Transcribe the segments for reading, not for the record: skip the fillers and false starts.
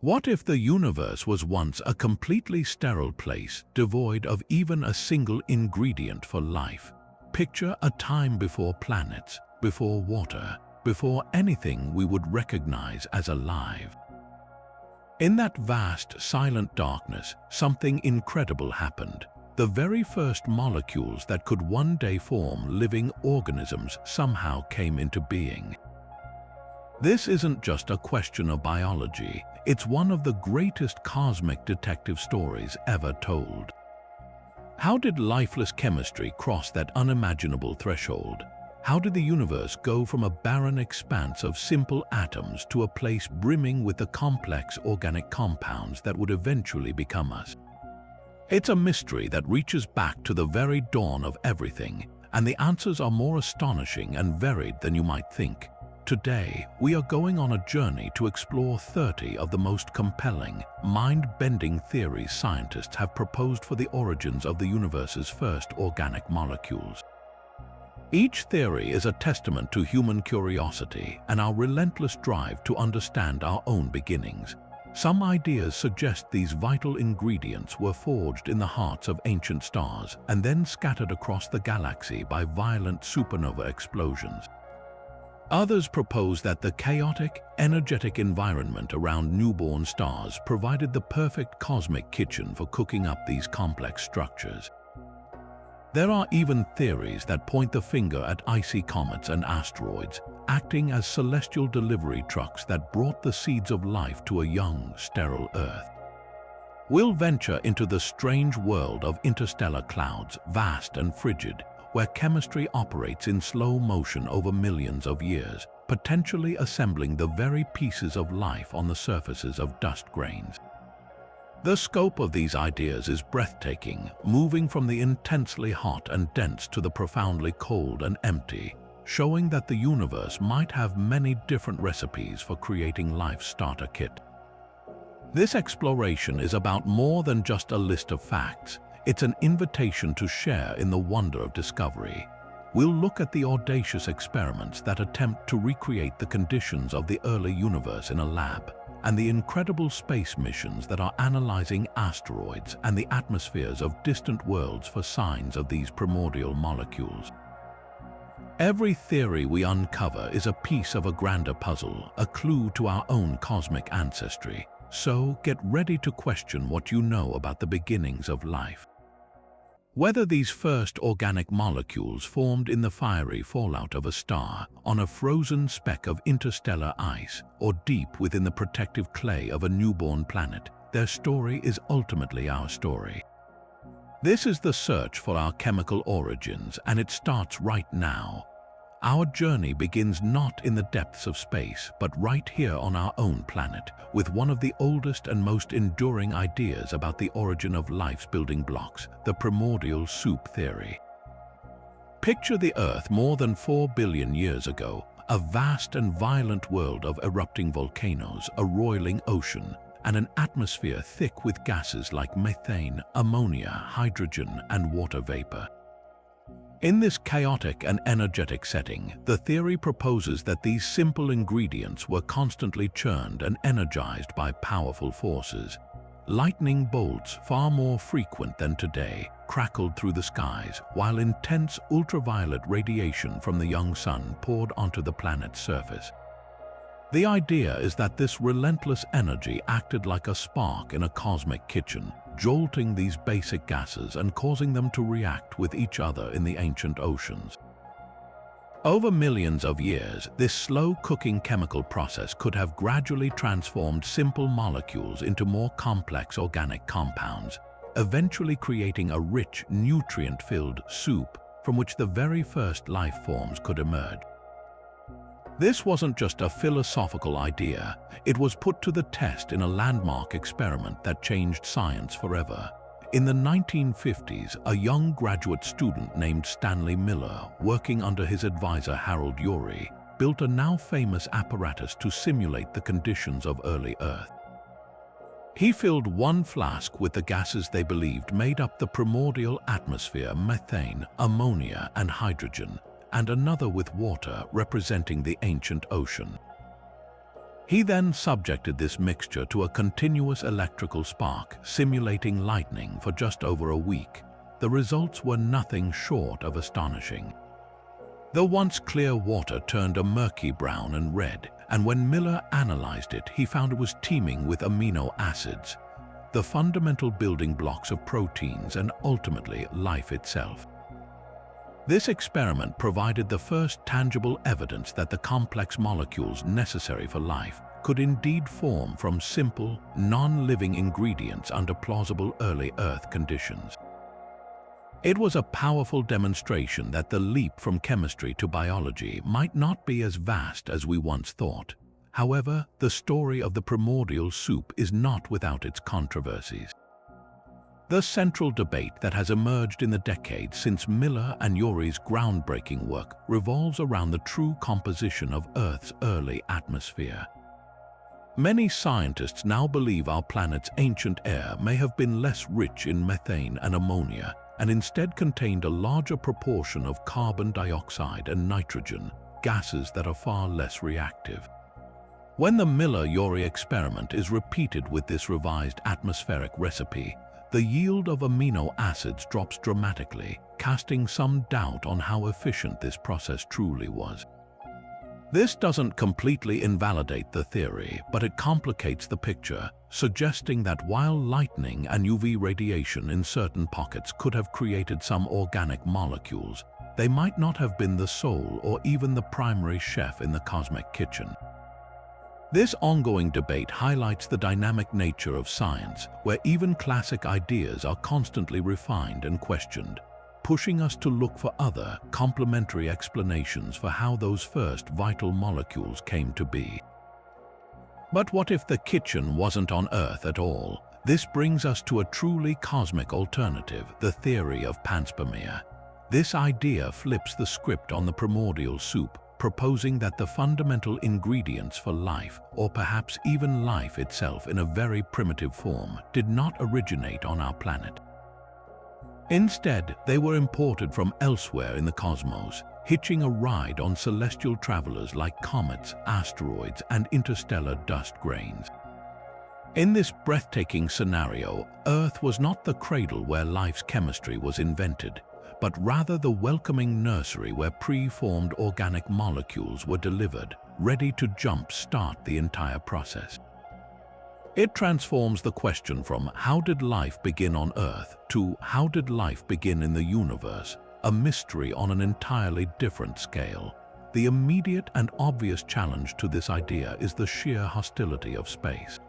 What if the universe was once a completely sterile place, devoid of even a single ingredient for life? Picture a time before planets, before water, before anything we would recognize as alive. In that vast, silent darkness, something incredible happened. The very first molecules that could one day form living organisms somehow came into being. This isn't just a question of biology, it's one of the greatest cosmic detective stories ever told. How did lifeless chemistry cross that unimaginable threshold? How did the universe go from a barren expanse of simple atoms to a place brimming with the complex organic compounds that would eventually become us? It's a mystery that reaches back to the very dawn of everything, and the answers are more astonishing and varied than you might think. Today, we are going on a journey to explore 30 of the most compelling, mind-bending theories scientists have proposed for the origins of the universe's first organic molecules. Each theory is a testament to human curiosity and our relentless drive to understand our own beginnings. Some ideas suggest these vital ingredients were forged in the hearts of ancient stars and then scattered across the galaxy by violent supernova explosions. Others propose that the chaotic, energetic environment around newborn stars provided the perfect cosmic kitchen for cooking up these complex structures. There are even theories that point the finger at icy comets and asteroids, acting as celestial delivery trucks that brought the seeds of life to a young, sterile Earth. We'll venture into the strange world of interstellar clouds, vast and frigid, where chemistry operates in slow motion over millions of years, potentially assembling the very pieces of life on the surfaces of dust grains. The scope of these ideas is breathtaking, moving from the intensely hot and dense to the profoundly cold and empty, showing that the universe might have many different recipes for creating life's starter kit. This exploration is about more than just a list of facts. It's an invitation to share in the wonder of discovery. We'll look at the audacious experiments that attempt to recreate the conditions of the early universe in a lab, and the incredible space missions that are analyzing asteroids and the atmospheres of distant worlds for signs of these primordial molecules. Every theory we uncover is a piece of a grander puzzle, a clue to our own cosmic ancestry. So get ready to question what you know about the beginnings of life. Whether these first organic molecules formed in the fiery fallout of a star, on a frozen speck of interstellar ice, or deep within the protective clay of a newborn planet, their story is ultimately our story. This is the search for our chemical origins, and it starts right now. Our journey begins not in the depths of space, but right here on our own planet, with one of the oldest and most enduring ideas about the origin of life's building blocks, the primordial soup theory. Picture the Earth more than 4 billion years ago, a vast and violent world of erupting volcanoes, a roiling ocean, and an atmosphere thick with gases like methane, ammonia, hydrogen, and water vapor. In this chaotic and energetic setting, the theory proposes that these simple ingredients were constantly churned and energized by powerful forces. Lightning bolts, far more frequent than today, crackled through the skies, while intense ultraviolet radiation from the young sun poured onto the planet's surface. The idea is that this relentless energy acted like a spark in a cosmic kitchen, jolting these basic gases and causing them to react with each other in the ancient oceans. Over millions of years, this slow-cooking chemical process could have gradually transformed simple molecules into more complex organic compounds, eventually creating a rich, nutrient-filled soup from which the very first life forms could emerge. This wasn't just a philosophical idea, it was put to the test in a landmark experiment that changed science forever. In the 1950s, a young graduate student named Stanley Miller, working under his advisor Harold Urey, built a now famous apparatus to simulate the conditions of early Earth. He filled one flask with the gases they believed made up the primordial atmosphere, methane, ammonia, and hydrogen, and another with water representing the ancient ocean. He then subjected this mixture to a continuous electrical spark, simulating lightning for just over a week. The results were nothing short of astonishing. The once clear water turned a murky brown and red, and when Miller analyzed it, he found it was teeming with amino acids, the fundamental building blocks of proteins and ultimately life itself. This experiment provided the first tangible evidence that the complex molecules necessary for life could indeed form from simple, non-living ingredients under plausible early Earth conditions. It was a powerful demonstration that the leap from chemistry to biology might not be as vast as we once thought. However, the story of the primordial soup is not without its controversies. The central debate that has emerged in the decades since Miller and Urey's groundbreaking work revolves around the true composition of Earth's early atmosphere. Many scientists now believe our planet's ancient air may have been less rich in methane and ammonia and instead contained a larger proportion of carbon dioxide and nitrogen, gases that are far less reactive. When the Miller-Urey experiment is repeated with this revised atmospheric recipe, the yield of amino acids drops dramatically, casting some doubt on how efficient this process truly was. This doesn't completely invalidate the theory, but it complicates the picture, suggesting that while lightning and UV radiation in certain pockets could have created some organic molecules, they might not have been the sole or even the primary chef in the cosmic kitchen. This ongoing debate highlights the dynamic nature of science, where even classic ideas are constantly refined and questioned, pushing us to look for other, complementary explanations for how those first vital molecules came to be. But what if the kitchen wasn't on Earth at all? This brings us to a truly cosmic alternative, the theory of panspermia. This idea flips the script on the primordial soup, proposing that the fundamental ingredients for life, or perhaps even life itself in a very primitive form, did not originate on our planet. Instead, they were imported from elsewhere in the cosmos, hitching a ride on celestial travelers like comets, asteroids, and interstellar dust grains. In this breathtaking scenario, Earth was not the cradle where life's chemistry was invented, but rather the welcoming nursery where pre-formed organic molecules were delivered, ready to jump-start the entire process. It transforms the question from how did life begin on Earth to how did life begin in the universe, a mystery on an entirely different scale. The immediate and obvious challenge to this idea is the sheer hostility of space.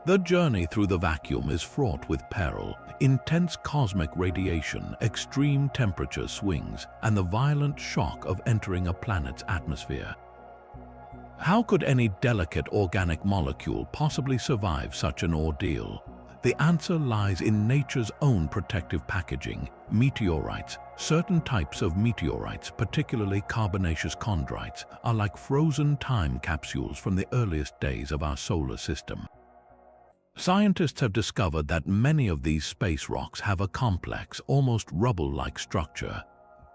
The journey through the vacuum is fraught with peril, intense cosmic radiation, extreme temperature swings, and the violent shock of entering a planet's atmosphere. How could any delicate organic molecule possibly survive such an ordeal? The answer lies in nature's own protective packaging, meteorites. Certain types of meteorites, particularly carbonaceous chondrites, are like frozen time capsules from the earliest days of our solar system. Scientists have discovered that many of these space rocks have a complex, almost rubble-like structure.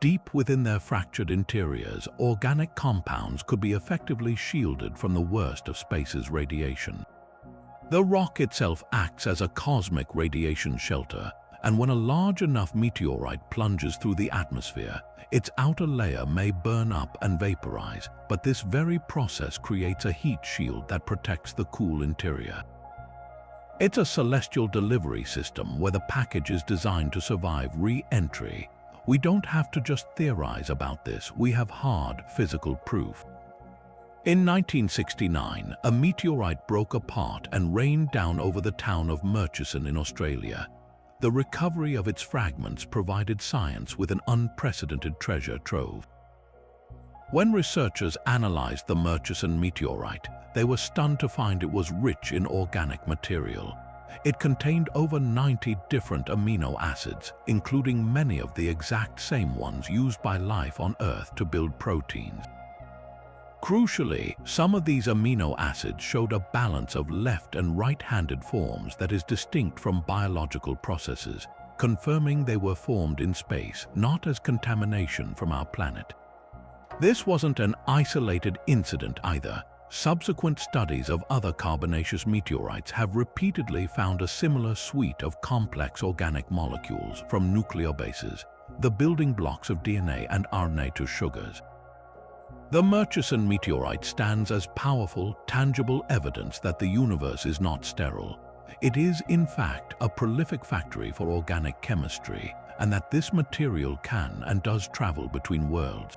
Deep within their fractured interiors, organic compounds could be effectively shielded from the worst of space's radiation. The rock itself acts as a cosmic radiation shelter, and when a large enough meteorite plunges through the atmosphere, its outer layer may burn up and vaporize, but this very process creates a heat shield that protects the cool interior. It's a celestial delivery system where the package is designed to survive re-entry. We don't have to just theorize about this, we have hard physical proof. In 1969, a meteorite broke apart and rained down over the town of Murchison in Australia. The recovery of its fragments provided science with an unprecedented treasure trove. When researchers analyzed the Murchison meteorite, they were stunned to find it was rich in organic material. It contained over 90 different amino acids, including many of the exact same ones used by life on Earth to build proteins. Crucially, some of these amino acids showed a balance of left and right-handed forms that is distinct from biological processes, confirming they were formed in space, not as contamination from our planet. This wasn't an isolated incident either. Subsequent studies of other carbonaceous meteorites have repeatedly found a similar suite of complex organic molecules from nucleobases, the building blocks of DNA and RNA, to sugars. The Murchison meteorite stands as powerful, tangible evidence that the universe is not sterile. It is, in fact, a prolific factory for organic chemistry, and that this material can and does travel between worlds.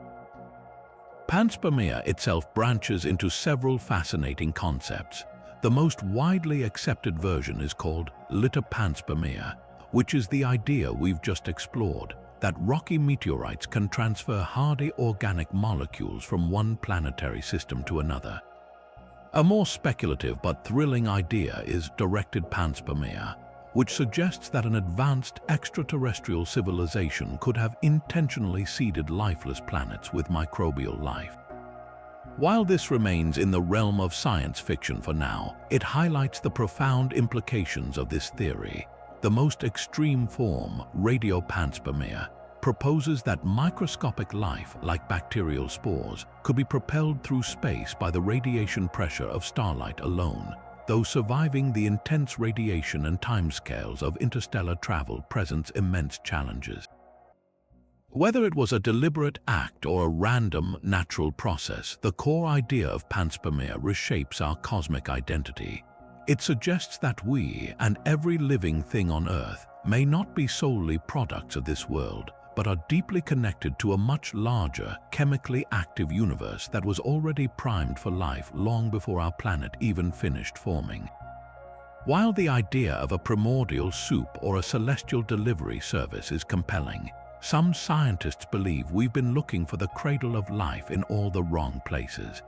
Panspermia itself branches into several fascinating concepts. The most widely accepted version is called litopanspermia, which is the idea we've just explored, that rocky meteorites can transfer hardy organic molecules from one planetary system to another. A more speculative but thrilling idea is directed panspermia, which suggests that an advanced extraterrestrial civilization could have intentionally seeded lifeless planets with microbial life. While this remains in the realm of science fiction for now, it highlights the profound implications of this theory. The most extreme form, radiopanspermia, proposes that microscopic life, like bacterial spores, could be propelled through space by the radiation pressure of starlight alone, though surviving the intense radiation and timescales of interstellar travel presents immense challenges. Whether it was a deliberate act or a random, natural process, the core idea of panspermia reshapes our cosmic identity. It suggests that we, and every living thing on Earth, may not be solely products of this world, but are deeply connected to a much larger, chemically active universe that was already primed for life long before our planet even finished forming. While the idea of a primordial soup or a celestial delivery service is compelling, some scientists believe we've been looking for the cradle of life in all the wrong places.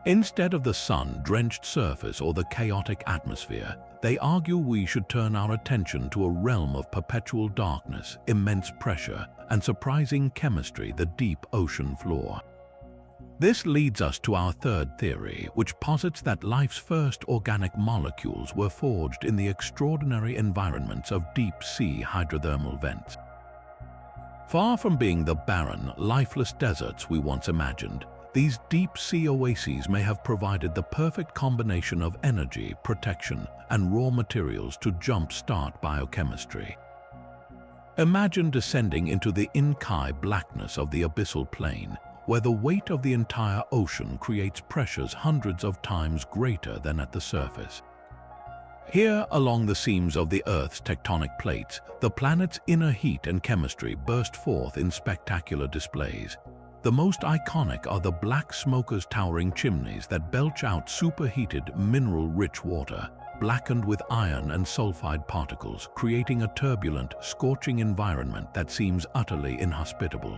Instead of the sun-drenched surface or the chaotic atmosphere, they argue we should turn our attention to a realm of perpetual darkness, immense pressure, and surprising chemistry, the deep ocean floor. This leads us to our third theory, which posits that life's first organic molecules were forged in the extraordinary environments of deep-sea hydrothermal vents. Far from being the barren, lifeless deserts we once imagined, these deep-sea oases may have provided the perfect combination of energy, protection, and raw materials to jump-start biochemistry. Imagine descending into the inky blackness of the abyssal plain, where the weight of the entire ocean creates pressures hundreds of times greater than at the surface. Here, along the seams of the Earth's tectonic plates, the planet's inner heat and chemistry burst forth in spectacular displays. The most iconic are the black smokers towering chimneys that belch out superheated, mineral-rich water, blackened with iron and sulfide particles, creating a turbulent, scorching environment that seems utterly inhospitable.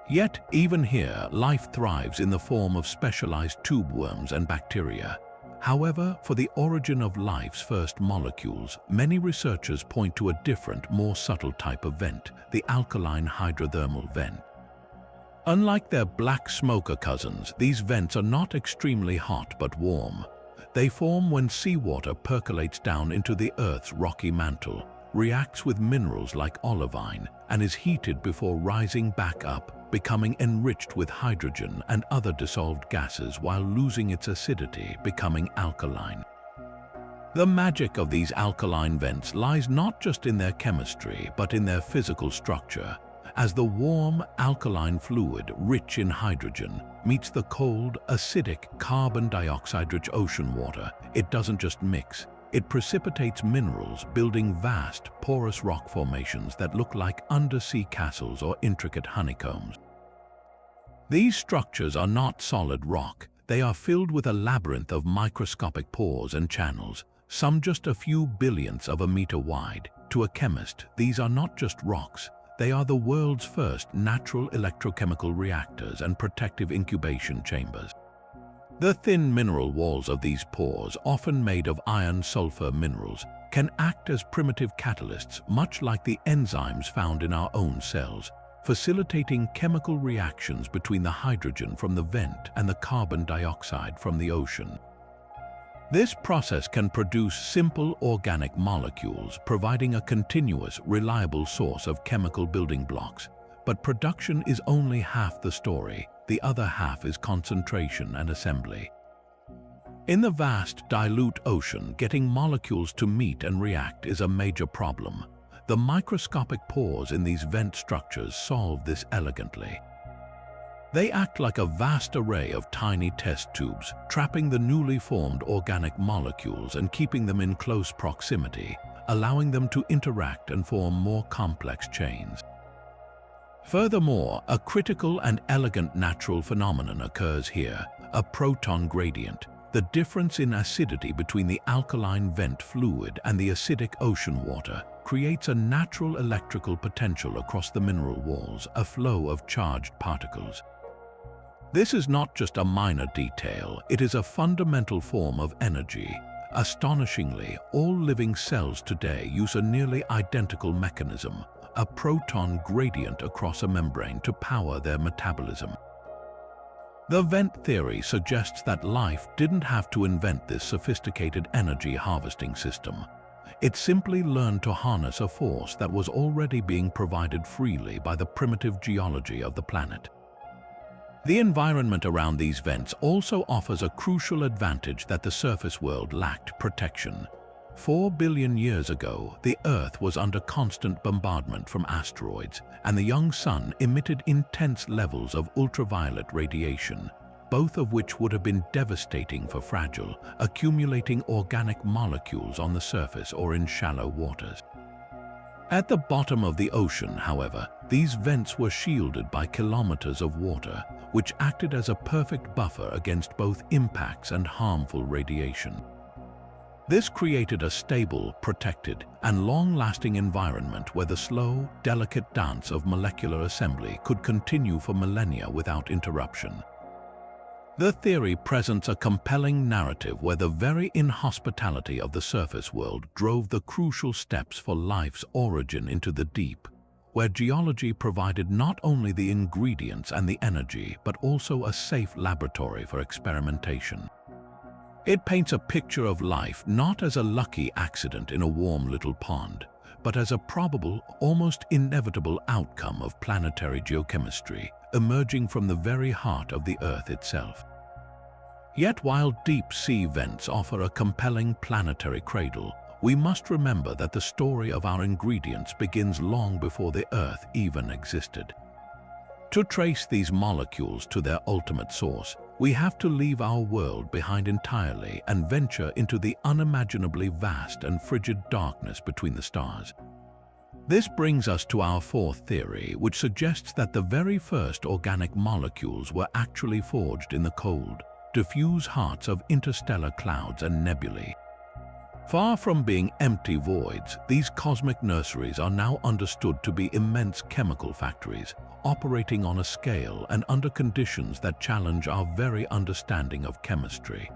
Yet, even here, life thrives in the form of specialized tube worms and bacteria. However, for the origin of life's first molecules, many researchers point to a different, more subtle type of vent, the alkaline hydrothermal vent. Unlike their black smoker cousins, these vents are not extremely hot but warm. They form when seawater percolates down into the Earth's rocky mantle, reacts with minerals like olivine, and is heated before rising back up, becoming enriched with hydrogen and other dissolved gases while losing its acidity, becoming alkaline. The magic of these alkaline vents lies not just in their chemistry but in their physical structure. As the warm, alkaline fluid, rich in hydrogen, meets the cold, acidic, carbon dioxide-rich ocean water, it doesn't just mix. It precipitates minerals, building vast, porous rock formations that look like undersea castles or intricate honeycombs. These structures are not solid rock. They are filled with a labyrinth of microscopic pores and channels, some just a few billionths of a meter wide. To a chemist, these are not just rocks. They are the world's first natural electrochemical reactors and protective incubation chambers. The thin mineral walls of these pores, often made of iron-sulfur minerals, can act as primitive catalysts, much like the enzymes found in our own cells, facilitating chemical reactions between the hydrogen from the vent and the carbon dioxide from the ocean. This process can produce simple organic molecules, providing a continuous, reliable source of chemical building blocks. But production is only half the story. The other half is concentration and assembly. In the vast, dilute ocean, getting molecules to meet and react is a major problem. The microscopic pores in these vent structures solve this elegantly. They act like a vast array of tiny test tubes, trapping the newly formed organic molecules and keeping them in close proximity, allowing them to interact and form more complex chains. Furthermore, a critical and elegant natural phenomenon occurs here, a proton gradient. The difference in acidity between the alkaline vent fluid and the acidic ocean water creates a natural electrical potential across the mineral walls, a flow of charged particles. This is not just a minor detail, it is a fundamental form of energy. Astonishingly, all living cells today use a nearly identical mechanism, a proton gradient across a membrane to power their metabolism. The vent theory suggests that life didn't have to invent this sophisticated energy harvesting system. It simply learned to harness a force that was already being provided freely by the primitive geology of the planet. The environment around these vents also offers a crucial advantage that the surface world lacked: protection. 4 billion years ago, the Earth was under constant bombardment from asteroids, and the young sun emitted intense levels of ultraviolet radiation, both of which would have been devastating for fragile, accumulating organic molecules on the surface or in shallow waters. At the bottom of the ocean, however, these vents were shielded by kilometers of water, which acted as a perfect buffer against both impacts and harmful radiation. This created a stable, protected, and long-lasting environment where the slow, delicate dance of molecular assembly could continue for millennia without interruption. The theory presents a compelling narrative where the very inhospitality of the surface world drove the crucial steps for life's origin into the deep, where geology provided not only the ingredients and the energy, but also a safe laboratory for experimentation. It paints a picture of life not as a lucky accident in a warm little pond, but as a probable, almost inevitable outcome of planetary geochemistry, emerging from the very heart of the Earth itself. Yet while deep-sea vents offer a compelling planetary cradle, we must remember that the story of our ingredients begins long before the Earth even existed. To trace these molecules to their ultimate source, we have to leave our world behind entirely and venture into the unimaginably vast and frigid darkness between the stars. This brings us to our fourth theory, which suggests that the very first organic molecules were actually forged in the cold, diffuse hearts of interstellar clouds and nebulae. Far from being empty voids, these cosmic nurseries are now understood to be immense chemical factories, operating on a scale and under conditions that challenge our very understanding of chemistry.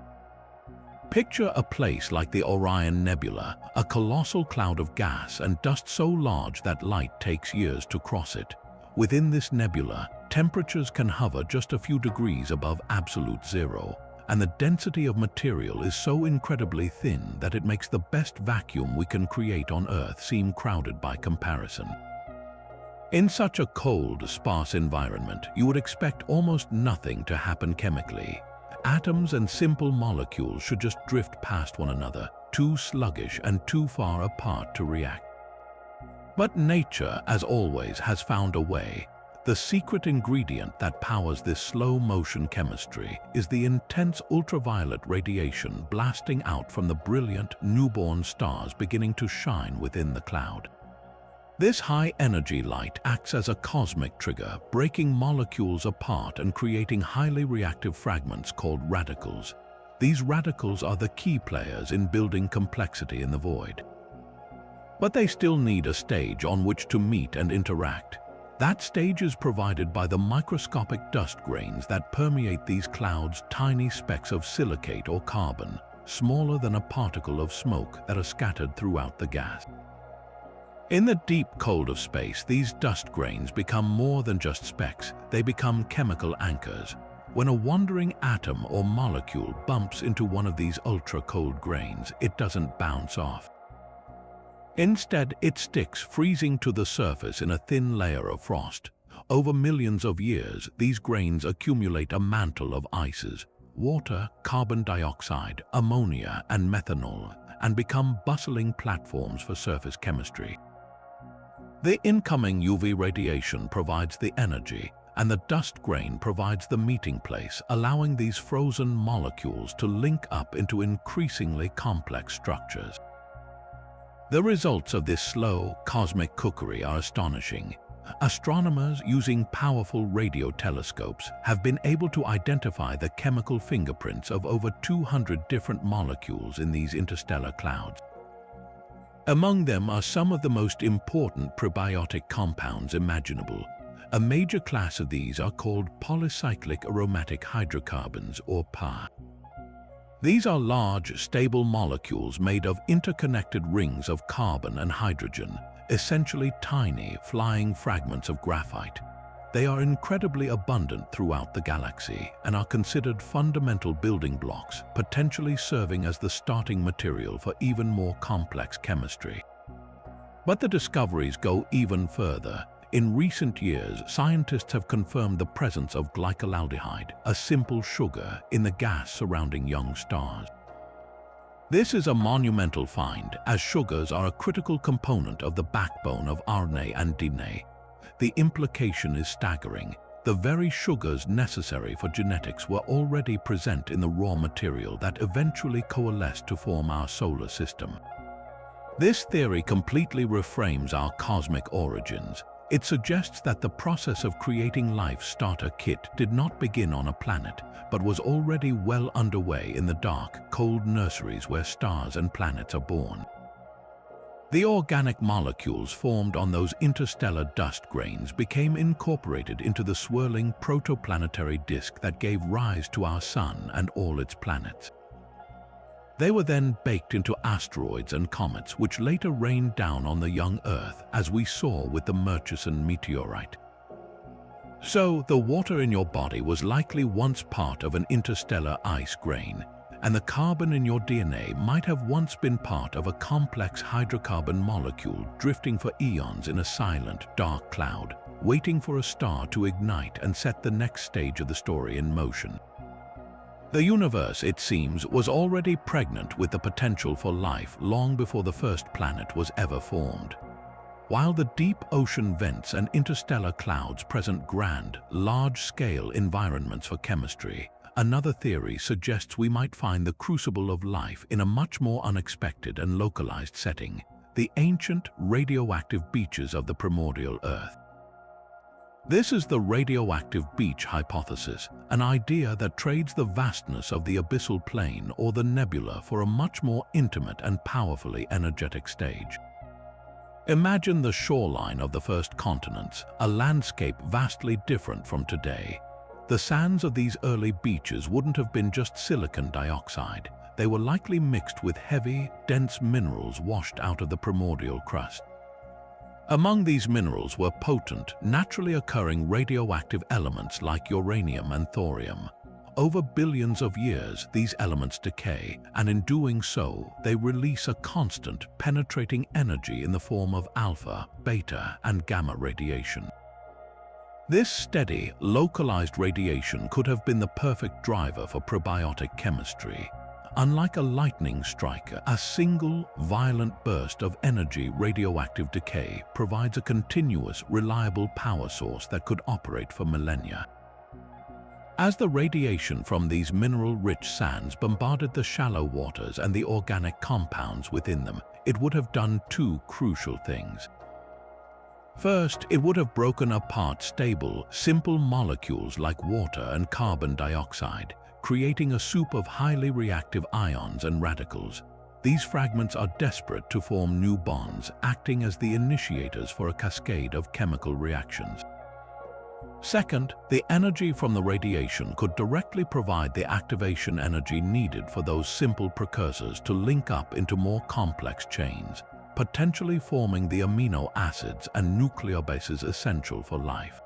Picture a place like the Orion Nebula, a colossal cloud of gas and dust so large that light takes years to cross it. Within this nebula, temperatures can hover just a few degrees above absolute zero, and the density of material is so incredibly thin that it makes the best vacuum we can create on Earth seem crowded by comparison. In such a cold, sparse environment, you would expect almost nothing to happen chemically. Atoms and simple molecules should just drift past one another, too sluggish and too far apart to react. But nature, as always, has found a way. The secret ingredient that powers this slow-motion chemistry is the intense ultraviolet radiation blasting out from the brilliant, newborn stars beginning to shine within the cloud. This high-energy light acts as a cosmic trigger, breaking molecules apart and creating highly reactive fragments called radicals. These radicals are the key players in building complexity in the void. But they still need a stage on which to meet and interact. That stage is provided by the microscopic dust grains that permeate these clouds, tiny specks of silicate or carbon, smaller than a particle of smoke, that are scattered throughout the gas. In the deep cold of space, these dust grains become more than just specks, they become chemical anchors. When a wandering atom or molecule bumps into one of these ultra-cold grains, it doesn't bounce off. Instead, it sticks, freezing to the surface in a thin layer of frost. Over millions of years, these grains accumulate a mantle of ices, water, carbon dioxide, ammonia, and methanol, and become bustling platforms for surface chemistry. The incoming UV radiation provides the energy, and the dust grain provides the meeting place, allowing these frozen molecules to link up into increasingly complex structures. The results of this slow, cosmic cookery are astonishing. Astronomers using powerful radio telescopes have been able to identify the chemical fingerprints of over 200 different molecules in these interstellar clouds. Among them are some of the most important prebiotic compounds imaginable. A major class of these are called polycyclic aromatic hydrocarbons, or PAH. These are large, stable molecules made of interconnected rings of carbon and hydrogen, essentially tiny, flying fragments of graphite. They are incredibly abundant throughout the galaxy and are considered fundamental building blocks, potentially serving as the starting material for even more complex chemistry. But the discoveries go even further. In recent years, scientists have confirmed the presence of glycolaldehyde, a simple sugar, in the gas surrounding young stars. This is a monumental find, as sugars are a critical component of the backbone of RNA and DNA. The implication is staggering. The very sugars necessary for genetics were already present in the raw material that eventually coalesced to form our solar system. This theory completely reframes our cosmic origins. It suggests that the process of creating life's starter kit did not begin on a planet, but was already well underway in the dark, cold nurseries where stars and planets are born. The organic molecules formed on those interstellar dust grains became incorporated into the swirling protoplanetary disk that gave rise to our Sun and all its planets. They were then baked into asteroids and comets, which later rained down on the young Earth, as we saw with the Murchison meteorite. So, the water in your body was likely once part of an interstellar ice grain, and the carbon in your DNA might have once been part of a complex hydrocarbon molecule drifting for eons in a silent, dark cloud, waiting for a star to ignite and set the next stage of the story in motion. The universe, it seems, was already pregnant with the potential for life long before the first planet was ever formed. While the deep ocean vents and interstellar clouds present grand, large-scale environments for chemistry, another theory suggests we might find the crucible of life in a much more unexpected and localized setting, the ancient radioactive beaches of the primordial Earth. This is the radioactive beach hypothesis, an idea that trades the vastness of the abyssal plain or the nebula for a much more intimate and powerfully energetic stage. Imagine the shoreline of the first continents, a landscape vastly different from today. The sands of these early beaches wouldn't have been just silicon dioxide. They were likely mixed with heavy, dense minerals washed out of the primordial crust. Among these minerals were potent, naturally occurring radioactive elements like uranium and thorium. Over billions of years, these elements decay, and in doing so, they release a constant, penetrating energy in the form of alpha, beta, and gamma radiation. This steady, localized radiation could have been the perfect driver for probiotic chemistry. Unlike a lightning strike, a single, violent burst of energy radioactive decay provides a continuous, reliable power source that could operate for millennia. As the radiation from these mineral-rich sands bombarded the shallow waters and the organic compounds within them, it would have done two crucial things. First, it would have broken apart stable, simple molecules like water and carbon dioxide, creating a soup of highly reactive ions and radicals. These fragments are desperate to form new bonds, acting as the initiators for a cascade of chemical reactions. Second, the energy from the radiation could directly provide the activation energy needed for those simple precursors to link up into more complex chains, potentially forming the amino acids and nucleobases essential for life.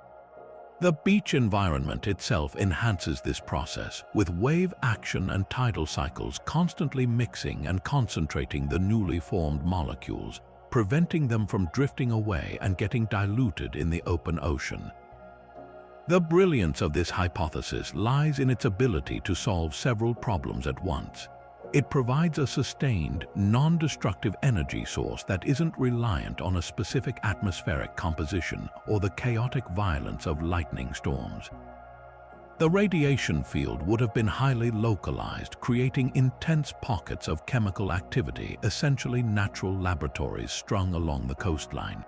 The beach environment itself enhances this process, with wave action and tidal cycles constantly mixing and concentrating the newly formed molecules, preventing them from drifting away and getting diluted in the open ocean. The brilliance of this hypothesis lies in its ability to solve several problems at once. It provides a sustained, non-destructive energy source that isn't reliant on a specific atmospheric composition or the chaotic violence of lightning storms. The radiation field would have been highly localized, creating intense pockets of chemical activity, essentially natural laboratories strung along the coastline.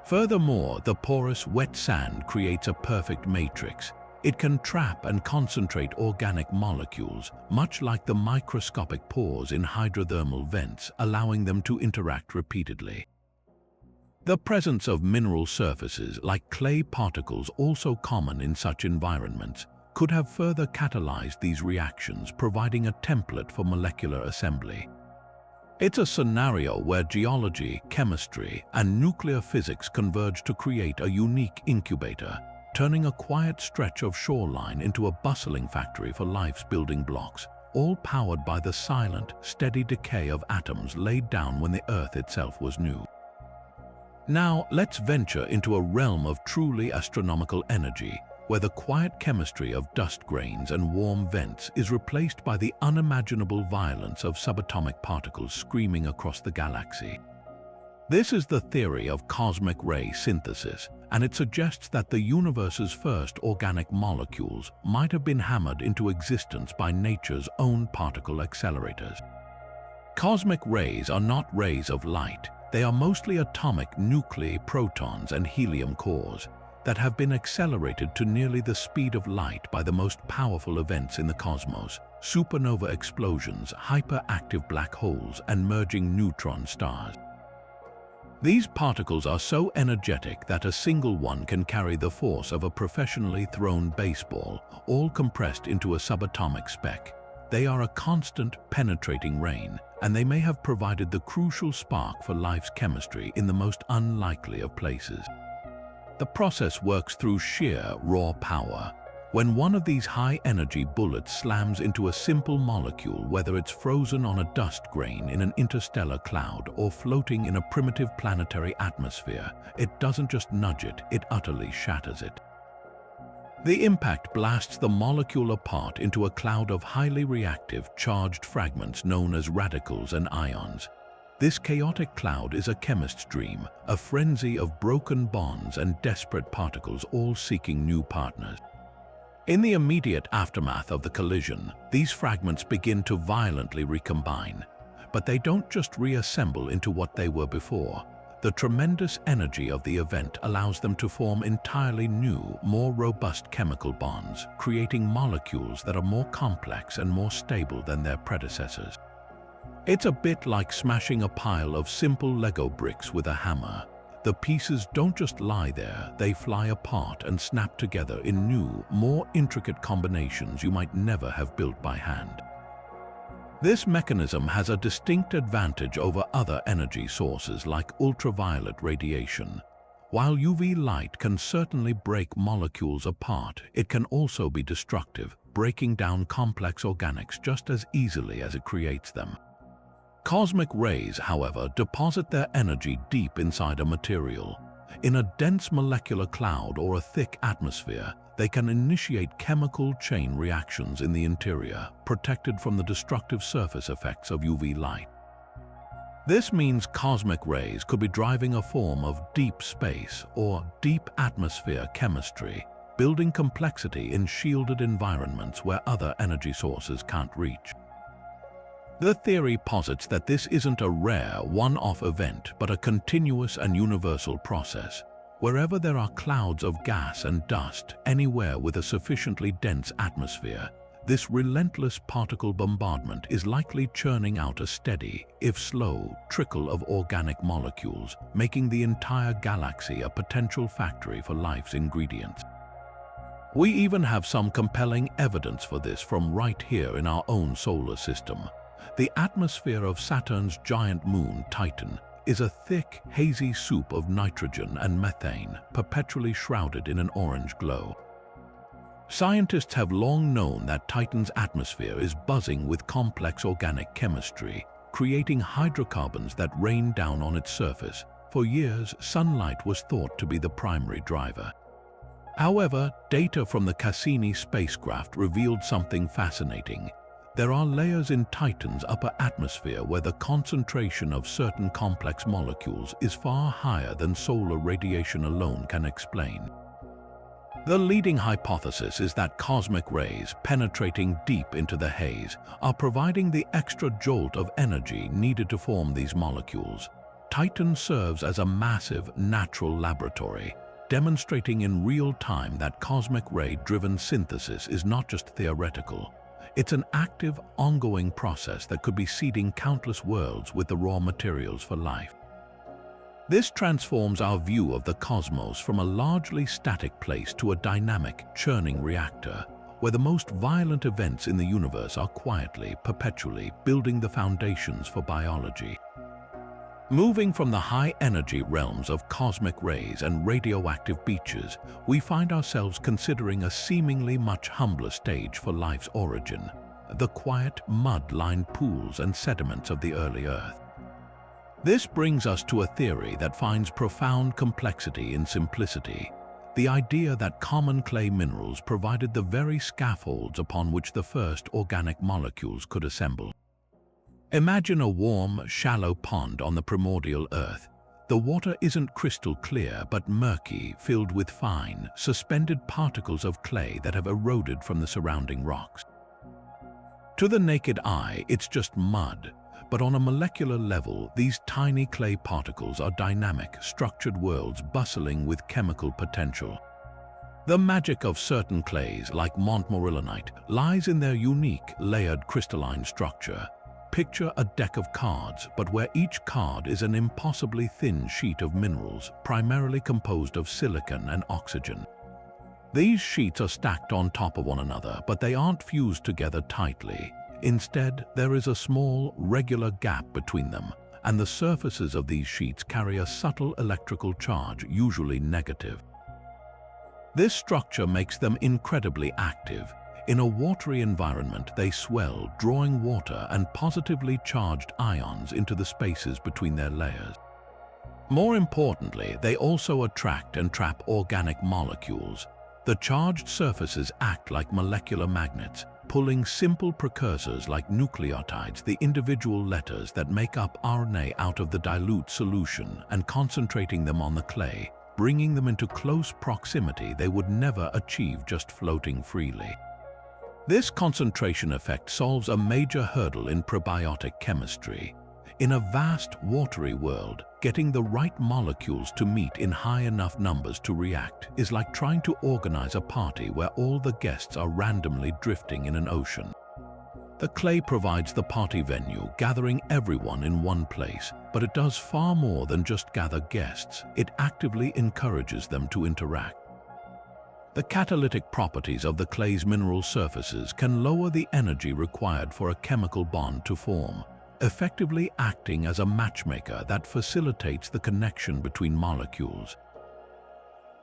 Furthermore, the porous, wet sand creates a perfect matrix. It can trap and concentrate organic molecules, much like the microscopic pores in hydrothermal vents, allowing them to interact repeatedly. The presence of mineral surfaces like clay particles, also common in such environments, could have further catalyzed these reactions, providing a template for molecular assembly. It's a scenario where geology, chemistry, and nuclear physics converge to create a unique incubator, turning a quiet stretch of shoreline into a bustling factory for life's building blocks, all powered by the silent, steady decay of atoms laid down when the Earth itself was new. Now, let's venture into a realm of truly astronomical energy, where the quiet chemistry of dust grains and warm vents is replaced by the unimaginable violence of subatomic particles screaming across the galaxy. This is the theory of cosmic ray synthesis, and it suggests that the universe's first organic molecules might have been hammered into existence by nature's own particle accelerators. Cosmic rays are not rays of light. They are mostly atomic nuclei, protons, and helium cores that have been accelerated to nearly the speed of light by the most powerful events in the cosmos: supernova explosions, hyperactive black holes, and merging neutron stars. These particles are so energetic that a single one can carry the force of a professionally thrown baseball, all compressed into a subatomic speck. They are a constant, penetrating rain, and they may have provided the crucial spark for life's chemistry in the most unlikely of places. The process works through sheer, raw power. When one of these high-energy bullets slams into a simple molecule, whether it's frozen on a dust grain in an interstellar cloud or floating in a primitive planetary atmosphere, it doesn't just nudge it, it utterly shatters it. The impact blasts the molecule apart into a cloud of highly reactive, charged fragments known as radicals and ions. This chaotic cloud is a chemist's dream, a frenzy of broken bonds and desperate particles all seeking new partners. In the immediate aftermath of the collision, these fragments begin to violently recombine, but they don't just reassemble into what they were before. The tremendous energy of the event allows them to form entirely new, more robust chemical bonds, creating molecules that are more complex and more stable than their predecessors. It's a bit like smashing a pile of simple Lego bricks with a hammer. The pieces don't just lie there, they fly apart and snap together in new, more intricate combinations you might never have built by hand. This mechanism has a distinct advantage over other energy sources like ultraviolet radiation. While UV light can certainly break molecules apart, it can also be destructive, breaking down complex organics just as easily as it creates them. Cosmic rays, however, deposit their energy deep inside a material. In a dense molecular cloud or a thick atmosphere, they can initiate chemical chain reactions in the interior, protected from the destructive surface effects of UV light. This means cosmic rays could be driving a form of deep space or deep atmosphere chemistry, building complexity in shielded environments where other energy sources can't reach. The theory posits that this isn't a rare, one-off event, but a continuous and universal process. Wherever there are clouds of gas and dust, anywhere with a sufficiently dense atmosphere, this relentless particle bombardment is likely churning out a steady, if slow, trickle of organic molecules, making the entire galaxy a potential factory for life's ingredients. We even have some compelling evidence for this from right here in our own solar system. The atmosphere of Saturn's giant moon, Titan, is a thick, hazy soup of nitrogen and methane, perpetually shrouded in an orange glow. Scientists have long known that Titan's atmosphere is buzzing with complex organic chemistry, creating hydrocarbons that rain down on its surface. For years, sunlight was thought to be the primary driver. However, data from the Cassini spacecraft revealed something fascinating. There are layers in Titan's upper atmosphere where the concentration of certain complex molecules is far higher than solar radiation alone can explain. The leading hypothesis is that cosmic rays, penetrating deep into the haze, are providing the extra jolt of energy needed to form these molecules. Titan serves as a massive natural laboratory, demonstrating in real time that cosmic ray-driven synthesis is not just theoretical. It's an active, ongoing process that could be seeding countless worlds with the raw materials for life. This transforms our view of the cosmos from a largely static place to a dynamic, churning reactor, where the most violent events in the universe are quietly, perpetually building the foundations for biology. Moving from the high-energy realms of cosmic rays and radioactive beaches, we find ourselves considering a seemingly much humbler stage for life's origin, the quiet, mud-lined pools and sediments of the early Earth. This brings us to a theory that finds profound complexity in simplicity, the idea that common clay minerals provided the very scaffolds upon which the first organic molecules could assemble. Imagine a warm, shallow pond on the primordial Earth. The water isn't crystal clear but murky, filled with fine, suspended particles of clay that have eroded from the surrounding rocks. To the naked eye, it's just mud, but on a molecular level, these tiny clay particles are dynamic, structured worlds bustling with chemical potential. The magic of certain clays, like montmorillonite, lies in their unique, layered crystalline structure. Picture a deck of cards, but where each card is an impossibly thin sheet of minerals, primarily composed of silicon and oxygen. These sheets are stacked on top of one another, but they aren't fused together tightly. Instead, there is a small, regular gap between them, and the surfaces of these sheets carry a subtle electrical charge, usually negative. This structure makes them incredibly active. In a watery environment, they swell, drawing water and positively charged ions into the spaces between their layers. More importantly, they also attract and trap organic molecules. The charged surfaces act like molecular magnets, pulling simple precursors like nucleotides, the individual letters that make up RNA, out of the dilute solution and concentrating them on the clay, bringing them into close proximity they would never achieve just floating freely. This concentration effect solves a major hurdle in probiotic chemistry. In a vast, watery world, getting the right molecules to meet in high enough numbers to react is like trying to organize a party where all the guests are randomly drifting in an ocean. The clay provides the party venue, gathering everyone in one place, but it does far more than just gather guests. It actively encourages them to interact. The catalytic properties of the clay's mineral surfaces can lower the energy required for a chemical bond to form, effectively acting as a matchmaker that facilitates the connection between molecules.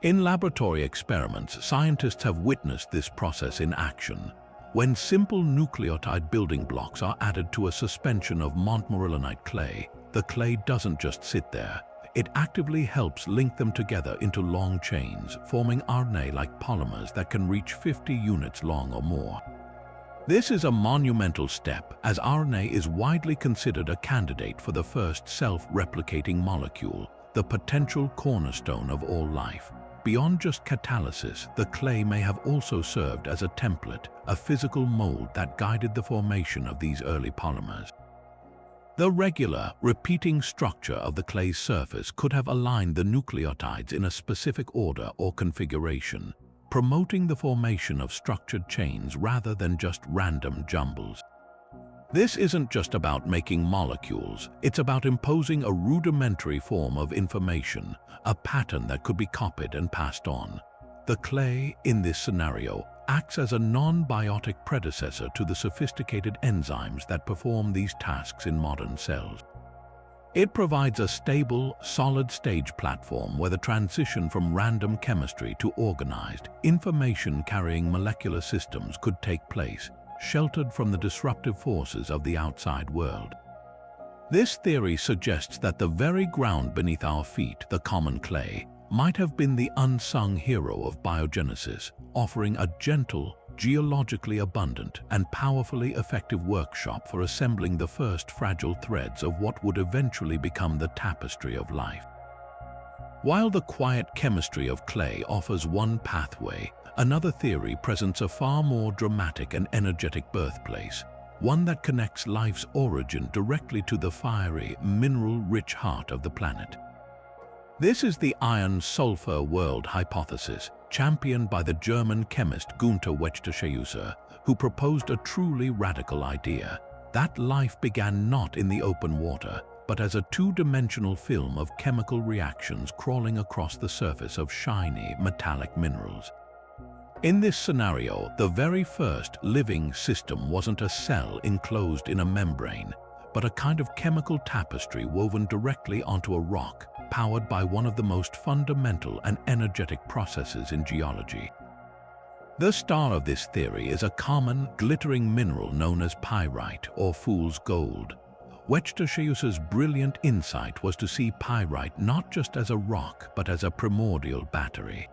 In laboratory experiments, scientists have witnessed this process in action. When simple nucleotide building blocks are added to a suspension of montmorillonite clay, the clay doesn't just sit there. It actively helps link them together into long chains, forming RNA-like polymers that can reach 50 units long or more. This is a monumental step, as RNA is widely considered a candidate for the first self-replicating molecule, the potential cornerstone of all life. Beyond just catalysis, the clay may have also served as a template, a physical mold that guided the formation of these early polymers. The regular, repeating structure of the clay's surface could have aligned the nucleotides in a specific order or configuration, promoting the formation of structured chains rather than just random jumbles. This isn't just about making molecules, it's about imposing a rudimentary form of information, a pattern that could be copied and passed on. The clay, in this scenario, acts as a non-biotic predecessor to the sophisticated enzymes that perform these tasks in modern cells. It provides a stable, solid-stage platform where the transition from random chemistry to organized, information-carrying molecular systems could take place, sheltered from the disruptive forces of the outside world. This theory suggests that the very ground beneath our feet, the common clay, might have been the unsung hero of biogenesis, offering a gentle, geologically abundant, and powerfully effective workshop for assembling the first fragile threads of what would eventually become the tapestry of life. While the quiet chemistry of clay offers one pathway, another theory presents a far more dramatic and energetic birthplace, one that connects life's origin directly to the fiery, mineral-rich heart of the planet. This is the iron-sulfur world hypothesis, championed by the German chemist Gunther Wetzsteusser, who proposed a truly radical idea, that life began not in the open water, but as a two-dimensional film of chemical reactions crawling across the surface of shiny, metallic minerals. In this scenario, the very first living system wasn't a cell enclosed in a membrane, but a kind of chemical tapestry woven directly onto a rock, powered by one of the most fundamental and energetic processes in geology. The star of this theory is a common, glittering mineral known as pyrite or fool's gold. Wetzsteusser's brilliant insight was to see pyrite not just as a rock, but as a primordial battery.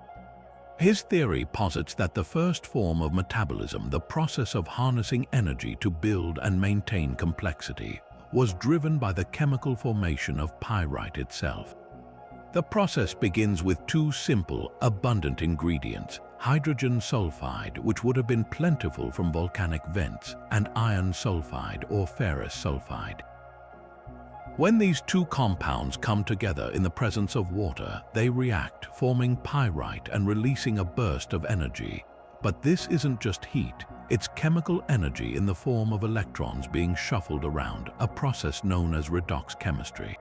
His theory posits that the first form of metabolism, the process of harnessing energy to build and maintain complexity, was driven by the chemical formation of pyrite itself. The process begins with two simple, abundant ingredients: hydrogen sulfide, which would have been plentiful from volcanic vents, and iron sulfide or ferrous sulfide. When these two compounds come together in the presence of water, they react, forming pyrite and releasing a burst of energy. But this isn't just heat, it's chemical energy in the form of electrons being shuffled around, a process known as redox chemistry.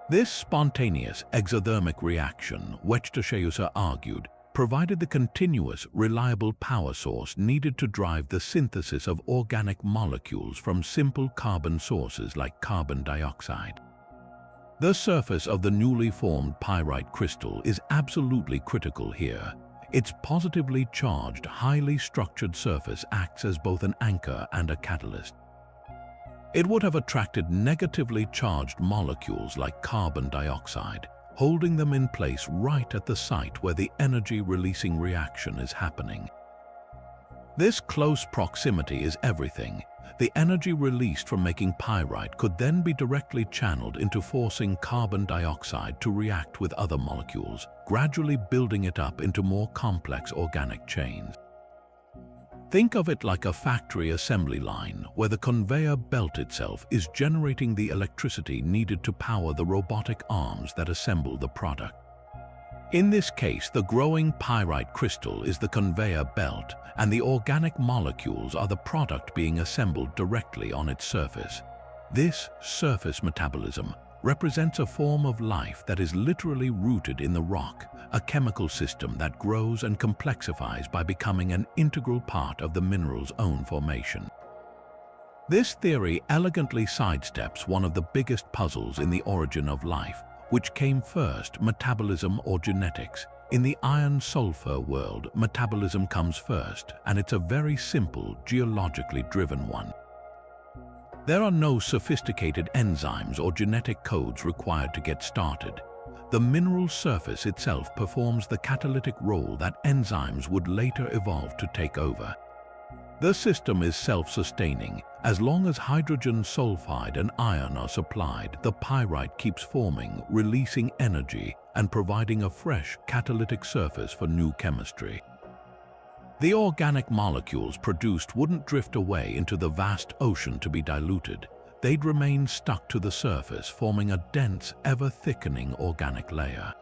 This spontaneous exothermic reaction, Wetzsteusser argued, provided the continuous, reliable power source needed to drive the synthesis of organic molecules from simple carbon sources like carbon dioxide. The surface of the newly formed pyrite crystal is absolutely critical here. Its positively charged, highly structured surface acts as both an anchor and a catalyst. It would have attracted negatively charged molecules like carbon dioxide, holding them in place right at the site where the energy-releasing reaction is happening. This close proximity is everything. The energy released from making pyrite could then be directly channeled into forcing carbon dioxide to react with other molecules, gradually building it up into more complex organic chains. Think of it like a factory assembly line where the conveyor belt itself is generating the electricity needed to power the robotic arms that assemble the product. In this case, the growing pyrite crystal is the conveyor belt, and the organic molecules are the product being assembled directly on its surface. This surface metabolism represents a form of life that is literally rooted in the rock, a chemical system that grows and complexifies by becoming an integral part of the mineral's own formation. This theory elegantly sidesteps one of the biggest puzzles in the origin of life, which came first, metabolism or genetics. In the iron-sulfur world, metabolism comes first, and it's a very simple, geologically driven one. There are no sophisticated enzymes or genetic codes required to get started. The mineral surface itself performs the catalytic role that enzymes would later evolve to take over. The system is self-sustaining. As long as hydrogen sulfide and iron are supplied, the pyrite keeps forming, releasing energy, and providing a fresh catalytic surface for new chemistry. The organic molecules produced wouldn't drift away into the vast ocean to be diluted. They'd remain stuck to the surface, forming a dense, ever-thickening organic layer.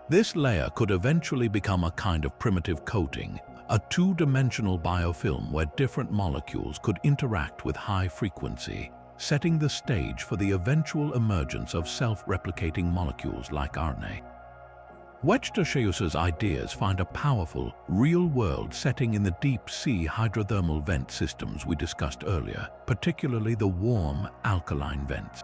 This layer could eventually become a kind of primitive coating, a two-dimensional biofilm where different molecules could interact with high frequency, setting the stage for the eventual emergence of self-replicating molecules like RNA. Wetzsteusser's ideas find a powerful, real-world setting in the deep-sea hydrothermal vent systems we discussed earlier, particularly the warm, alkaline vents.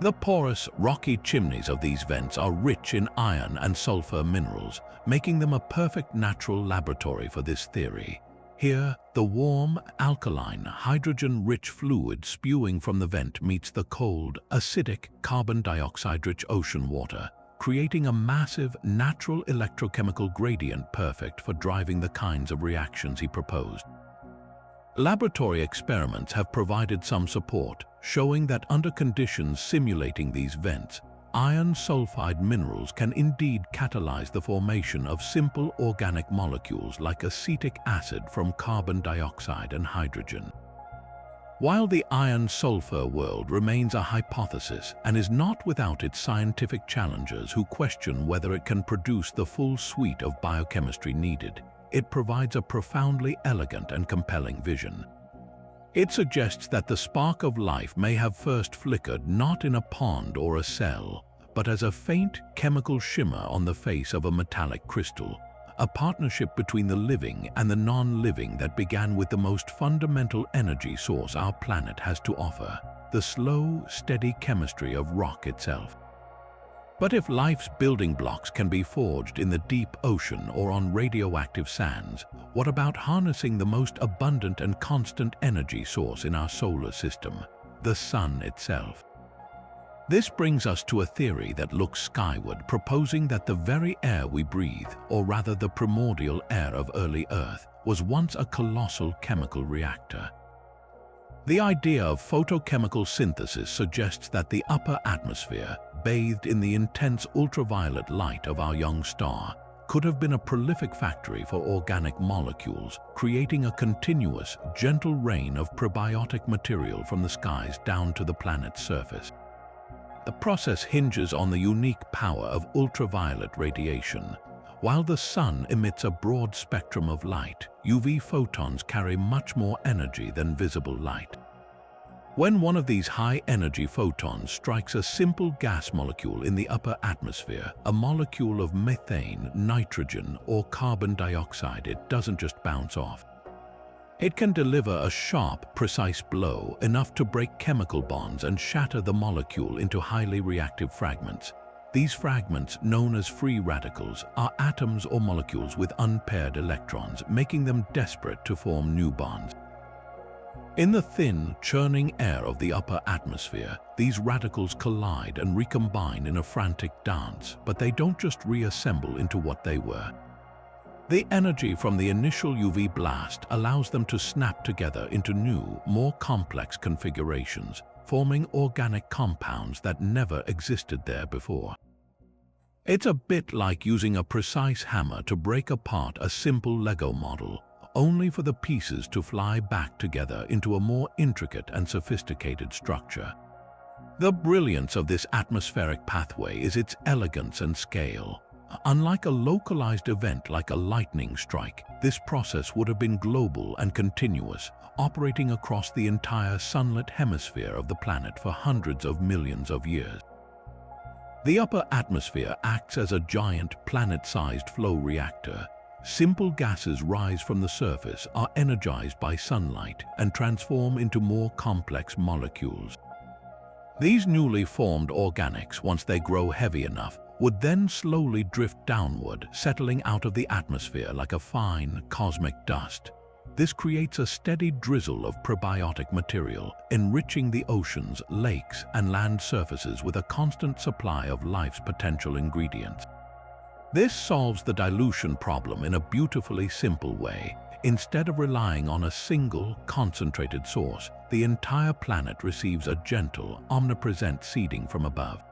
The porous, rocky chimneys of these vents are rich in iron and sulfur minerals, making them a perfect natural laboratory for this theory. Here, the warm, alkaline, hydrogen-rich fluid spewing from the vent meets the cold, acidic, carbon dioxide-rich ocean water, creating a massive natural electrochemical gradient perfect for driving the kinds of reactions he proposed. Laboratory experiments have provided some support, showing that under conditions simulating these vents, iron sulfide minerals can indeed catalyze the formation of simple organic molecules like acetic acid from carbon dioxide and hydrogen. While the iron-sulfur world remains a hypothesis and is not without its scientific challengers who question whether it can produce the full suite of biochemistry needed, it provides a profoundly elegant and compelling vision. It suggests that the spark of life may have first flickered not in a pond or a cell, but as a faint chemical shimmer on the face of a metallic crystal, a partnership between the living and the non-living that began with the most fundamental energy source our planet has to offer, the slow, steady chemistry of rock itself. But if life's building blocks can be forged in the deep ocean or on radioactive sands, what about harnessing the most abundant and constant energy source in our solar system, the sun itself? This brings us to a theory that looks skyward, proposing that the very air we breathe, or rather the primordial air of early Earth, was once a colossal chemical reactor. The idea of photochemical synthesis suggests that the upper atmosphere, bathed in the intense ultraviolet light of our young star, could have been a prolific factory for organic molecules, creating a continuous, gentle rain of prebiotic material from the skies down to the planet's surface. The process hinges on the unique power of ultraviolet radiation. While the sun emits a broad spectrum of light, UV photons carry much more energy than visible light. When one of these high-energy photons strikes a simple gas molecule in the upper atmosphere, a molecule of methane, nitrogen, or carbon dioxide, it doesn't just bounce off. It can deliver a sharp, precise blow enough to break chemical bonds and shatter the molecule into highly reactive fragments. These fragments, known as free radicals, are atoms or molecules with unpaired electrons, making them desperate to form new bonds. In the thin, churning air of the upper atmosphere, these radicals collide and recombine in a frantic dance, but they don't just reassemble into what they were. The energy from the initial UV blast allows them to snap together into new, more complex configurations, forming organic compounds that never existed there before. It's a bit like using a precise hammer to break apart a simple Lego model, only for the pieces to fly back together into a more intricate and sophisticated structure. The brilliance of this atmospheric pathway is its elegance and scale. Unlike a localized event like a lightning strike, this process would have been global and continuous, operating across the entire sunlit hemisphere of the planet for hundreds of millions of years. The upper atmosphere acts as a giant planet-sized flow reactor. Simple gases rise from the surface, are energized by sunlight, and transform into more complex molecules. These newly formed organics, once they grow heavy enough, would then slowly drift downward, settling out of the atmosphere like a fine, cosmic dust. This creates a steady drizzle of prebiotic material, enriching the oceans, lakes, and land surfaces with a constant supply of life's potential ingredients. This solves the dilution problem in a beautifully simple way. Instead of relying on a single, concentrated source, the entire planet receives a gentle, omnipresent seeding from above.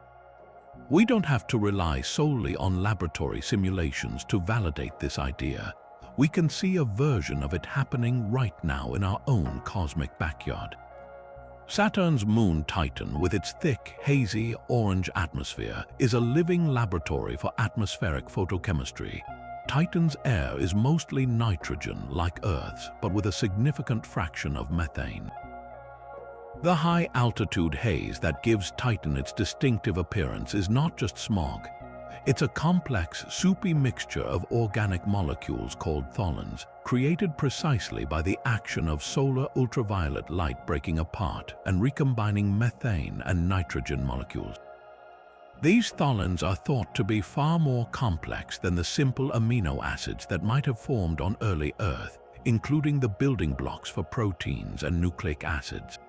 We don't have to rely solely on laboratory simulations to validate this idea. We can see a version of it happening right now in our own cosmic backyard. Saturn's moon Titan, with its thick, hazy, orange atmosphere, is a living laboratory for atmospheric photochemistry. Titan's air is mostly nitrogen, like Earth's, but with a significant fraction of methane. The high-altitude haze that gives Titan its distinctive appearance is not just smog. It's a complex, soupy mixture of organic molecules called tholins, created precisely by the action of solar ultraviolet light breaking apart and recombining methane and nitrogen molecules. These tholins are thought to be far more complex than the simple amino acids that might have formed on early Earth, including the building blocks for proteins and nucleic acids.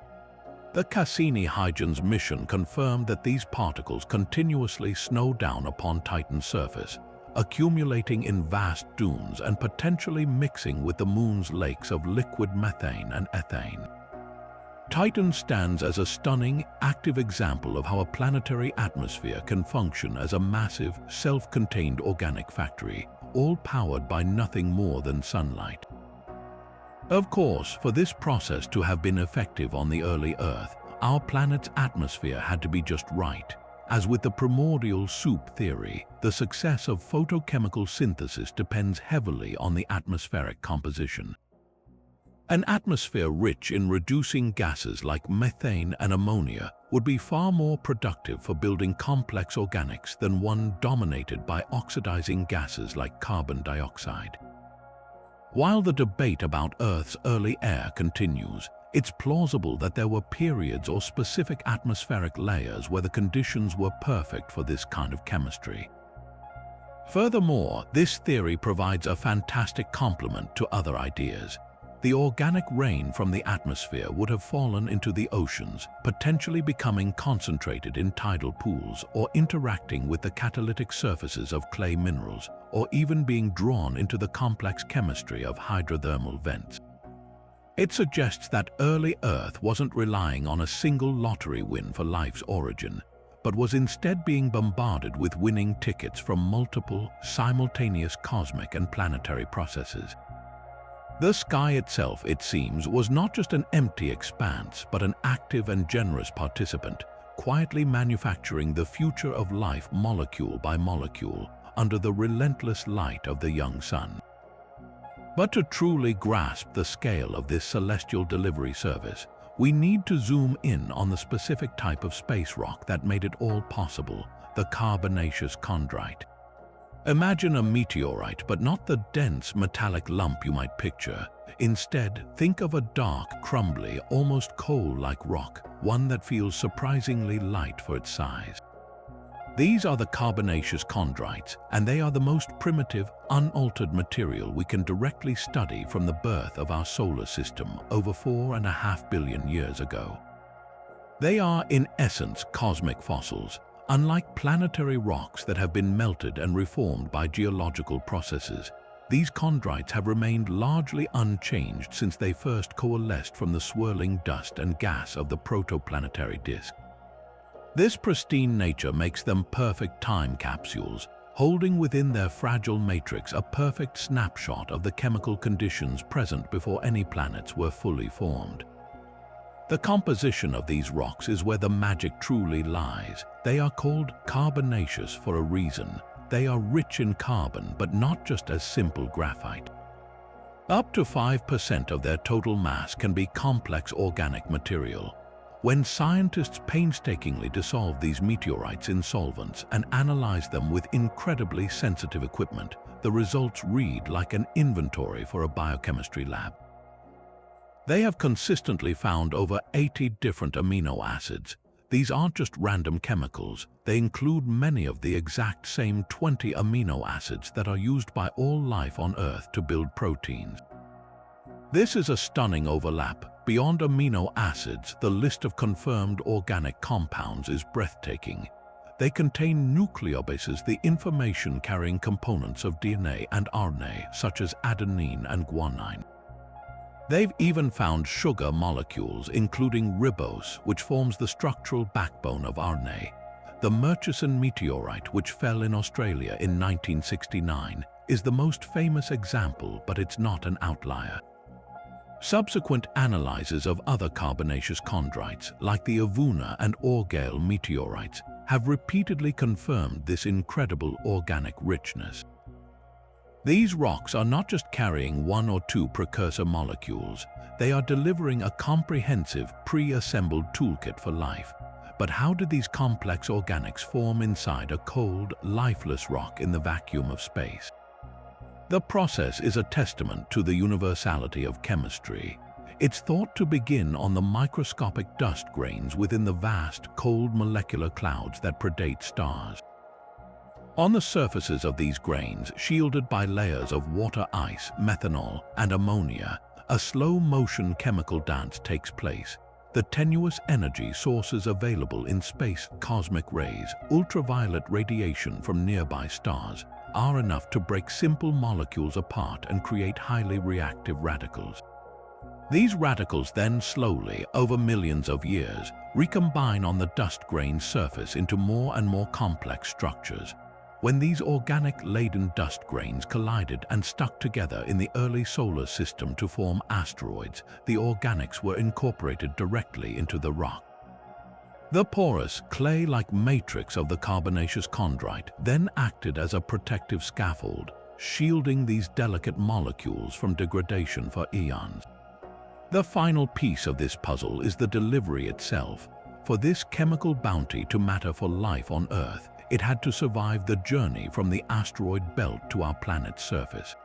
The Cassini-Huygens mission confirmed that these particles continuously snow down upon Titan's surface, accumulating in vast dunes and potentially mixing with the Moon's lakes of liquid methane and ethane. Titan stands as a stunning, active example of how a planetary atmosphere can function as a massive, self-contained organic factory, all powered by nothing more than sunlight. Of course, for this process to have been effective on the early Earth, our planet's atmosphere had to be just right. As with the primordial soup theory, the success of photochemical synthesis depends heavily on the atmospheric composition. An atmosphere rich in reducing gases like methane and ammonia would be far more productive for building complex organics than one dominated by oxidizing gases like carbon dioxide. While the debate about Earth's early air continues, it's plausible that there were periods or specific atmospheric layers where the conditions were perfect for this kind of chemistry. Furthermore, this theory provides a fantastic complement to other ideas. The organic rain from the atmosphere would have fallen into the oceans, potentially becoming concentrated in tidal pools or interacting with the catalytic surfaces of clay minerals, or even being drawn into the complex chemistry of hydrothermal vents. It suggests that early Earth wasn't relying on a single lottery win for life's origin, but was instead being bombarded with winning tickets from multiple, simultaneous cosmic and planetary processes. The sky itself, it seems, was not just an empty expanse, but an active and generous participant, quietly manufacturing the future of life molecule by molecule under the relentless light of the young sun. But to truly grasp the scale of this celestial delivery service, we need to zoom in on the specific type of space rock that made it all possible, the carbonaceous chondrite. Imagine a meteorite, but not the dense metallic lump you might picture. Instead, think of a dark, crumbly, almost coal-like rock, one that feels surprisingly light for its size. These are the carbonaceous chondrites, and they are the most primitive, unaltered material we can directly study from the birth of our solar system over 4.5 billion years ago. They are, in essence, cosmic fossils, unlike planetary rocks that have been melted and reformed by geological processes. These chondrites have remained largely unchanged since they first coalesced from the swirling dust and gas of the protoplanetary disk. This pristine nature makes them perfect time capsules, holding within their fragile matrix a perfect snapshot of the chemical conditions present before any planets were fully formed. The composition of these rocks is where the magic truly lies. They are called carbonaceous for a reason. They are rich in carbon, but not just as simple graphite. Up to 5% of their total mass can be complex organic material. When scientists painstakingly dissolve these meteorites in solvents and analyze them with incredibly sensitive equipment, the results read like an inventory for a biochemistry lab. They have consistently found over 80 different amino acids. These aren't just random chemicals, they include many of the exact same 20 amino acids that are used by all life on Earth to build proteins. This is a stunning overlap. Beyond amino acids, the list of confirmed organic compounds is breathtaking. They contain nucleobases, the information-carrying components of DNA and RNA, such as adenine and guanine. They've even found sugar molecules, including ribose, which forms the structural backbone of RNA. The Murchison meteorite, which fell in Australia in 1969, is the most famous example, but it's not an outlier. Subsequent analyses of other carbonaceous chondrites, like the Avuna and Orgale meteorites, have repeatedly confirmed this incredible organic richness. These rocks are not just carrying one or two precursor molecules, they are delivering a comprehensive, pre-assembled toolkit for life. But how did these complex organics form inside a cold, lifeless rock in the vacuum of space? The process is a testament to the universality of chemistry. It's thought to begin on the microscopic dust grains within the vast, cold molecular clouds that predate stars. On the surfaces of these grains, shielded by layers of water ice, methanol, and ammonia, a slow-motion chemical dance takes place. The tenuous energy sources available in space, cosmic rays, ultraviolet radiation from nearby stars, are enough to break simple molecules apart and create highly reactive radicals. These radicals then slowly, over millions of years, recombine on the dust grain's surface into more and more complex structures. When these organic-laden dust grains collided and stuck together in the early solar system to form asteroids, the organics were incorporated directly into the rock. The porous, clay-like matrix of the carbonaceous chondrite then acted as a protective scaffold, shielding these delicate molecules from degradation for eons. The final piece of this puzzle is the delivery itself. For this chemical bounty to matter for life on Earth, it had to survive the journey from the asteroid belt to our planet's surface.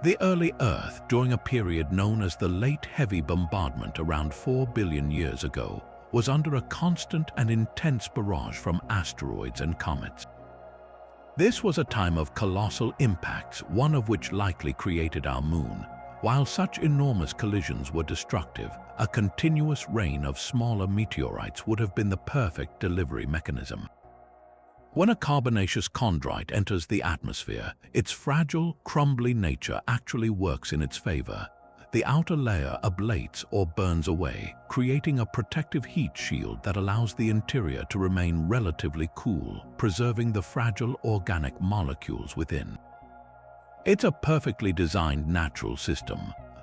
The early Earth, during a period known as the Late Heavy Bombardment around 4 billion years ago, was under a constant and intense barrage from asteroids and comets. This was a time of colossal impacts, one of which likely created our moon. While such enormous collisions were destructive, a continuous rain of smaller meteorites would have been the perfect delivery mechanism. When a carbonaceous chondrite enters the atmosphere, its fragile, crumbly nature actually works in its favor. The outer layer ablates or burns away, creating a protective heat shield that allows the interior to remain relatively cool, preserving the fragile organic molecules within. It's a perfectly designed natural system.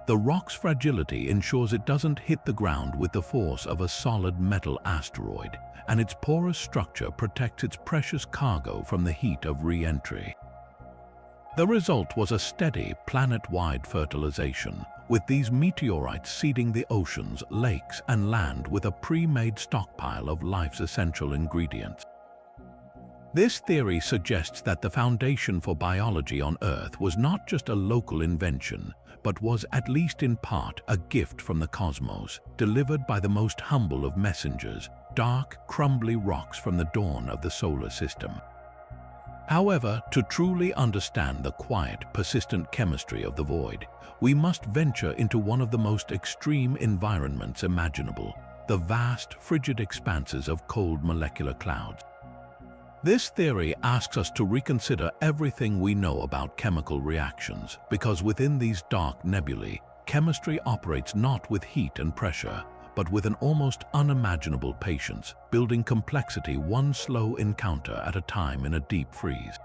The rock's fragility ensures it doesn't hit the ground with the force of a solid metal asteroid, and its porous structure protects its precious cargo from the heat of re-entry. The result was a steady, planet-wide fertilization, with these meteorites seeding the oceans, lakes, and land with a pre-made stockpile of life's essential ingredients. This theory suggests that the foundation for biology on Earth was not just a local invention, but was, at least in part, a gift from the cosmos, delivered by the most humble of messengers, dark, crumbly rocks from the dawn of the solar system. However, to truly understand the quiet, persistent chemistry of the void, we must venture into one of the most extreme environments imaginable, the vast, frigid expanses of cold molecular clouds. This theory asks us to reconsider everything we know about chemical reactions, because within these dark nebulae, chemistry operates not with heat and pressure, but with an almost unimaginable patience, building complexity one slow encounter at a time in a deep freeze.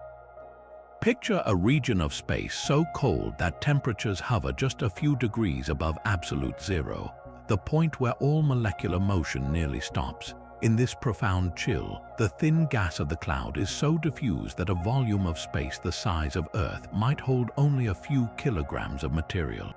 Picture a region of space so cold that temperatures hover just a few degrees above absolute zero, the point where all molecular motion nearly stops. In this profound chill, the thin gas of the cloud is so diffused that a volume of space the size of Earth might hold only a few kilograms of material.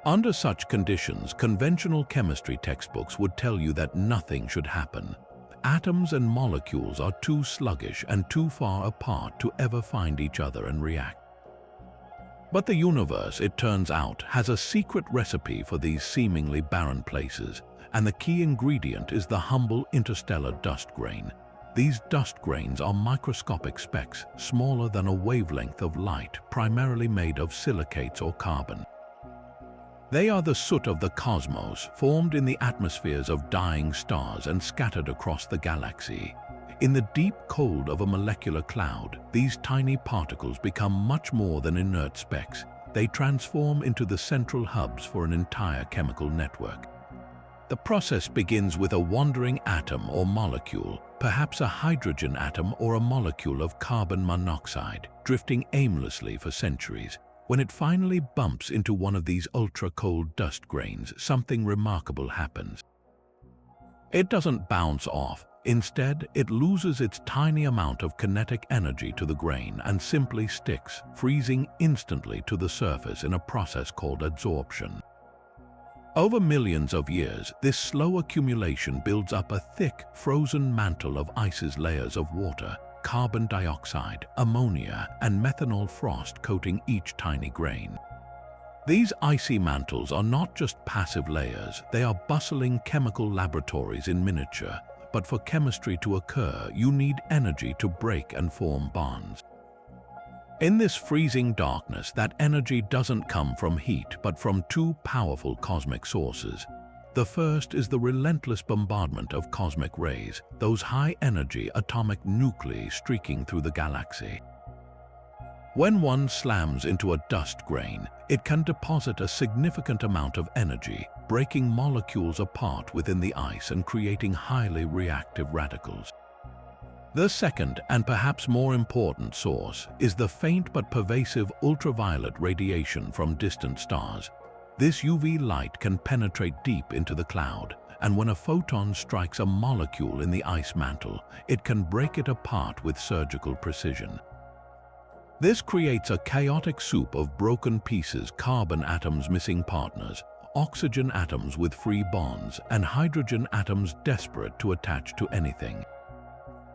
Under such conditions, conventional chemistry textbooks would tell you that nothing should happen. Atoms and molecules are too sluggish and too far apart to ever find each other and react. But the universe, it turns out, has a secret recipe for these seemingly barren places, and the key ingredient is the humble interstellar dust grain. These dust grains are microscopic specks, smaller than a wavelength of light, primarily made of silicates or carbon. They are the soot of the cosmos, formed in the atmospheres of dying stars and scattered across the galaxy. In the deep cold of a molecular cloud, these tiny particles become much more than inert specks. They transform into the central hubs for an entire chemical network. The process begins with a wandering atom or molecule, perhaps a hydrogen atom or a molecule of carbon monoxide, drifting aimlessly for centuries. When it finally bumps into one of these ultra-cold dust grains, something remarkable happens. It doesn't bounce off. Instead, it loses its tiny amount of kinetic energy to the grain and simply sticks, freezing instantly to the surface in a process called adsorption. Over millions of years, this slow accumulation builds up a thick, frozen mantle of ice's layers of water, carbon dioxide, ammonia, and methanol frost coating each tiny grain. These icy mantles are not just passive layers, they are bustling chemical laboratories in miniature. But for chemistry to occur, you need energy to break and form bonds. In this freezing darkness, that energy doesn't come from heat, but from two powerful cosmic sources: The first is the relentless bombardment of cosmic rays, those high-energy atomic nuclei streaking through the galaxy. When one slams into a dust grain, it can deposit a significant amount of energy, breaking molecules apart within the ice and creating highly reactive radicals. The second, and perhaps more important source, is the faint but pervasive ultraviolet radiation from distant stars. This UV light can penetrate deep into the cloud, and when a photon strikes a molecule in the ice mantle, it can break it apart with surgical precision. This creates a chaotic soup of broken pieces, carbon atoms missing partners, oxygen atoms with free bonds, and hydrogen atoms desperate to attach to anything.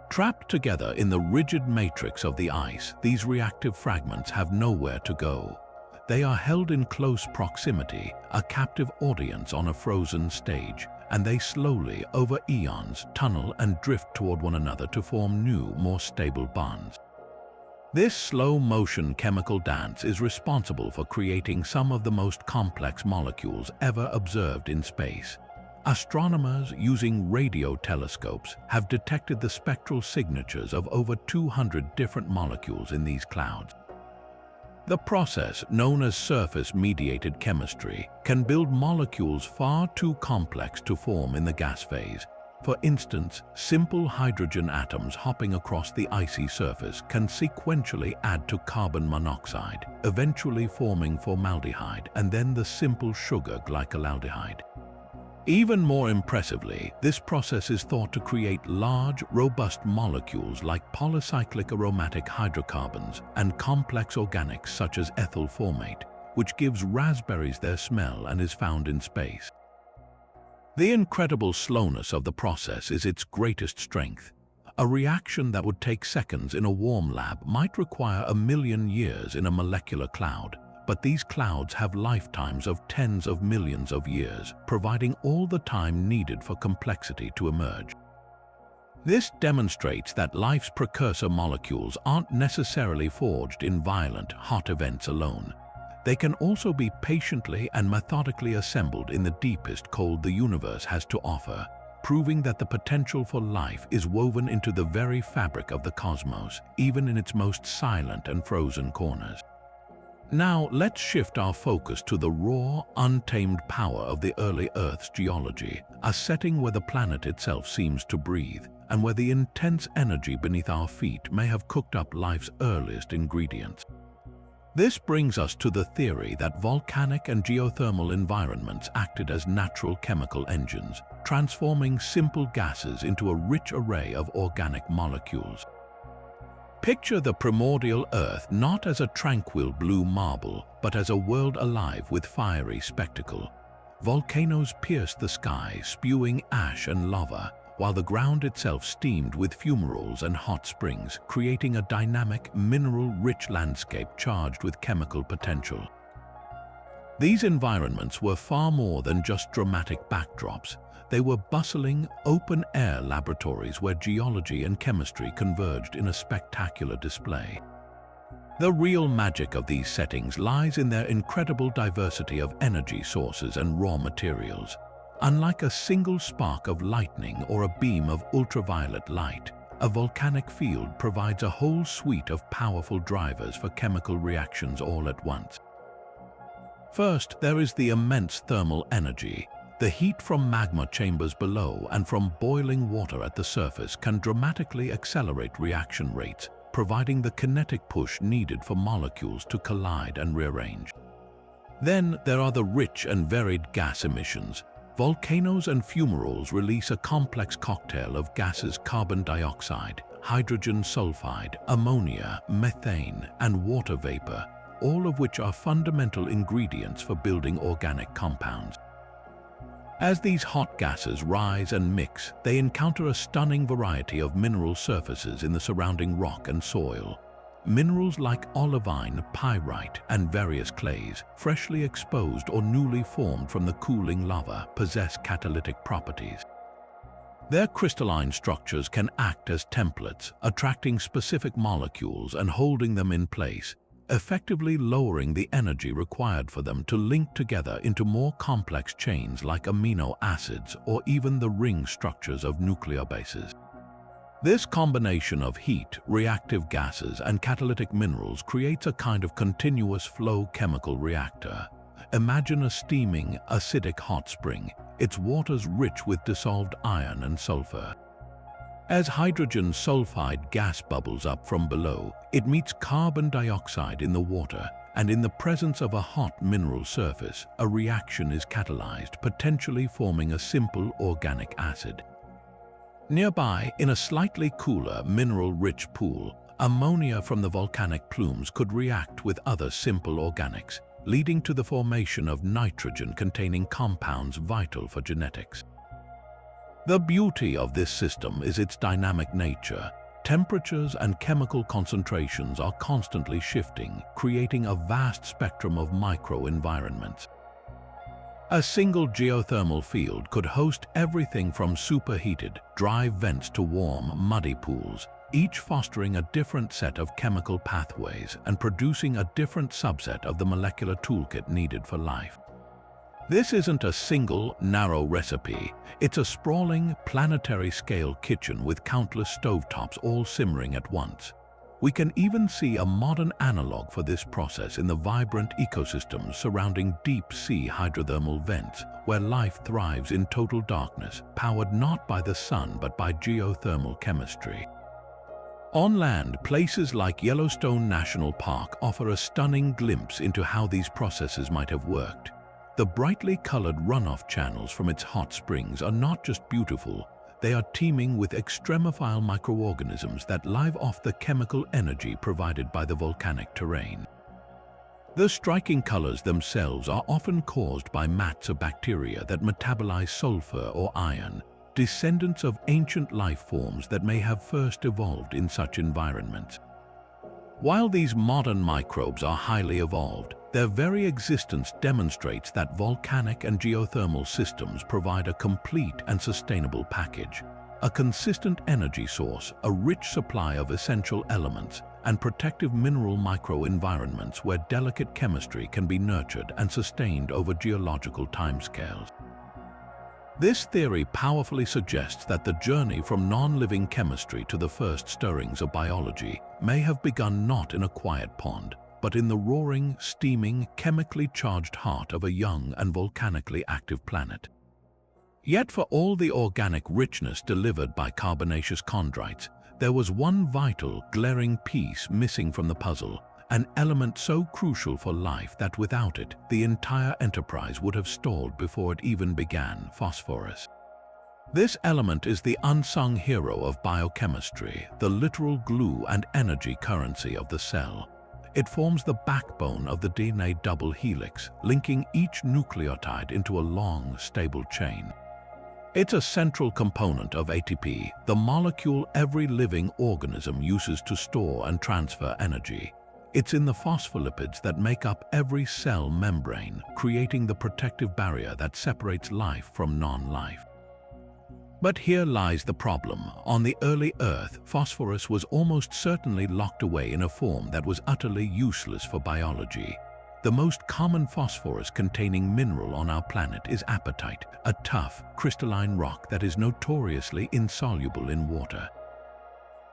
Trapped together in the rigid matrix of the ice, these reactive fragments have nowhere to go. They are held in close proximity, a captive audience on a frozen stage, and they slowly, over eons, tunnel and drift toward one another to form new, more stable bonds. This slow-motion chemical dance is responsible for creating some of the most complex molecules ever observed in space. Astronomers using radio telescopes have detected the spectral signatures of over 200 different molecules in these clouds. The process, known as surface-mediated chemistry, can build molecules far too complex to form in the gas phase. For instance, simple hydrogen atoms hopping across the icy surface can sequentially add to carbon monoxide, eventually forming formaldehyde and then the simple sugar glycolaldehyde. Even more impressively, this process is thought to create large, robust molecules like polycyclic aromatic hydrocarbons and complex organics such as ethyl formate, which gives raspberries their smell and is found in space. The incredible slowness of the process is its greatest strength. A reaction that would take seconds in a warm lab might require 1,000,000 years in a molecular cloud, but these clouds have lifetimes of tens of millions of years, providing all the time needed for complexity to emerge. This demonstrates that life's precursor molecules aren't necessarily forged in violent, hot events alone. They can also be patiently and methodically assembled in the deepest cold the universe has to offer, proving that the potential for life is woven into the very fabric of the cosmos, even in its most silent and frozen corners. Now, let's shift our focus to the raw, untamed power of the early Earth's geology, a setting where the planet itself seems to breathe, and where the intense energy beneath our feet may have cooked up life's earliest ingredients. This brings us to the theory that volcanic and geothermal environments acted as natural chemical engines, transforming simple gases into a rich array of organic molecules. Picture the primordial Earth not as a tranquil blue marble, but as a world alive with fiery spectacle. Volcanoes pierced the sky, spewing ash and lava, while the ground itself steamed with fumaroles and hot springs, creating a dynamic, mineral-rich landscape charged with chemical potential. These environments were far more than just dramatic backdrops. They were bustling, open-air laboratories where geology and chemistry converged in a spectacular display. The real magic of these settings lies in their incredible diversity of energy sources and raw materials. Unlike a single spark of lightning or a beam of ultraviolet light, a volcanic field provides a whole suite of powerful drivers for chemical reactions all at once. First, there is the immense thermal energy. The heat from magma chambers below and from boiling water at the surface can dramatically accelerate reaction rates, providing the kinetic push needed for molecules to collide and rearrange. Then there are the rich and varied gas emissions. Volcanoes and fumaroles release a complex cocktail of gases: carbon dioxide, hydrogen sulfide, ammonia, methane, and water vapor, all of which are fundamental ingredients for building organic compounds. As these hot gases rise and mix, they encounter a stunning variety of mineral surfaces in the surrounding rock and soil. Minerals like olivine, pyrite, and various clays, freshly exposed or newly formed from the cooling lava, possess catalytic properties. Their crystalline structures can act as templates, attracting specific molecules and holding them in place. effectively lowering the energy required for them to link together into more complex chains like amino acids or even the ring structures of nuclear bases. This combination of heat, reactive gases, and catalytic minerals creates a kind of continuous flow chemical reactor. Imagine a steaming, acidic hot spring, its waters rich with dissolved iron and sulfur. As hydrogen sulfide gas bubbles up from below, it meets carbon dioxide in the water, and in the presence of a hot mineral surface, a reaction is catalyzed, potentially forming a simple organic acid. Nearby, in a slightly cooler, mineral-rich pool, ammonia from the volcanic plumes could react with other simple organics, leading to the formation of nitrogen-containing compounds vital for genetics. The beauty of this system is its dynamic nature. Temperatures and chemical concentrations are constantly shifting, creating a vast spectrum of microenvironments. A single geothermal field could host everything from superheated, dry vents to warm, muddy pools, each fostering a different set of chemical pathways and producing a different subset of the molecular toolkit needed for life. This isn't a single, narrow recipe. It's a sprawling, planetary-scale kitchen with countless stovetops all simmering at once. We can even see a modern analog for this process in the vibrant ecosystems surrounding deep-sea hydrothermal vents, where life thrives in total darkness, powered not by the sun but by geothermal chemistry. On land, places like Yellowstone National Park offer a stunning glimpse into how these processes might have worked. The brightly colored runoff channels from its hot springs are not just beautiful, they are teeming with extremophile microorganisms that live off the chemical energy provided by the volcanic terrain. The striking colors themselves are often caused by mats of bacteria that metabolize sulfur or iron, descendants of ancient life forms that may have first evolved in such environments. While these modern microbes are highly evolved, their very existence demonstrates that volcanic and geothermal systems provide a complete and sustainable package. A consistent energy source, a rich supply of essential elements, and protective mineral microenvironments where delicate chemistry can be nurtured and sustained over geological timescales. This theory powerfully suggests that the journey from non-living chemistry to the first stirrings of biology may have begun not in a quiet pond, but in the roaring, steaming, chemically charged heart of a young and volcanically active planet. Yet for all the organic richness delivered by carbonaceous chondrites, there was one vital, glaring piece missing from the puzzle, an element so crucial for life that without it, the entire enterprise would have stalled before it even began: phosphorus. This element is the unsung hero of biochemistry, the literal glue and energy currency of the cell. It forms the backbone of the DNA double helix, linking each nucleotide into a long, stable chain. It's a central component of ATP, the molecule every living organism uses to store and transfer energy. It's in the phospholipids that make up every cell membrane, creating the protective barrier that separates life from non-life. But here lies the problem. On the early Earth, phosphorus was almost certainly locked away in a form that was utterly useless for biology. The most common phosphorus-containing mineral on our planet is apatite, a tough, crystalline rock that is notoriously insoluble in water.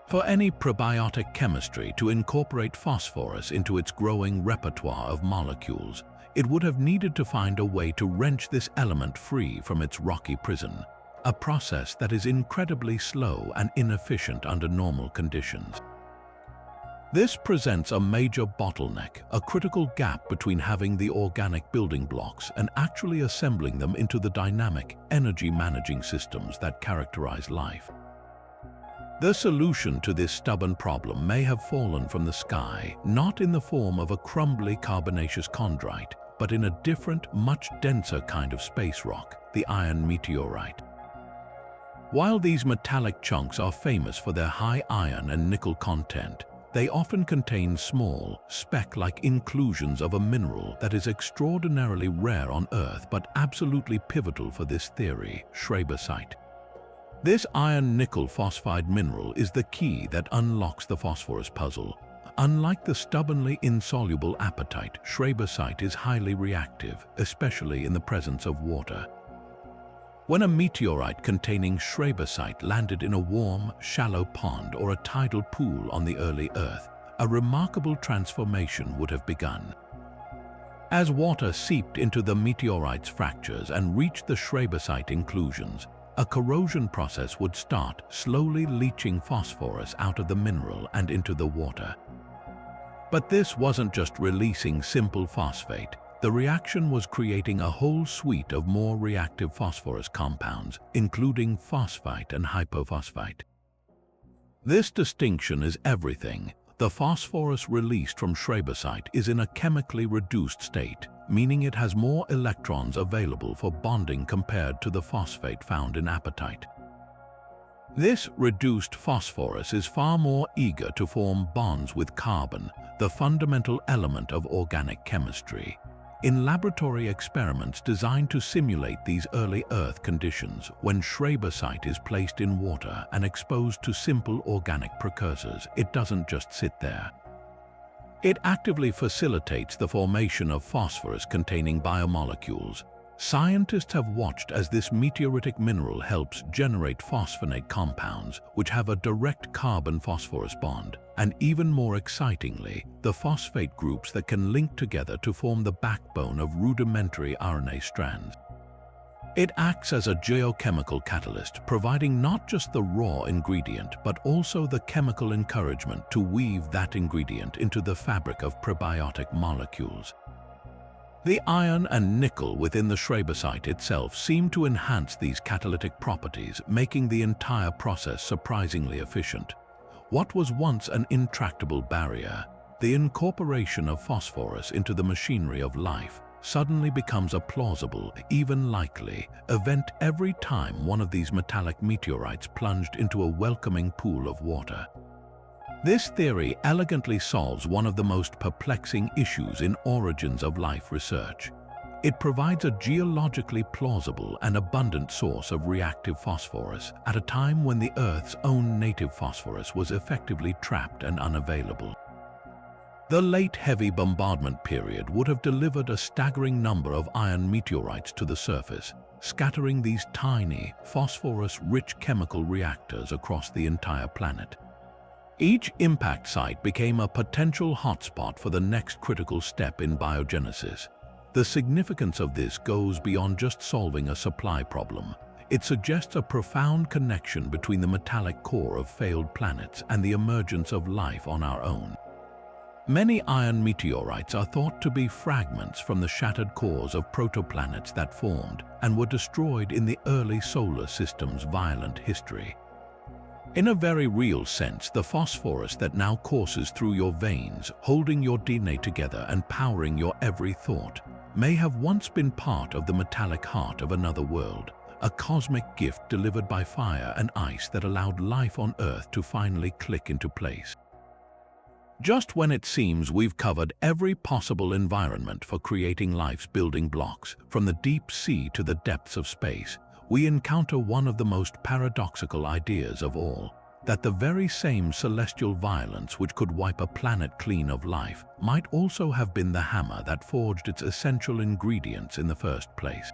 For any probiotic chemistry to incorporate phosphorus into its growing repertoire of molecules, it would have needed to find a way to wrench this element free from its rocky prison, a process that is incredibly slow and inefficient under normal conditions. This presents a major bottleneck, a critical gap between having the organic building blocks and actually assembling them into the dynamic, energy-managing systems that characterize life. The solution to this stubborn problem may have fallen from the sky, not in the form of a crumbly carbonaceous chondrite, but in a different, much denser kind of space rock, the iron meteorite. While these metallic chunks are famous for their high iron and nickel content, they often contain small, speck-like inclusions of a mineral that is extraordinarily rare on Earth but absolutely pivotal for this theory: schreibersite. This iron-nickel phosphide mineral is the key that unlocks the phosphorus puzzle, unlike the stubbornly insoluble apatite, schreibersite is highly reactive, especially in the presence of water. When a meteorite containing schreibersite landed in a warm, shallow pond or a tidal pool on the early Earth, a remarkable transformation would have begun. As water seeped into the meteorite's fractures and reached the schreibersite inclusions, a corrosion process would start, slowly leaching phosphorus out of the mineral and into the water. But this wasn't just releasing simple phosphate. The reaction was creating a whole suite of more reactive phosphorus compounds, including phosphite and hypophosphite. This distinction is everything. The phosphorus released from schreibersite is in a chemically reduced state, meaning it has more electrons available for bonding compared to the phosphate found in apatite. This reduced phosphorus is far more eager to form bonds with carbon, the fundamental element of organic chemistry. In laboratory experiments designed to simulate these early Earth conditions, when schreibersite is placed in water and exposed to simple organic precursors, it doesn't just sit there. It actively facilitates the formation of phosphorus-containing biomolecules. Scientists have watched as this meteoritic mineral helps generate phosphonate compounds, which have a direct carbon-phosphorus bond, and even more excitingly, the phosphate groups that can link together to form the backbone of rudimentary RNA strands. It acts as a geochemical catalyst, providing not just the raw ingredient, but also the chemical encouragement to weave that ingredient into the fabric of prebiotic molecules. The iron and nickel within the schreibersite itself seem to enhance these catalytic properties, making the entire process surprisingly efficient. What was once an intractable barrier, the incorporation of phosphorus into the machinery of life, suddenly becomes a plausible, even likely, event every time one of these metallic meteorites plunged into a welcoming pool of water. This theory elegantly solves one of the most perplexing issues in origins of life research. It provides a geologically plausible and abundant source of reactive phosphorus at a time when the Earth's own native phosphorus was effectively trapped and unavailable. The late heavy bombardment period would have delivered a staggering number of iron meteorites to the surface, scattering these tiny, phosphorus-rich chemical reactors across the entire planet. Each impact site became a potential hotspot for the next critical step in biogenesis. The significance of this goes beyond just solving a supply problem. It suggests a profound connection between the metallic core of failed planets and the emergence of life on our own. Many iron meteorites are thought to be fragments from the shattered cores of protoplanets that formed and were destroyed in the early solar system's violent history. In a very real sense, the phosphorus that now courses through your veins, holding your DNA together and powering your every thought, may have once been part of the metallic heart of another world, a cosmic gift delivered by fire and ice that allowed life on Earth to finally click into place. Just when it seems we've covered every possible environment for creating life's building blocks, from the deep sea to the depths of space, we encounter one of the most paradoxical ideas of all, that the very same celestial violence which could wipe a planet clean of life might also have been the hammer that forged its essential ingredients in the first place.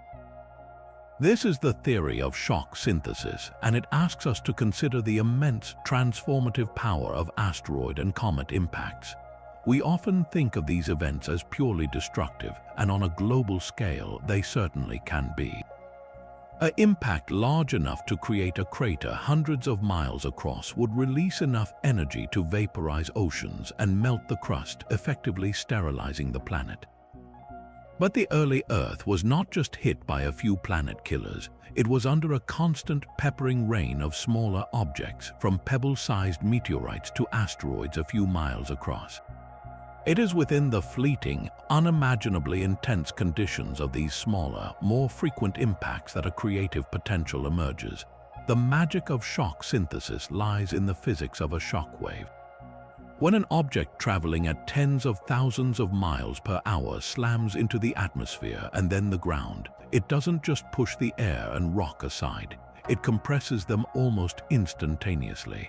This is the theory of shock synthesis, and it asks us to consider the immense transformative power of asteroid and comet impacts. We often think of these events as purely destructive, and on a global scale, they certainly can be. An impact large enough to create a crater hundreds of miles across would release enough energy to vaporize oceans and melt the crust, effectively sterilizing the planet. But the early Earth was not just hit by a few planet killers. It was under a constant peppering rain of smaller objects, from pebble-sized meteorites to asteroids a few miles across. It is within the fleeting, unimaginably intense conditions of these smaller, more frequent impacts that a creative potential emerges. The magic of shock synthesis lies in the physics of a shock wave. When an object traveling at tens of thousands of miles per hour slams into the atmosphere and then the ground, it doesn't just push the air and rock aside. It compresses them almost instantaneously.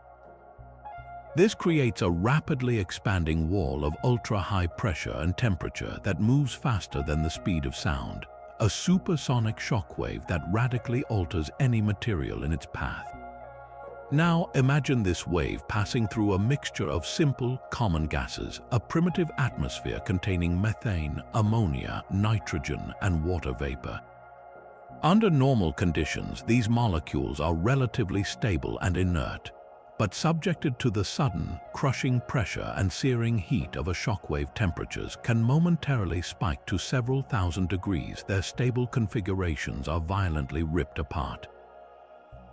This creates a rapidly expanding wall of ultra-high pressure and temperature that moves faster than the speed of sound, a supersonic shockwave that radically alters any material in its path. Now imagine this wave passing through a mixture of simple, common gases, a primitive atmosphere containing methane, ammonia, nitrogen, and water vapor. Under normal conditions, these molecules are relatively stable and inert, but subjected to the sudden, crushing pressure and searing heat of a shockwave, temperatures can momentarily spike to several thousand degrees. Their stable configurations are violently ripped apart.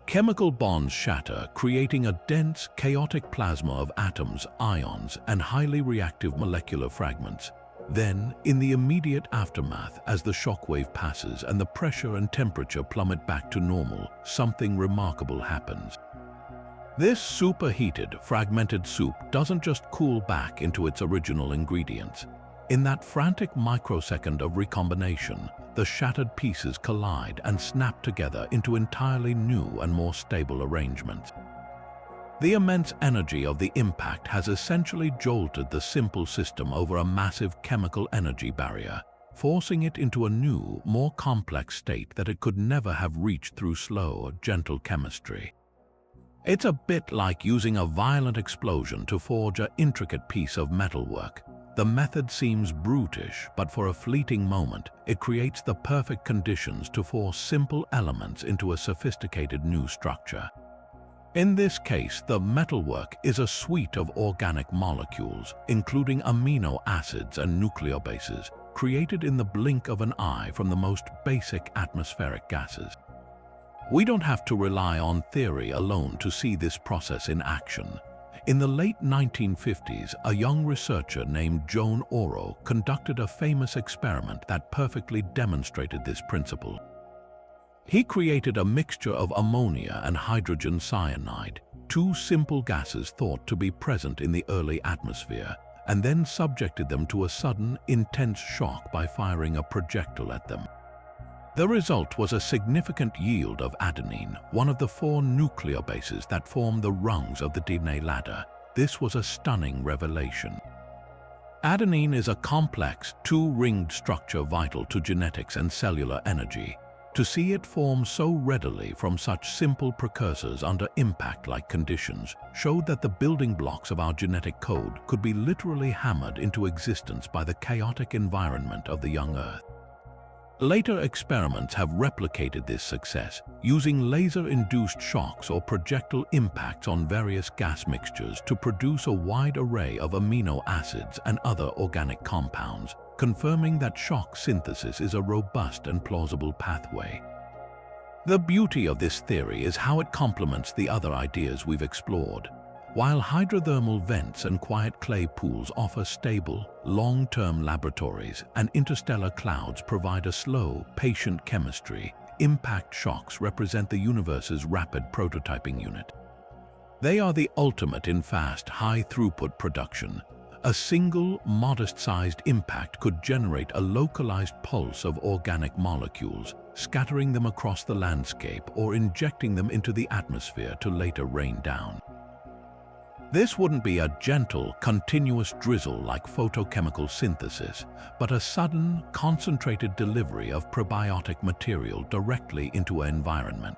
Chemical bonds shatter, creating a dense, chaotic plasma of atoms, ions, and highly reactive molecular fragments. Then, in the immediate aftermath, as the shockwave passes and the pressure and temperature plummet back to normal, something remarkable happens. This superheated, fragmented soup doesn't just cool back into its original ingredients. In that frantic microsecond of recombination, the shattered pieces collide and snap together into entirely new and more stable arrangements. The immense energy of the impact has essentially jolted the simple system over a massive chemical energy barrier, forcing it into a new, more complex state that it could never have reached through slow, gentle chemistry. It's a bit like using a violent explosion to forge an intricate piece of metalwork. The method seems brutish, but for a fleeting moment, it creates the perfect conditions to force simple elements into a sophisticated new structure. In this case, the metalwork is a suite of organic molecules, including amino acids and nucleobases, created in the blink of an eye from the most basic atmospheric gases. We don't have to rely on theory alone to see this process in action. In the late 1950s, a young researcher named Joan Oro conducted a famous experiment that perfectly demonstrated this principle. He created a mixture of ammonia and hydrogen cyanide, two simple gases thought to be present in the early atmosphere, and then subjected them to a sudden, intense shock by firing a projectile at them. The result was a significant yield of adenine, one of the 4 nucleobases that form the rungs of the DNA ladder. This was a stunning revelation. Adenine is a complex, 2-ringed structure vital to genetics and cellular energy. To see it form so readily from such simple precursors under impact-like conditions showed that the building blocks of our genetic code could be literally hammered into existence by the chaotic environment of the young Earth. Later experiments have replicated this success, using laser-induced shocks or projectile impacts on various gas mixtures to produce a wide array of amino acids and other organic compounds, confirming that shock synthesis is a robust and plausible pathway. The beauty of this theory is how it complements the other ideas we've explored. While hydrothermal vents and quiet clay pools offer stable, long-term laboratories, and interstellar clouds provide a slow, patient chemistry, impact shocks represent the universe's rapid prototyping unit. They are the ultimate in fast, high-throughput production. A single, modest-sized impact could generate a localized pulse of organic molecules, scattering them across the landscape or injecting them into the atmosphere to later rain down. This wouldn't be a gentle, continuous drizzle like photochemical synthesis, but a sudden, concentrated delivery of prebiotic material directly into an environment.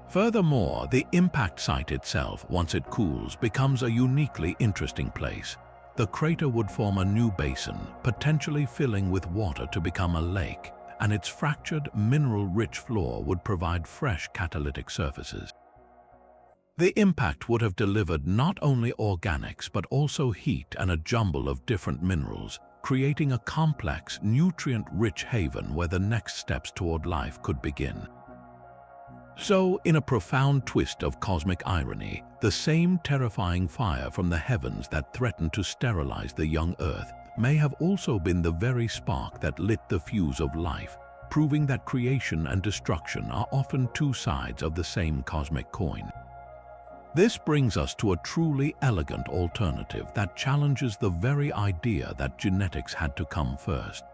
Furthermore, the impact site itself, once it cools, becomes a uniquely interesting place. The crater would form a new basin, potentially filling with water to become a lake, and its fractured, mineral-rich floor would provide fresh catalytic surfaces. The impact would have delivered not only organics but also heat and a jumble of different minerals, creating a complex, nutrient-rich haven where the next steps toward life could begin. So, in a profound twist of cosmic irony, the same terrifying fire from the heavens that threatened to sterilize the young Earth may have also been the very spark that lit the fuse of life, proving that creation and destruction are often two sides of the same cosmic coin. This brings us to a truly elegant alternative that challenges the very idea that genetics had to come first.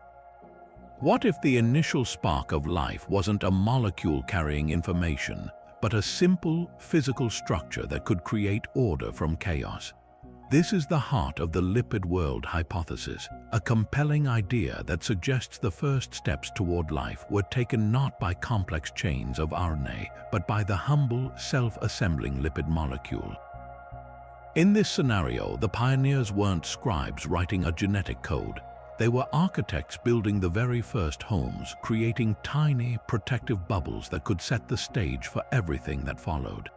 What if the initial spark of life wasn't a molecule carrying information, but a simple, physical structure that could create order from chaos. This is the heart of the lipid world hypothesis, a compelling idea that suggests the first steps toward life were taken not by complex chains of RNA, but by the humble, self-assembling lipid molecule. In this scenario, the pioneers weren't scribes writing a genetic code. They were architects building the very first homes, creating tiny, protective bubbles that could set the stage for everything that followed.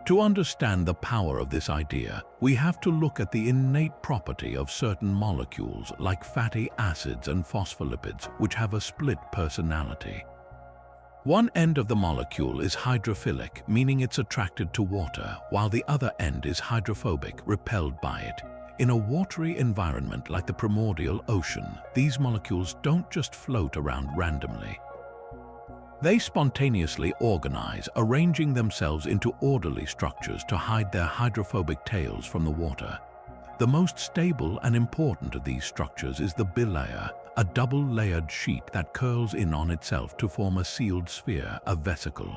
To understand the power of this idea, we have to look at the innate property of certain molecules like fatty acids and phospholipids, which have a split personality. One end of the molecule is hydrophilic, meaning it's attracted to water, while the other end is hydrophobic, repelled by it. In a watery environment like the primordial ocean, these molecules don't just float around randomly. They spontaneously organize, arranging themselves into orderly structures to hide their hydrophobic tails from the water. The most stable and important of these structures is the bilayer, a double-layered sheet that curls in on itself to form a sealed sphere, a vesicle.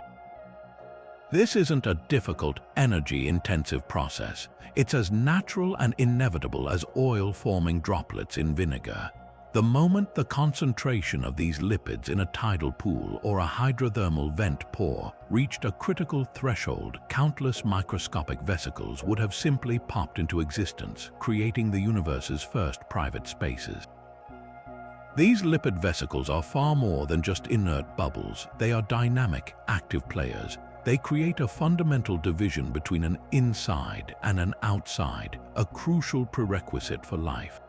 This isn't a difficult, energy-intensive process. It's as natural and inevitable as oil-forming droplets in vinegar. The moment the concentration of these lipids in a tidal pool or a hydrothermal vent pore reached a critical threshold, countless microscopic vesicles would have simply popped into existence, creating the universe's first private spaces. These lipid vesicles are far more than just inert bubbles. They are dynamic, active players. They create a fundamental division between an inside and an outside, a crucial prerequisite for life.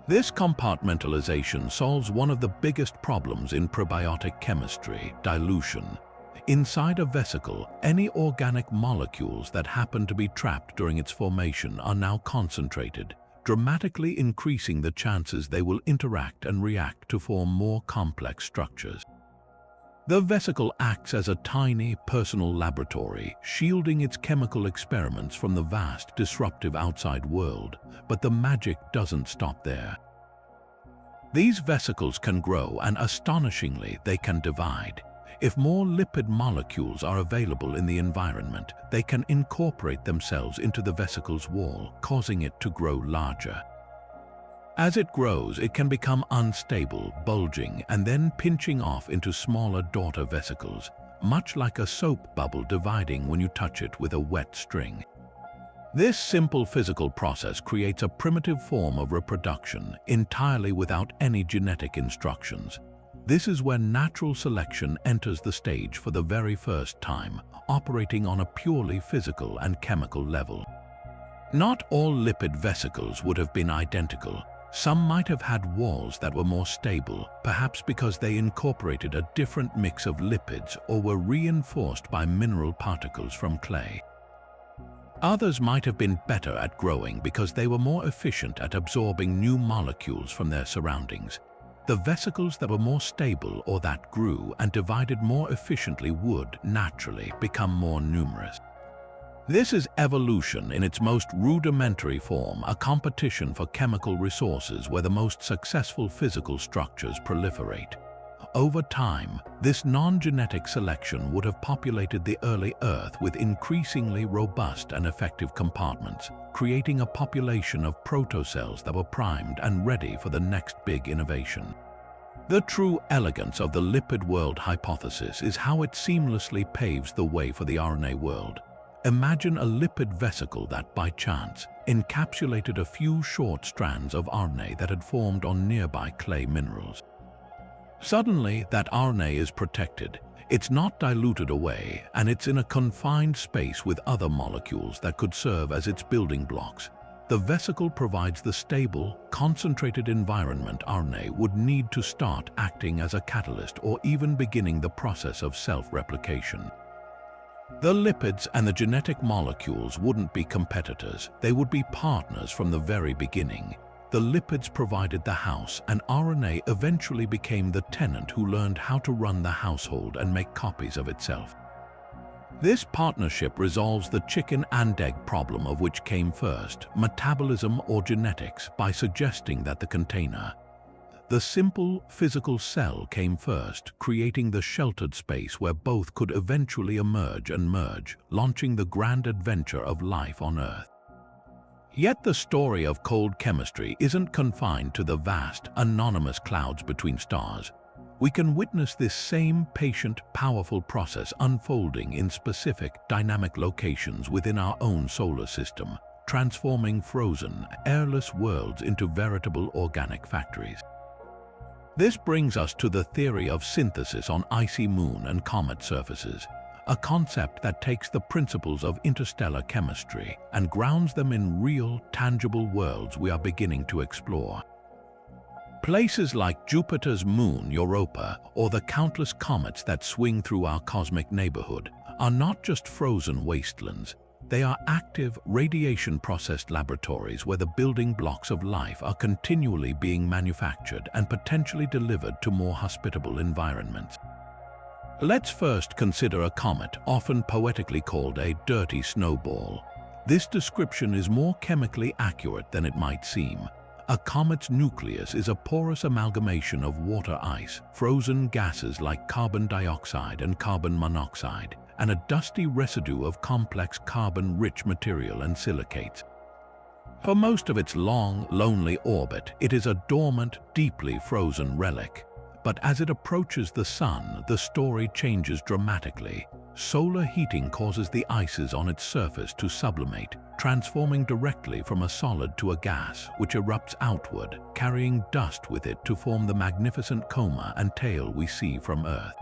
This compartmentalization solves one of the biggest problems in probiotic chemistry, dilution. Inside a vesicle, any organic molecules that happen to be trapped during its formation are now concentrated, dramatically increasing the chances they will interact and react to form more complex structures. The vesicle acts as a tiny, personal laboratory, shielding its chemical experiments from the vast, disruptive outside world, but the magic doesn't stop there. These vesicles can grow, and astonishingly, they can divide. If more lipid molecules are available in the environment, they can incorporate themselves into the vesicle's wall, causing it to grow larger. As it grows, it can become unstable, bulging, and then pinching off into smaller daughter vesicles, much like a soap bubble dividing when you touch it with a wet string. This simple physical process creates a primitive form of reproduction, entirely without any genetic instructions. This is where natural selection enters the stage for the very first time, operating on a purely physical and chemical level. Not all lipid vesicles would have been identical. Some might have had walls that were more stable, perhaps because they incorporated a different mix of lipids or were reinforced by mineral particles from clay. Others might have been better at growing because they were more efficient at absorbing new molecules from their surroundings. The vesicles that were more stable or that grew and divided more efficiently would, naturally, become more numerous. This is evolution in its most rudimentary form, a competition for chemical resources where the most successful physical structures proliferate. Over time, this non-genetic selection would have populated the early Earth with increasingly robust and effective compartments, creating a population of protocells that were primed and ready for the next big innovation. The true elegance of the lipid world hypothesis is how it seamlessly paves the way for the RNA world. Imagine a lipid vesicle that, by chance, encapsulated a few short strands of RNA that had formed on nearby clay minerals. Suddenly, that RNA is protected. It's not diluted away, and it's in a confined space with other molecules that could serve as its building blocks. The vesicle provides the stable, concentrated environment RNA would need to start acting as a catalyst or even beginning the process of self-replication. The lipids and the genetic molecules wouldn't be competitors, they would be partners from the very beginning. The lipids provided the house, and RNA eventually became the tenant who learned how to run the household and make copies of itself. This partnership resolves the chicken and egg problem of which came first, metabolism or genetics, by suggesting that the container, The simple physical cell came first, creating the sheltered space where both could eventually emerge and merge, launching the grand adventure of life on Earth. Yet the story of cold chemistry isn't confined to the vast, anonymous clouds between stars. We can witness this same patient, powerful process unfolding in specific, dynamic locations within our own solar system, transforming frozen, airless worlds into veritable organic factories. This brings us to the theory of synthesis on icy moon and comet surfaces, a concept that takes the principles of interstellar chemistry and grounds them in real, tangible worlds we are beginning to explore. Places like Jupiter's moon, Europa, or the countless comets that swing through our cosmic neighborhood are not just frozen wastelands. They are active, radiation-processed laboratories where the building blocks of life are continually being manufactured and potentially delivered to more hospitable environments. Let's first consider a comet, often poetically called a dirty snowball. This description is more chemically accurate than it might seem. A comet's nucleus is a porous amalgamation of water ice, frozen gases like carbon dioxide and carbon monoxide, and a dusty residue of complex carbon-rich material and silicates. For most of its long, lonely orbit, it is a dormant, deeply frozen relic. But as it approaches the sun, the story changes dramatically. Solar heating causes the ices on its surface to sublimate, transforming directly from a solid to a gas, which erupts outward, carrying dust with it to form the magnificent coma and tail we see from Earth.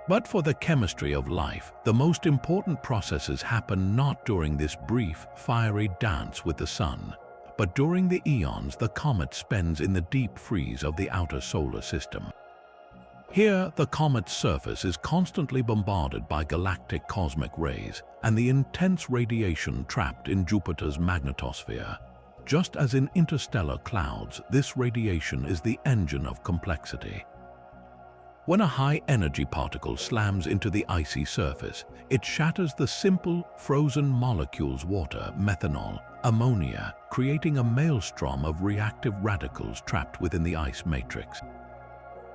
But for the chemistry of life, the most important processes happen not during this brief, fiery dance with the sun, but during the eons the comet spends in the deep freeze of the outer solar system. Here, the comet's surface is constantly bombarded by galactic cosmic rays and the intense radiation trapped in Jupiter's magnetosphere. Just as in interstellar clouds, this radiation is the engine of complexity. When a high-energy particle slams into the icy surface, it shatters the simple, frozen molecules water, methanol, ammonia, creating a maelstrom of reactive radicals trapped within the ice matrix.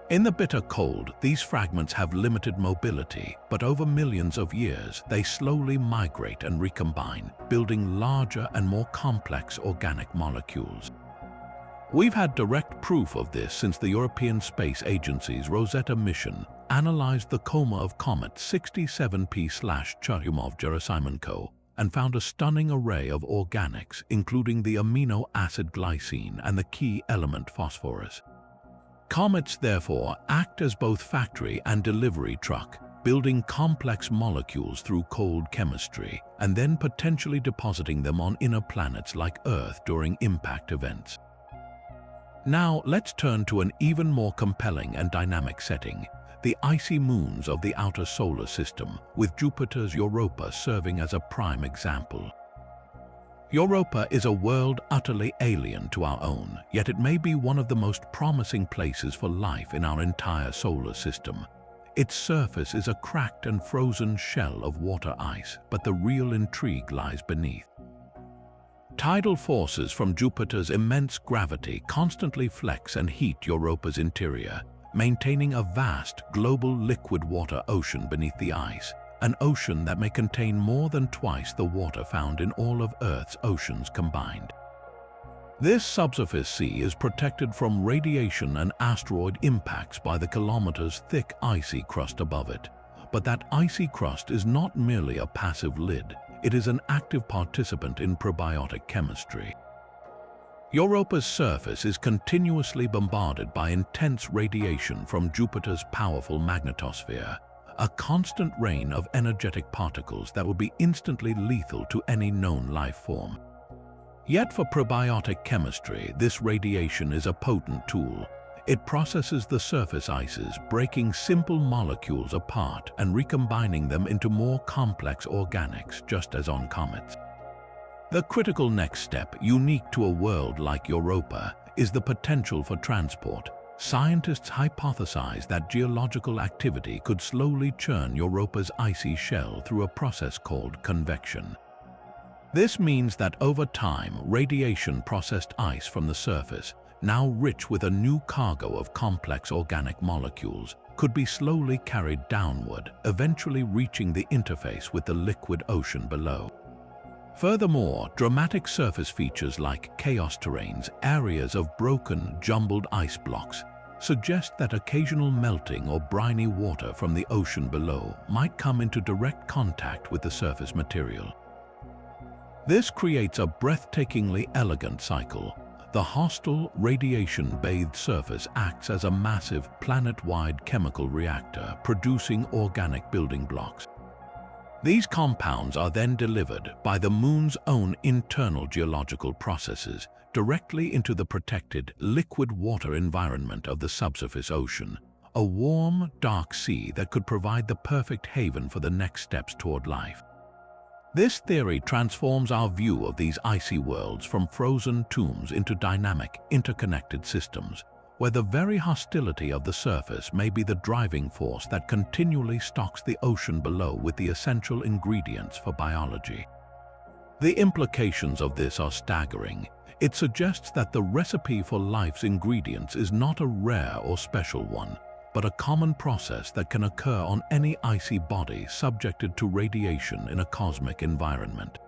In the bitter cold, these fragments have limited mobility, but over millions of years, they slowly migrate and recombine, building larger and more complex organic molecules. We've had direct proof of this since the European Space Agency's Rosetta mission analyzed the coma of comet 67P/Churyumov-Gerasimenko and found a stunning array of organics, including the amino acid glycine and the key element phosphorus. Comets, therefore, act as both factory and delivery truck, building complex molecules through cold chemistry and then potentially depositing them on inner planets like Earth during impact events. Now, let's turn to an even more compelling and dynamic setting, the icy moons of the outer solar system, with Jupiter's Europa serving as a prime example. Europa is a world utterly alien to our own, yet it may be one of the most promising places for life in our entire solar system. Its surface is a cracked and frozen shell of water ice, but the real intrigue lies beneath. Tidal forces from Jupiter's immense gravity constantly flex and heat Europa's interior, maintaining a vast, global liquid water ocean beneath the ice, an ocean that may contain more than twice the water found in all of Earth's oceans combined. This subsurface sea is protected from radiation and asteroid impacts by the kilometers-thick icy crust above it. But that icy crust is not merely a passive lid. It is an active participant in probiotic chemistry. Europa's surface is continuously bombarded by intense radiation from Jupiter's powerful magnetosphere, a constant rain of energetic particles that would be instantly lethal to any known life form. Yet for probiotic chemistry, this radiation is a potent tool. It processes the surface ices, breaking simple molecules apart and recombining them into more complex organics, just as on comets. The critical next step, unique to a world like Europa, is the potential for transport. Scientists hypothesize that geological activity could slowly churn Europa's icy shell through a process called convection. This means that over time, radiation-processed ice from the surface, now rich with a new cargo of complex organic molecules, could be slowly carried downward, eventually reaching the interface with the liquid ocean below. Furthermore, dramatic surface features like chaos terrains, areas of broken, jumbled ice blocks, suggest that occasional melting or briny water from the ocean below might come into direct contact with the surface material. This creates a breathtakingly elegant cycle. The hostile, radiation-bathed surface acts as a massive, planet-wide chemical reactor, producing organic building blocks. These compounds are then delivered by the Moon's own internal geological processes directly into the protected, liquid water environment of the subsurface ocean, a warm, dark sea that could provide the perfect haven for the next steps toward life. This theory transforms our view of these icy worlds from frozen tombs into dynamic, interconnected systems, where the very hostility of the surface may be the driving force that continually stocks the ocean below with the essential ingredients for biology. The implications of this are staggering. It suggests that the recipe for life's ingredients is not a rare or special one, but a common process that can occur on any icy body subjected to radiation in a cosmic environment.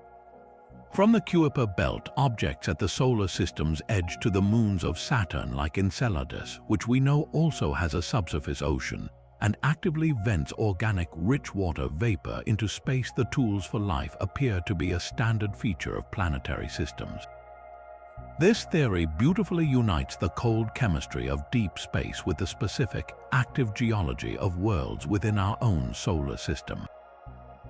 From the Kuiper belt, objects at the solar system's edge, to the moons of Saturn like Enceladus, which we know also has a subsurface ocean and actively vents organic, rich water vapor into space, the tools for life appear to be a standard feature of planetary systems. This theory beautifully unites the cold chemistry of deep space with the specific, active geology of worlds within our own solar system.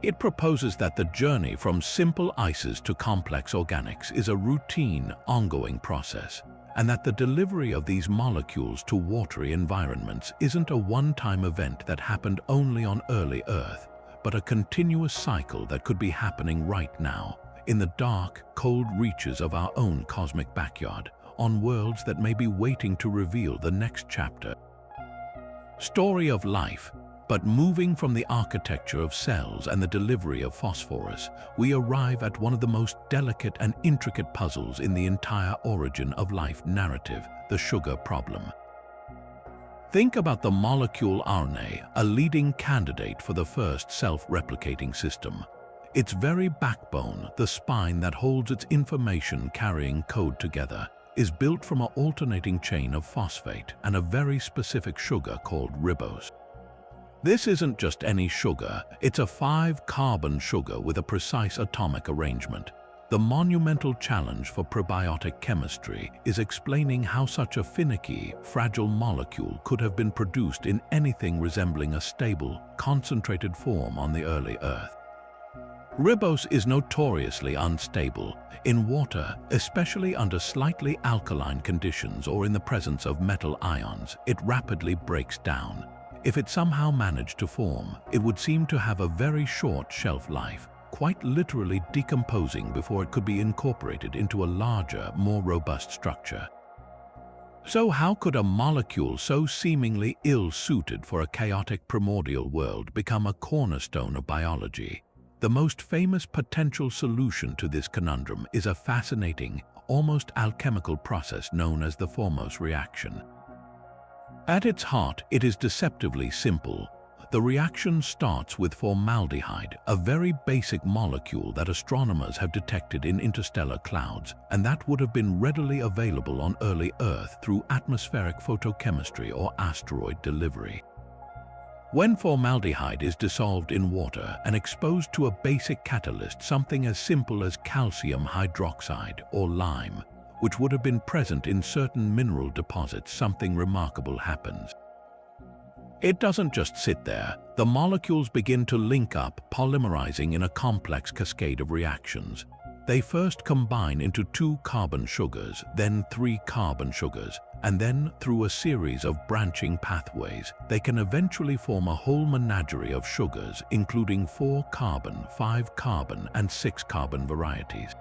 It proposes that the journey from simple ices to complex organics is a routine, ongoing process, and that the delivery of these molecules to watery environments isn't a one-time event that happened only on early Earth, but a continuous cycle that could be happening right now, in the dark, cold reaches of our own cosmic backyard, on worlds that may be waiting to reveal the next chapter. Story of life. But moving from the architecture of cells and the delivery of phosphorus, we arrive at one of the most delicate and intricate puzzles in the entire origin of life narrative, the sugar problem. Think about the molecule RNA, a leading candidate for the first self-replicating system. Its very backbone, the spine that holds its information-carrying code together, is built from an alternating chain of phosphate and a very specific sugar called ribose. This isn't just any sugar, it's a 5-carbon sugar with a precise atomic arrangement. The monumental challenge for probiotic chemistry is explaining how such a finicky, fragile molecule could have been produced in anything resembling a stable, concentrated form on the early Earth. Ribose is notoriously unstable. In water, especially under slightly alkaline conditions or in the presence of metal ions, it rapidly breaks down. If it somehow managed to form, it would seem to have a very short shelf life, quite literally decomposing before it could be incorporated into a larger, more robust structure. So how could a molecule so seemingly ill-suited for a chaotic primordial world become a cornerstone of biology? The most famous potential solution to this conundrum is a fascinating, almost alchemical process known as the Formose reaction. At its heart, it is deceptively simple. The reaction starts with formaldehyde, a very basic molecule that astronomers have detected in interstellar clouds, and that would have been readily available on early Earth through atmospheric photochemistry or asteroid delivery. When formaldehyde is dissolved in water and exposed to a basic catalyst, something as simple as calcium hydroxide or lime, which would have been present in certain mineral deposits, something remarkable happens. It doesn't just sit there. The molecules begin to link up, polymerizing in a complex cascade of reactions. They first combine into 2 carbon sugars, then 3 carbon sugars, and then, through a series of branching pathways, they can eventually form a whole menagerie of sugars, including 4 carbon, 5 carbon, and 6 carbon varieties.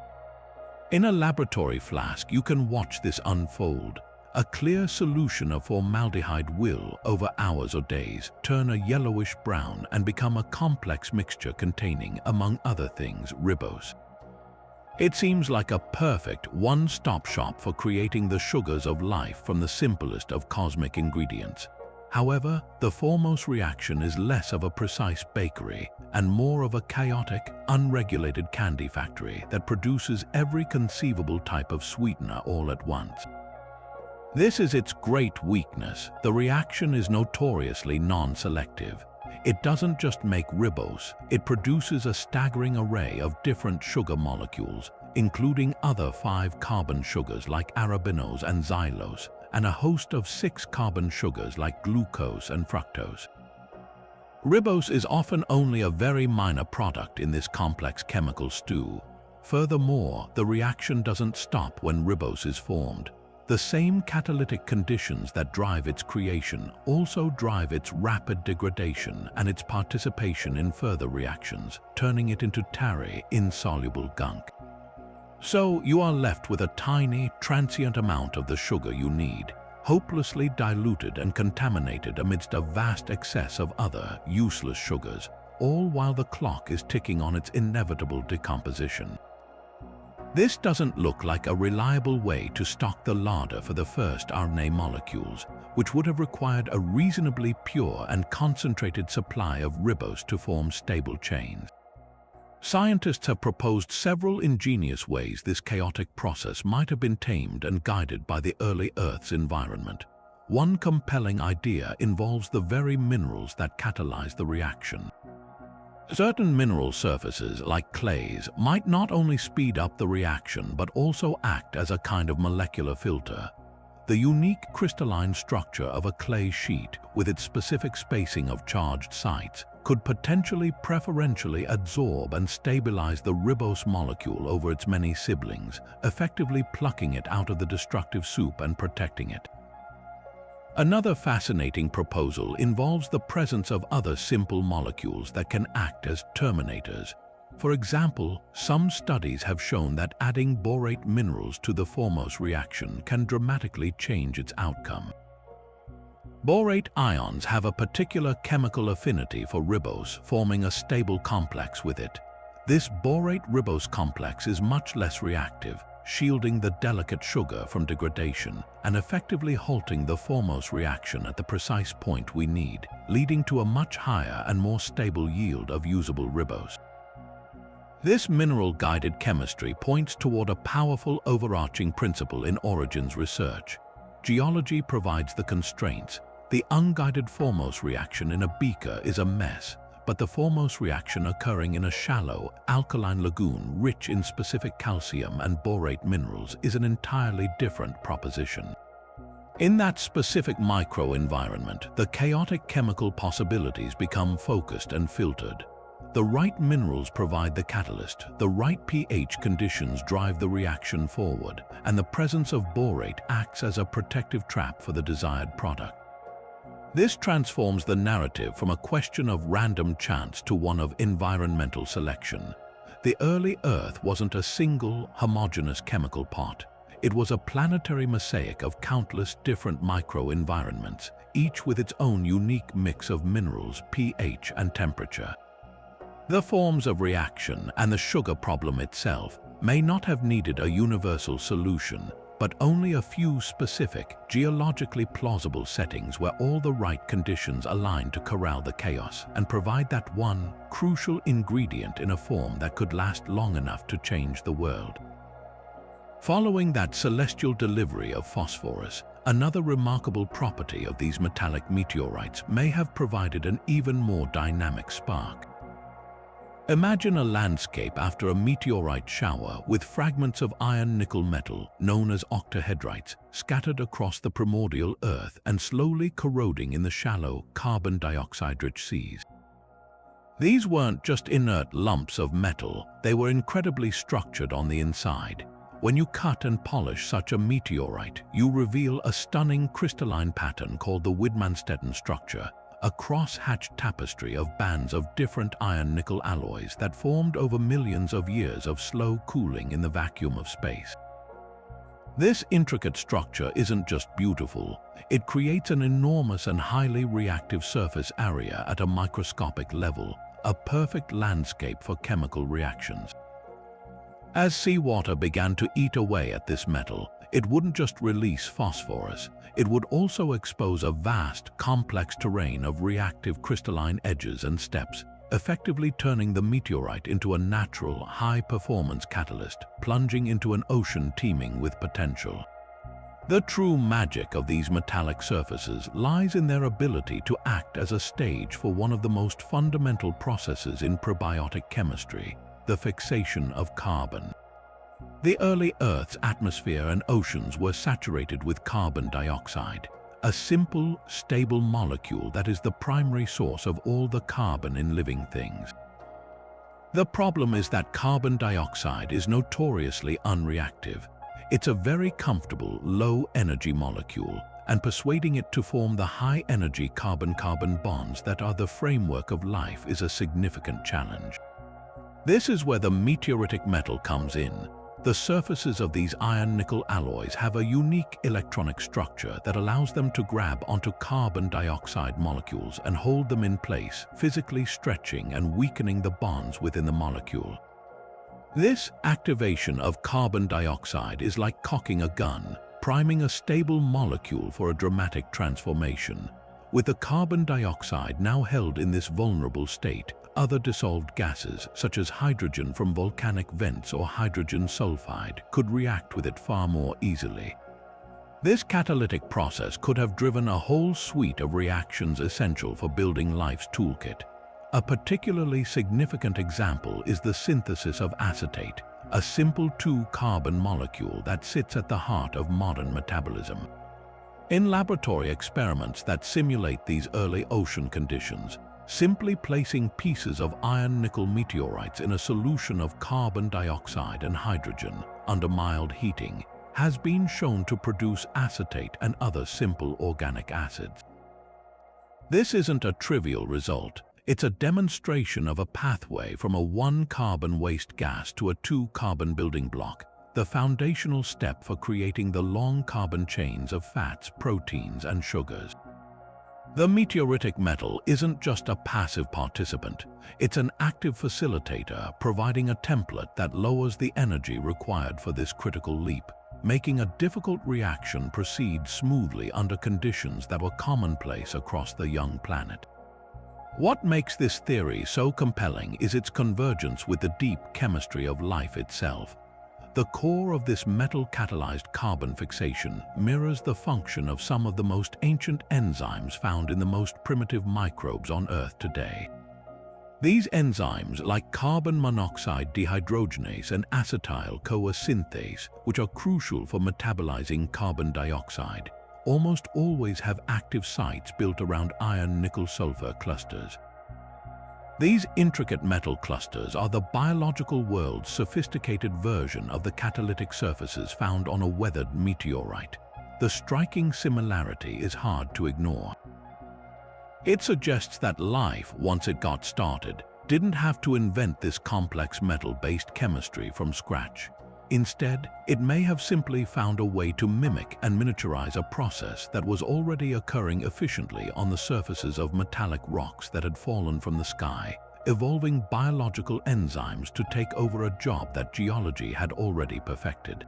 In a laboratory flask, you can watch this unfold. A clear solution of formaldehyde will, over hours or days, turn a yellowish-brown and become a complex mixture containing, among other things, ribose. It seems like a perfect one-stop shop for creating the sugars of life from the simplest of cosmic ingredients. However, the foremost reaction is less of a precise bakery and more of a chaotic, unregulated candy factory that produces every conceivable type of sweetener all at once. This is its great weakness. The reaction is notoriously non-selective. It doesn't just make ribose, it produces a staggering array of different sugar molecules, including other 5 carbon sugars like arabinose and xylose, and a host of 6 carbon sugars like glucose and fructose. Ribose is often only a very minor product in this complex chemical stew. Furthermore, the reaction doesn't stop when ribose is formed. The same catalytic conditions that drive its creation also drive its rapid degradation and its participation in further reactions, turning it into tarry, insoluble gunk. So you are left with a tiny, transient amount of the sugar you need, hopelessly diluted and contaminated amidst a vast excess of other, useless sugars, all while the clock is ticking on its inevitable decomposition. This doesn't look like a reliable way to stock the larder for the first RNA molecules, which would have required a reasonably pure and concentrated supply of ribose to form stable chains. Scientists have proposed several ingenious ways this chaotic process might have been tamed and guided by the early Earth's environment. One compelling idea involves the very minerals that catalyze the reaction. Certain mineral surfaces, like clays, might not only speed up the reaction but also act as a kind of molecular filter. The unique crystalline structure of a clay sheet, with its specific spacing of charged sites, could potentially preferentially absorb and stabilize the ribose molecule over its many siblings, effectively plucking it out of the destructive soup and protecting it. Another fascinating proposal involves the presence of other simple molecules that can act as terminators. For example, some studies have shown that adding borate minerals to the foremost reaction can dramatically change its outcome. Borate ions have a particular chemical affinity for ribose, forming a stable complex with it. This borate-ribose complex is much less reactive, shielding the delicate sugar from degradation and effectively halting the foremost reaction at the precise point we need, leading to a much higher and more stable yield of usable ribose. This mineral-guided chemistry points toward a powerful overarching principle in Origen's research. Geology provides the constraints. The unguided foremost reaction in a beaker is a mess, but the foremost reaction occurring in a shallow, alkaline lagoon rich in specific calcium and borate minerals is an entirely different proposition. In that specific microenvironment, the chaotic chemical possibilities become focused and filtered. The right minerals provide the catalyst, the right pH conditions drive the reaction forward, and the presence of borate acts as a protective trap for the desired product. This transforms the narrative from a question of random chance to one of environmental selection. The early Earth wasn't a single, homogeneous chemical pot. It was a planetary mosaic of countless different microenvironments, each with its own unique mix of minerals, pH, and temperature. The forms of reaction and the sugar problem itself may not have needed a universal solution, but only a few specific, geologically plausible settings where all the right conditions align to corral the chaos and provide that one crucial ingredient in a form that could last long enough to change the world. Following that celestial delivery of phosphorus, another remarkable property of these metallic meteorites may have provided an even more dynamic spark. Imagine a landscape after a meteorite shower with fragments of iron-nickel metal, known as octahedrites, scattered across the primordial Earth and slowly corroding in the shallow, carbon dioxide-rich seas. These weren't just inert lumps of metal, they were incredibly structured on the inside. When you cut and polish such a meteorite, you reveal a stunning crystalline pattern called the Widmanstetten structure, a cross-hatched tapestry of bands of different iron-nickel alloys that formed over millions of years of slow cooling in the vacuum of space. This intricate structure isn't just beautiful, it creates an enormous and highly reactive surface area at a microscopic level, a perfect landscape for chemical reactions. As seawater began to eat away at this metal, it wouldn't just release phosphorus, it would also expose a vast, complex terrain of reactive crystalline edges and steps, effectively turning the meteorite into a natural, high-performance catalyst, plunging into an ocean teeming with potential. The true magic of these metallic surfaces lies in their ability to act as a stage for one of the most fundamental processes in prebiotic chemistry, the fixation of carbon. The early Earth's atmosphere and oceans were saturated with carbon dioxide, a simple, stable molecule that is the primary source of all the carbon in living things. The problem is that carbon dioxide is notoriously unreactive. It's a very comfortable, low-energy molecule, and persuading it to form the high-energy carbon-carbon bonds that are the framework of life is a significant challenge. This is where the meteoritic metal comes in. The surfaces of these iron-nickel alloys have a unique electronic structure that allows them to grab onto carbon dioxide molecules and hold them in place, physically stretching and weakening the bonds within the molecule. This activation of carbon dioxide is like cocking a gun, priming a stable molecule for a dramatic transformation. With the carbon dioxide now held in this vulnerable state, other dissolved gases, such as hydrogen from volcanic vents or hydrogen sulfide, could react with it far more easily. This catalytic process could have driven a whole suite of reactions essential for building life's toolkit. A particularly significant example is the synthesis of acetate, a simple 2-carbon molecule that sits at the heart of modern metabolism. In laboratory experiments that simulate these early ocean conditions, simply placing pieces of iron-nickel meteorites in a solution of carbon dioxide and hydrogen under mild heating has been shown to produce acetate and other simple organic acids. This isn't a trivial result. It's a demonstration of a pathway from a 1-carbon waste gas to a 2-carbon building block, the foundational step for creating the long carbon chains of fats, proteins, and sugars. The meteoritic metal isn't just a passive participant, it's an active facilitator providing a template that lowers the energy required for this critical leap, making a difficult reaction proceed smoothly under conditions that were commonplace across the young planet. What makes this theory so compelling is its convergence with the deep chemistry of life itself. The core of this metal-catalyzed carbon fixation mirrors the function of some of the most ancient enzymes found in the most primitive microbes on Earth today. These enzymes, like carbon monoxide dehydrogenase and acetyl-CoA synthase, which are crucial for metabolizing carbon dioxide, almost always have active sites built around iron-nickel-sulfur clusters. These intricate metal clusters are the biological world's sophisticated version of the catalytic surfaces found on a weathered meteorite. The striking similarity is hard to ignore. It suggests that life, once it got started, didn't have to invent this complex metal-based chemistry from scratch. Instead, it may have simply found a way to mimic and miniaturize a process that was already occurring efficiently on the surfaces of metallic rocks that had fallen from the sky, evolving biological enzymes to take over a job that geology had already perfected.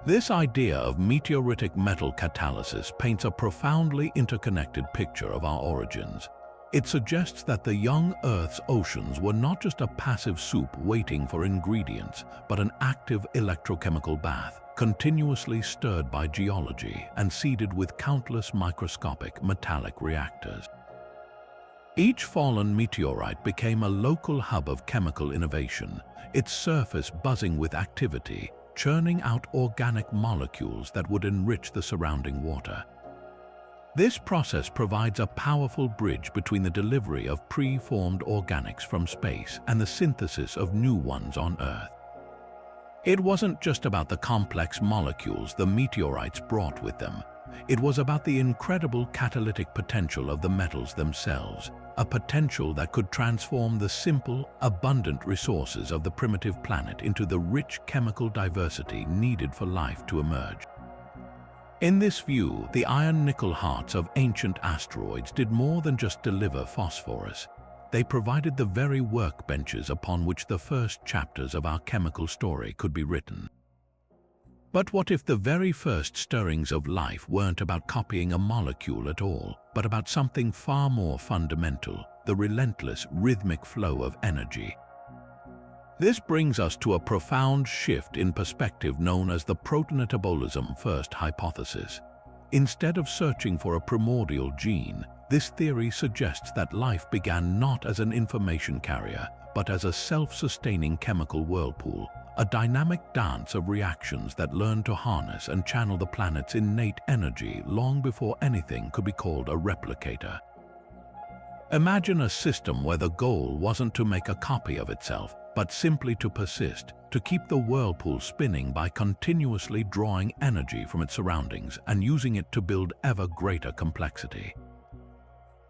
This idea of meteoritic metal catalysis paints a profoundly interconnected picture of our origins. It suggests that the young Earth's oceans were not just a passive soup waiting for ingredients, but an active electrochemical bath, continuously stirred by geology and seeded with countless microscopic metallic reactors. Each fallen meteorite became a local hub of chemical innovation, its surface buzzing with activity, churning out organic molecules that would enrich the surrounding water. This process provides a powerful bridge between the delivery of pre-formed organics from space and the synthesis of new ones on Earth. It wasn't just about the complex molecules the meteorites brought with them. It was about the incredible catalytic potential of the metals themselves, a potential that could transform the simple, abundant resources of the primitive planet into the rich chemical diversity needed for life to emerge. In this view, the iron-nickel hearts of ancient asteroids did more than just deliver phosphorus. They provided the very workbenches upon which the first chapters of our chemical story could be written. But what if the very first stirrings of life weren't about copying a molecule at all, but about something far more fundamental, the relentless, rhythmic flow of energy? This brings us to a profound shift in perspective known as the protonatabolism first hypothesis. Instead of searching for a primordial gene, this theory suggests that life began not as an information carrier, but as a self-sustaining chemical whirlpool, a dynamic dance of reactions that learned to harness and channel the planet's innate energy long before anything could be called a replicator. Imagine a system where the goal wasn't to make a copy of itself, but simply to persist, to keep the whirlpool spinning by continuously drawing energy from its surroundings and using it to build ever greater complexity.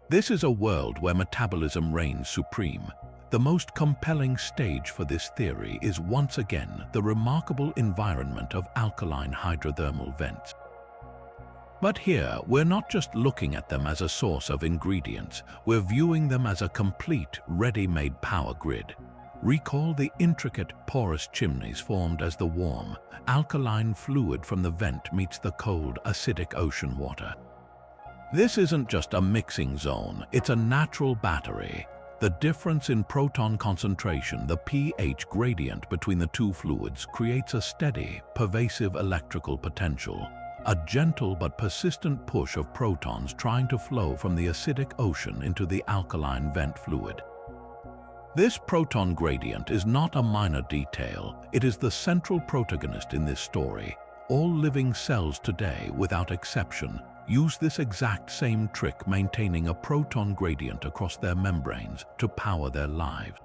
This is a world where metabolism reigns supreme. The most compelling stage for this theory is once again the remarkable environment of alkaline hydrothermal vents. But here, we're not just looking at them as a source of ingredients, we're viewing them as a complete, ready-made power grid. Recall the intricate, porous chimneys formed as the warm, alkaline fluid from the vent meets the cold, acidic ocean water. This isn't just a mixing zone, it's a natural battery. The difference in proton concentration, the pH gradient between the two fluids, creates a steady, pervasive electrical potential, a gentle but persistent push of protons trying to flow from the acidic ocean into the alkaline vent fluid. This proton gradient is not a minor detail, it is the central protagonist in this story. All living cells today, without exception, use this exact same trick, maintaining a proton gradient across their membranes to power their lives.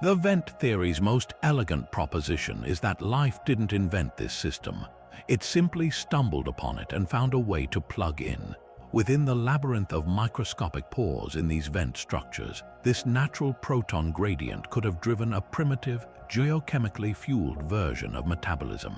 The vent theory's most elegant proposition is that life didn't invent this system. It simply stumbled upon it and found a way to plug in. Within the labyrinth of microscopic pores in these vent structures, this natural proton gradient could have driven a primitive, geochemically fueled version of metabolism.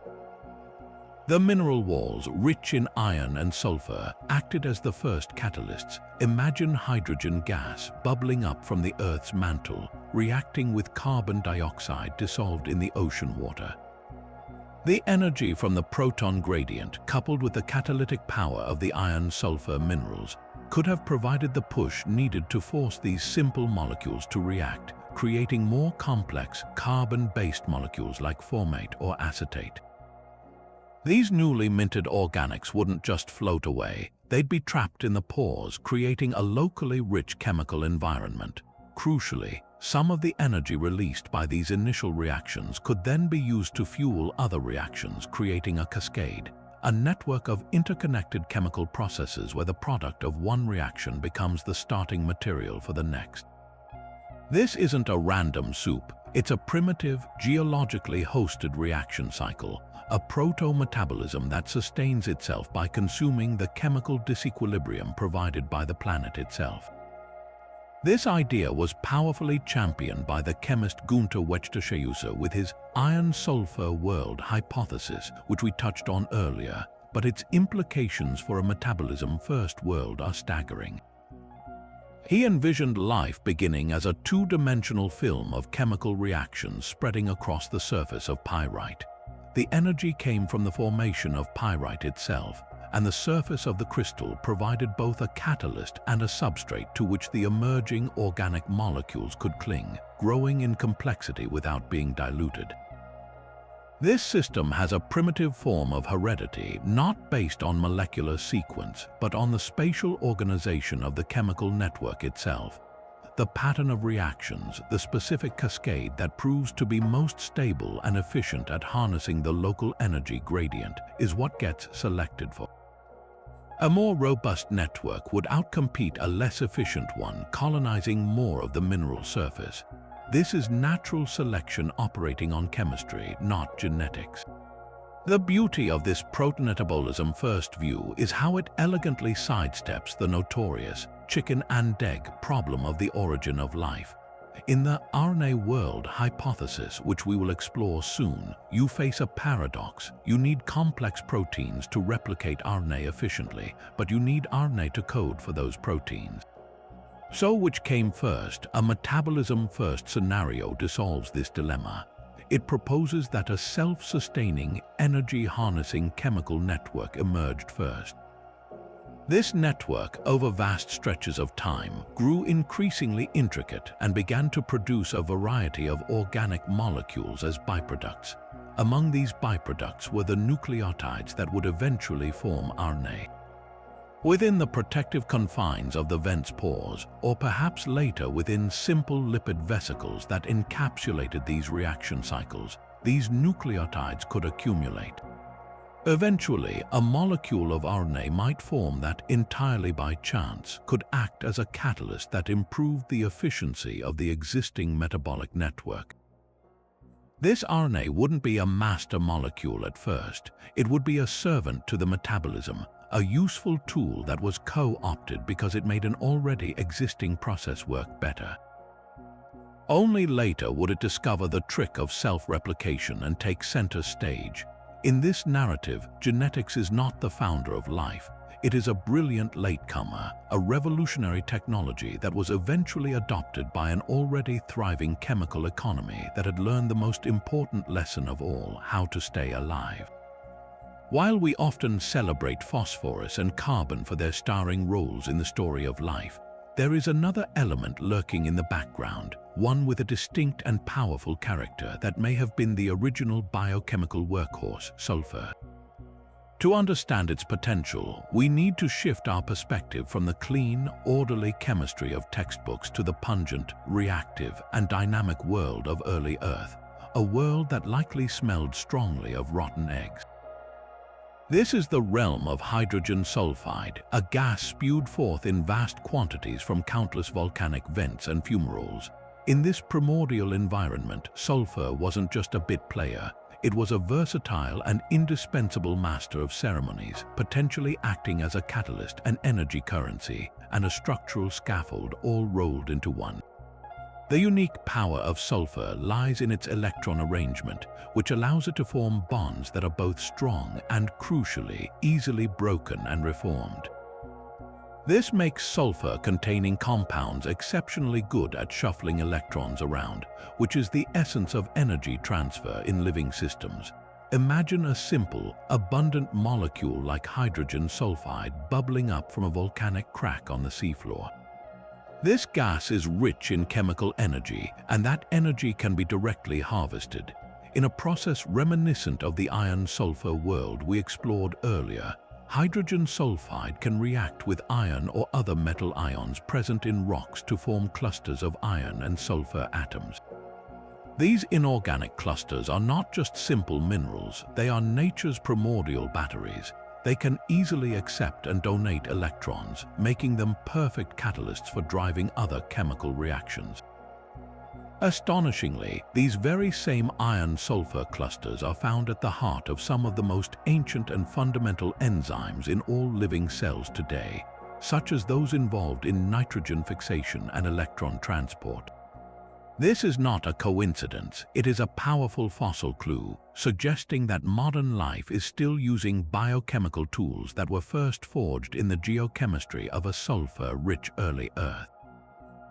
The mineral walls, rich in iron and sulfur, acted as the first catalysts. Imagine hydrogen gas bubbling up from the Earth's mantle, reacting with carbon dioxide dissolved in the ocean water. The energy from the proton gradient, coupled with the catalytic power of the iron-sulfur minerals, could have provided the push needed to force these simple molecules to react, creating more complex, carbon-based molecules like formate or acetate. These newly minted organics wouldn't just float away, they'd be trapped in the pores, creating a locally rich chemical environment. Crucially, some of the energy released by these initial reactions could then be used to fuel other reactions, creating a cascade, a network of interconnected chemical processes where the product of one reaction becomes the starting material for the next. This isn't a random soup, it's a primitive, geologically hosted reaction cycle, a proto-metabolism that sustains itself by consuming the chemical disequilibrium provided by the planet itself. This idea was powerfully championed by the chemist Gunther Wechtersheuser with his iron-sulfur world hypothesis, which we touched on earlier, but its implications for a metabolism-first world are staggering. He envisioned life beginning as a two-dimensional film of chemical reactions spreading across the surface of pyrite. The energy came from the formation of pyrite itself, and the surface of the crystal provided both a catalyst and a substrate to which the emerging organic molecules could cling, growing in complexity without being diluted. This system has a primitive form of heredity, not based on molecular sequence, but on the spatial organization of the chemical network itself. The pattern of reactions, the specific cascade that proves to be most stable and efficient at harnessing the local energy gradient, is what gets selected for. A more robust network would outcompete a less efficient one, colonizing more of the mineral surface. This is natural selection operating on chemistry, not genetics. The beauty of this protonatabolism first view is how it elegantly sidesteps the notorious chicken and egg problem of the origin of life. In the RNA World hypothesis, which we will explore soon, you face a paradox. You need complex proteins to replicate RNA efficiently, but you need RNA to code for those proteins. So which came first? A metabolism-first scenario dissolves this dilemma. It proposes that a self-sustaining, energy-harnessing chemical network emerged first. This network, over vast stretches of time, grew increasingly intricate and began to produce a variety of organic molecules as byproducts. Among these byproducts were the nucleotides that would eventually form RNA. Within the protective confines of the vent's pores, or perhaps later within simple lipid vesicles that encapsulated these reaction cycles, these nucleotides could accumulate. Eventually, a molecule of RNA might form that, entirely by chance, could act as a catalyst that improved the efficiency of the existing metabolic network. This RNA wouldn't be a master molecule at first. It would be a servant to the metabolism, a useful tool that was co-opted because it made an already existing process work better. Only later would it discover the trick of self-replication and take center stage. In this narrative, genetics is not the founder of life. It is a brilliant latecomer, a revolutionary technology that was eventually adopted by an already thriving chemical economy that had learned the most important lesson of all: how to stay alive. While we often celebrate phosphorus and carbon for their starring roles in the story of life, there is another element lurking in the background, one with a distinct and powerful character that may have been the original biochemical workhorse, sulfur. To understand its potential, we need to shift our perspective from the clean, orderly chemistry of textbooks to the pungent, reactive, and dynamic world of early Earth, a world that likely smelled strongly of rotten eggs. This is the realm of hydrogen sulfide, a gas spewed forth in vast quantities from countless volcanic vents and fumaroles. In this primordial environment, sulfur wasn't just a bit player. It was a versatile and indispensable master of ceremonies, potentially acting as a catalyst, an energy currency, and a structural scaffold all rolled into one. The unique power of sulfur lies in its electron arrangement, which allows it to form bonds that are both strong and, crucially, easily broken and reformed. This makes sulfur-containing compounds exceptionally good at shuffling electrons around, which is the essence of energy transfer in living systems. Imagine a simple, abundant molecule like hydrogen sulfide bubbling up from a volcanic crack on the seafloor. This gas is rich in chemical energy, and that energy can be directly harvested. In a process reminiscent of the iron-sulfur world we explored earlier, hydrogen sulfide can react with iron or other metal ions present in rocks to form clusters of iron and sulfur atoms. These inorganic clusters are not just simple minerals, they are nature's primordial batteries. They can easily accept and donate electrons, making them perfect catalysts for driving other chemical reactions. Astonishingly, these very same iron-sulfur clusters are found at the heart of some of the most ancient and fundamental enzymes in all living cells today, such as those involved in nitrogen fixation and electron transport. This is not a coincidence, it is a powerful fossil clue, suggesting that modern life is still using biochemical tools that were first forged in the geochemistry of a sulfur-rich early Earth.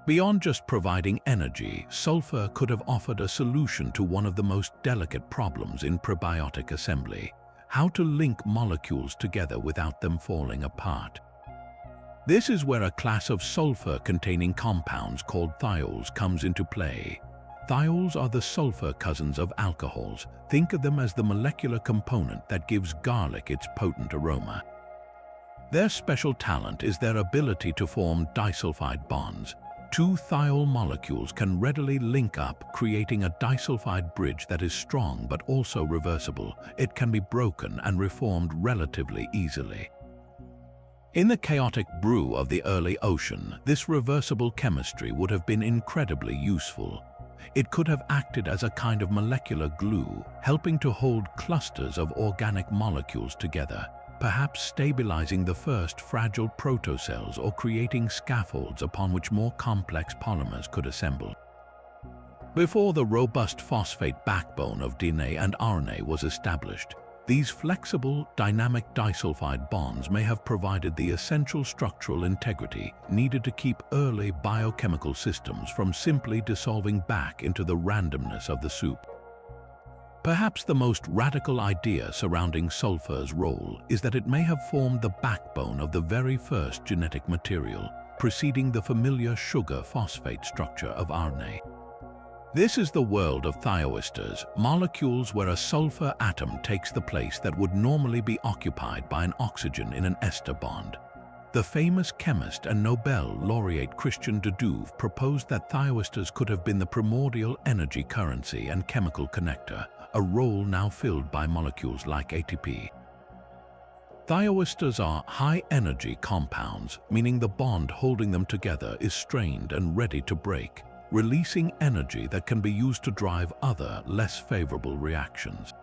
Beyond just providing energy, sulfur could have offered a solution to one of the most delicate problems in prebiotic assembly: how to link molecules together without them falling apart. This is where a class of sulfur-containing compounds called thiols comes into play. Thiols are the sulfur cousins of alcohols. Think of them as the molecular component that gives garlic its potent aroma. Their special talent is their ability to form disulfide bonds. Two thiol molecules can readily link up, creating a disulfide bridge that is strong but also reversible. It can be broken and reformed relatively easily. In the chaotic brew of the early ocean, this reversible chemistry would have been incredibly useful. It could have acted as a kind of molecular glue, helping to hold clusters of organic molecules together, perhaps stabilizing the first fragile protocells or creating scaffolds upon which more complex polymers could assemble. Before the robust phosphate backbone of DNA and RNA was established, These flexible, dynamic disulfide bonds may have provided the essential structural integrity needed to keep early biochemical systems from simply dissolving back into the randomness of the soup. Perhaps the most radical idea surrounding sulfur's role is that it may have formed the backbone of the very first genetic material, preceding the familiar sugar-phosphate structure of RNA. This is the world of thioesters, molecules where a sulfur atom takes the place that would normally be occupied by an oxygen in an ester bond. The famous chemist and Nobel laureate Christian de Duve proposed that thioesters could have been the primordial energy currency and chemical connector, a role now filled by molecules like ATP. Thioesters are high-energy compounds, meaning the bond holding them together is strained and ready to break, releasing energy that can be used to drive other, less favorable reactions.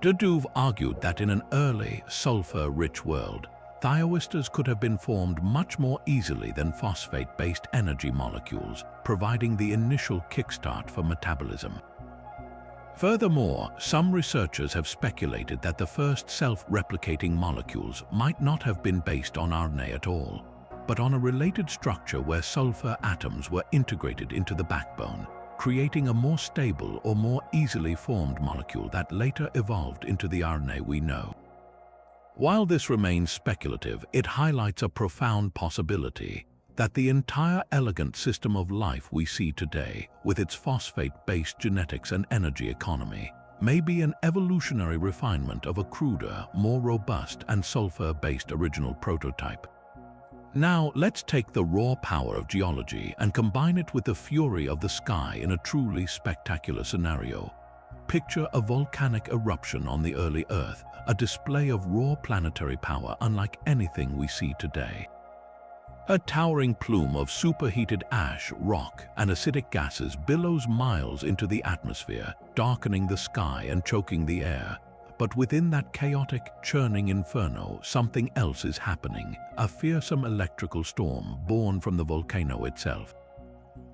De Duve argued that in an early, sulfur-rich world, thioesters could have been formed much more easily than phosphate-based energy molecules, providing the initial kickstart for metabolism. Furthermore, some researchers have speculated that the first self-replicating molecules might not have been based on RNA at all, but on a related structure where sulfur atoms were integrated into the backbone, creating a more stable or more easily formed molecule that later evolved into the RNA we know. While this remains speculative, it highlights a profound possibility that the entire elegant system of life we see today, with its phosphate-based genetics and energy economy, may be an evolutionary refinement of a cruder, more robust and sulfur-based original prototype. Now, let's take the raw power of geology and combine it with the fury of the sky in a truly spectacular scenario. Picture a volcanic eruption on the early Earth, a display of raw planetary power unlike anything we see today. A towering plume of superheated ash, rock, and acidic gases billows miles into the atmosphere, darkening the sky and choking the air. But within that chaotic, churning inferno, something else is happening, a fearsome electrical storm born from the volcano itself.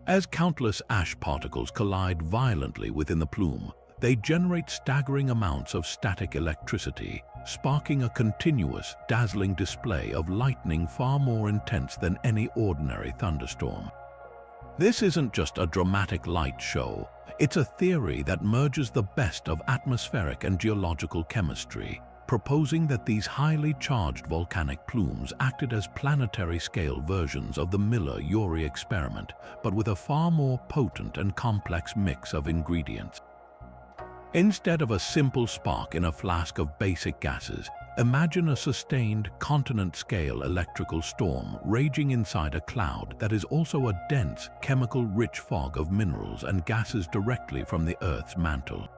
As countless ash particles collide violently within the plume, they generate staggering amounts of static electricity, sparking a continuous, dazzling display of lightning far more intense than any ordinary thunderstorm. This isn't just a dramatic light show. It's a theory that merges the best of atmospheric and geological chemistry, proposing that these highly charged volcanic plumes acted as planetary-scale versions of the Miller-Urey experiment, but with a far more potent and complex mix of ingredients. Instead of a simple spark in a flask of basic gases, imagine a sustained, continent-scale electrical storm raging inside a cloud that is also a dense, chemical-rich fog of minerals and gases directly from the Earth's mantle.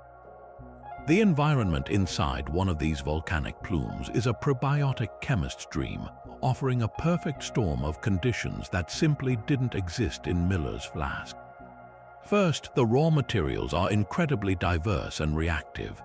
The environment inside one of these volcanic plumes is a probiotic chemist's dream, offering a perfect storm of conditions that simply didn't exist in Miller's flask. First, the raw materials are incredibly diverse and reactive.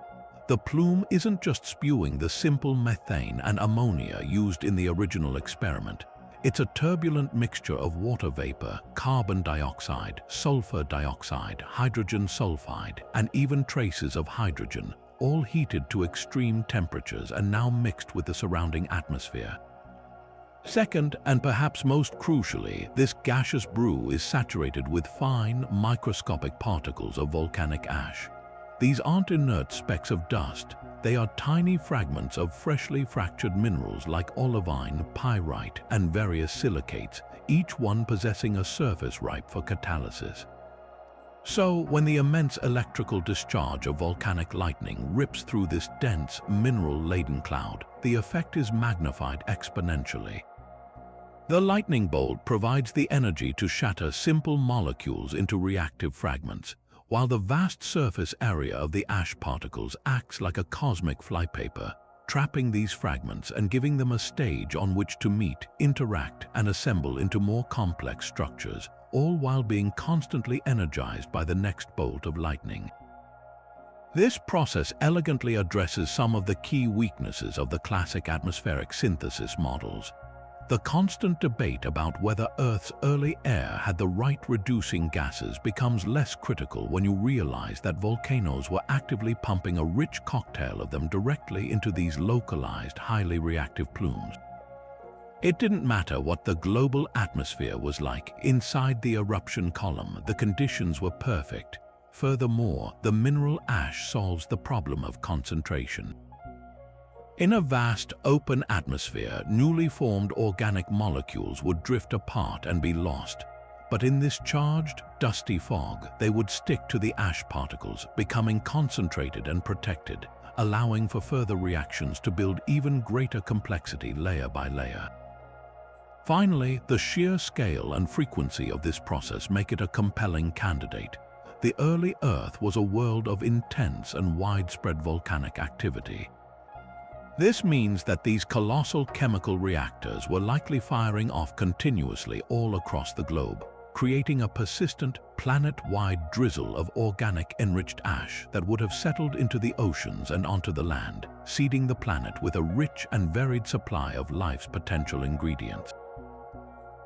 The plume isn't just spewing the simple methane and ammonia used in the original experiment. It's a turbulent mixture of water vapor, carbon dioxide, sulfur dioxide, hydrogen sulfide, and even traces of hydrogen, all heated to extreme temperatures and now mixed with the surrounding atmosphere. Second, and perhaps most crucially, this gaseous brew is saturated with fine, microscopic particles of volcanic ash. These aren't inert specks of dust. They are tiny fragments of freshly fractured minerals like olivine, pyrite, and various silicates, each one possessing a surface ripe for catalysis. So, when the immense electrical discharge of volcanic lightning rips through this dense, mineral-laden cloud, the effect is magnified exponentially. The lightning bolt provides the energy to shatter simple molecules into reactive fragments, while the vast surface area of the ash particles acts like a cosmic flypaper, trapping these fragments and giving them a stage on which to meet, interact, and assemble into more complex structures, all while being constantly energized by the next bolt of lightning. This process elegantly addresses some of the key weaknesses of the classic atmospheric synthesis models. The constant debate about whether Earth's early air had the right reducing gases becomes less critical when you realize that volcanoes were actively pumping a rich cocktail of them directly into these localized, highly reactive plumes. It didn't matter what the global atmosphere was like. Inside the eruption column, the conditions were perfect. Furthermore, the mineral ash solves the problem of concentration. In a vast, open atmosphere, newly formed organic molecules would drift apart and be lost. But in this charged, dusty fog, they would stick to the ash particles, becoming concentrated and protected, allowing for further reactions to build even greater complexity layer by layer. Finally, the sheer scale and frequency of this process make it a compelling candidate. The early Earth was a world of intense and widespread volcanic activity. This means that these colossal chemical reactors were likely firing off continuously all across the globe, creating a persistent, planet-wide drizzle of organic enriched ash that would have settled into the oceans and onto the land, seeding the planet with a rich and varied supply of life's potential ingredients.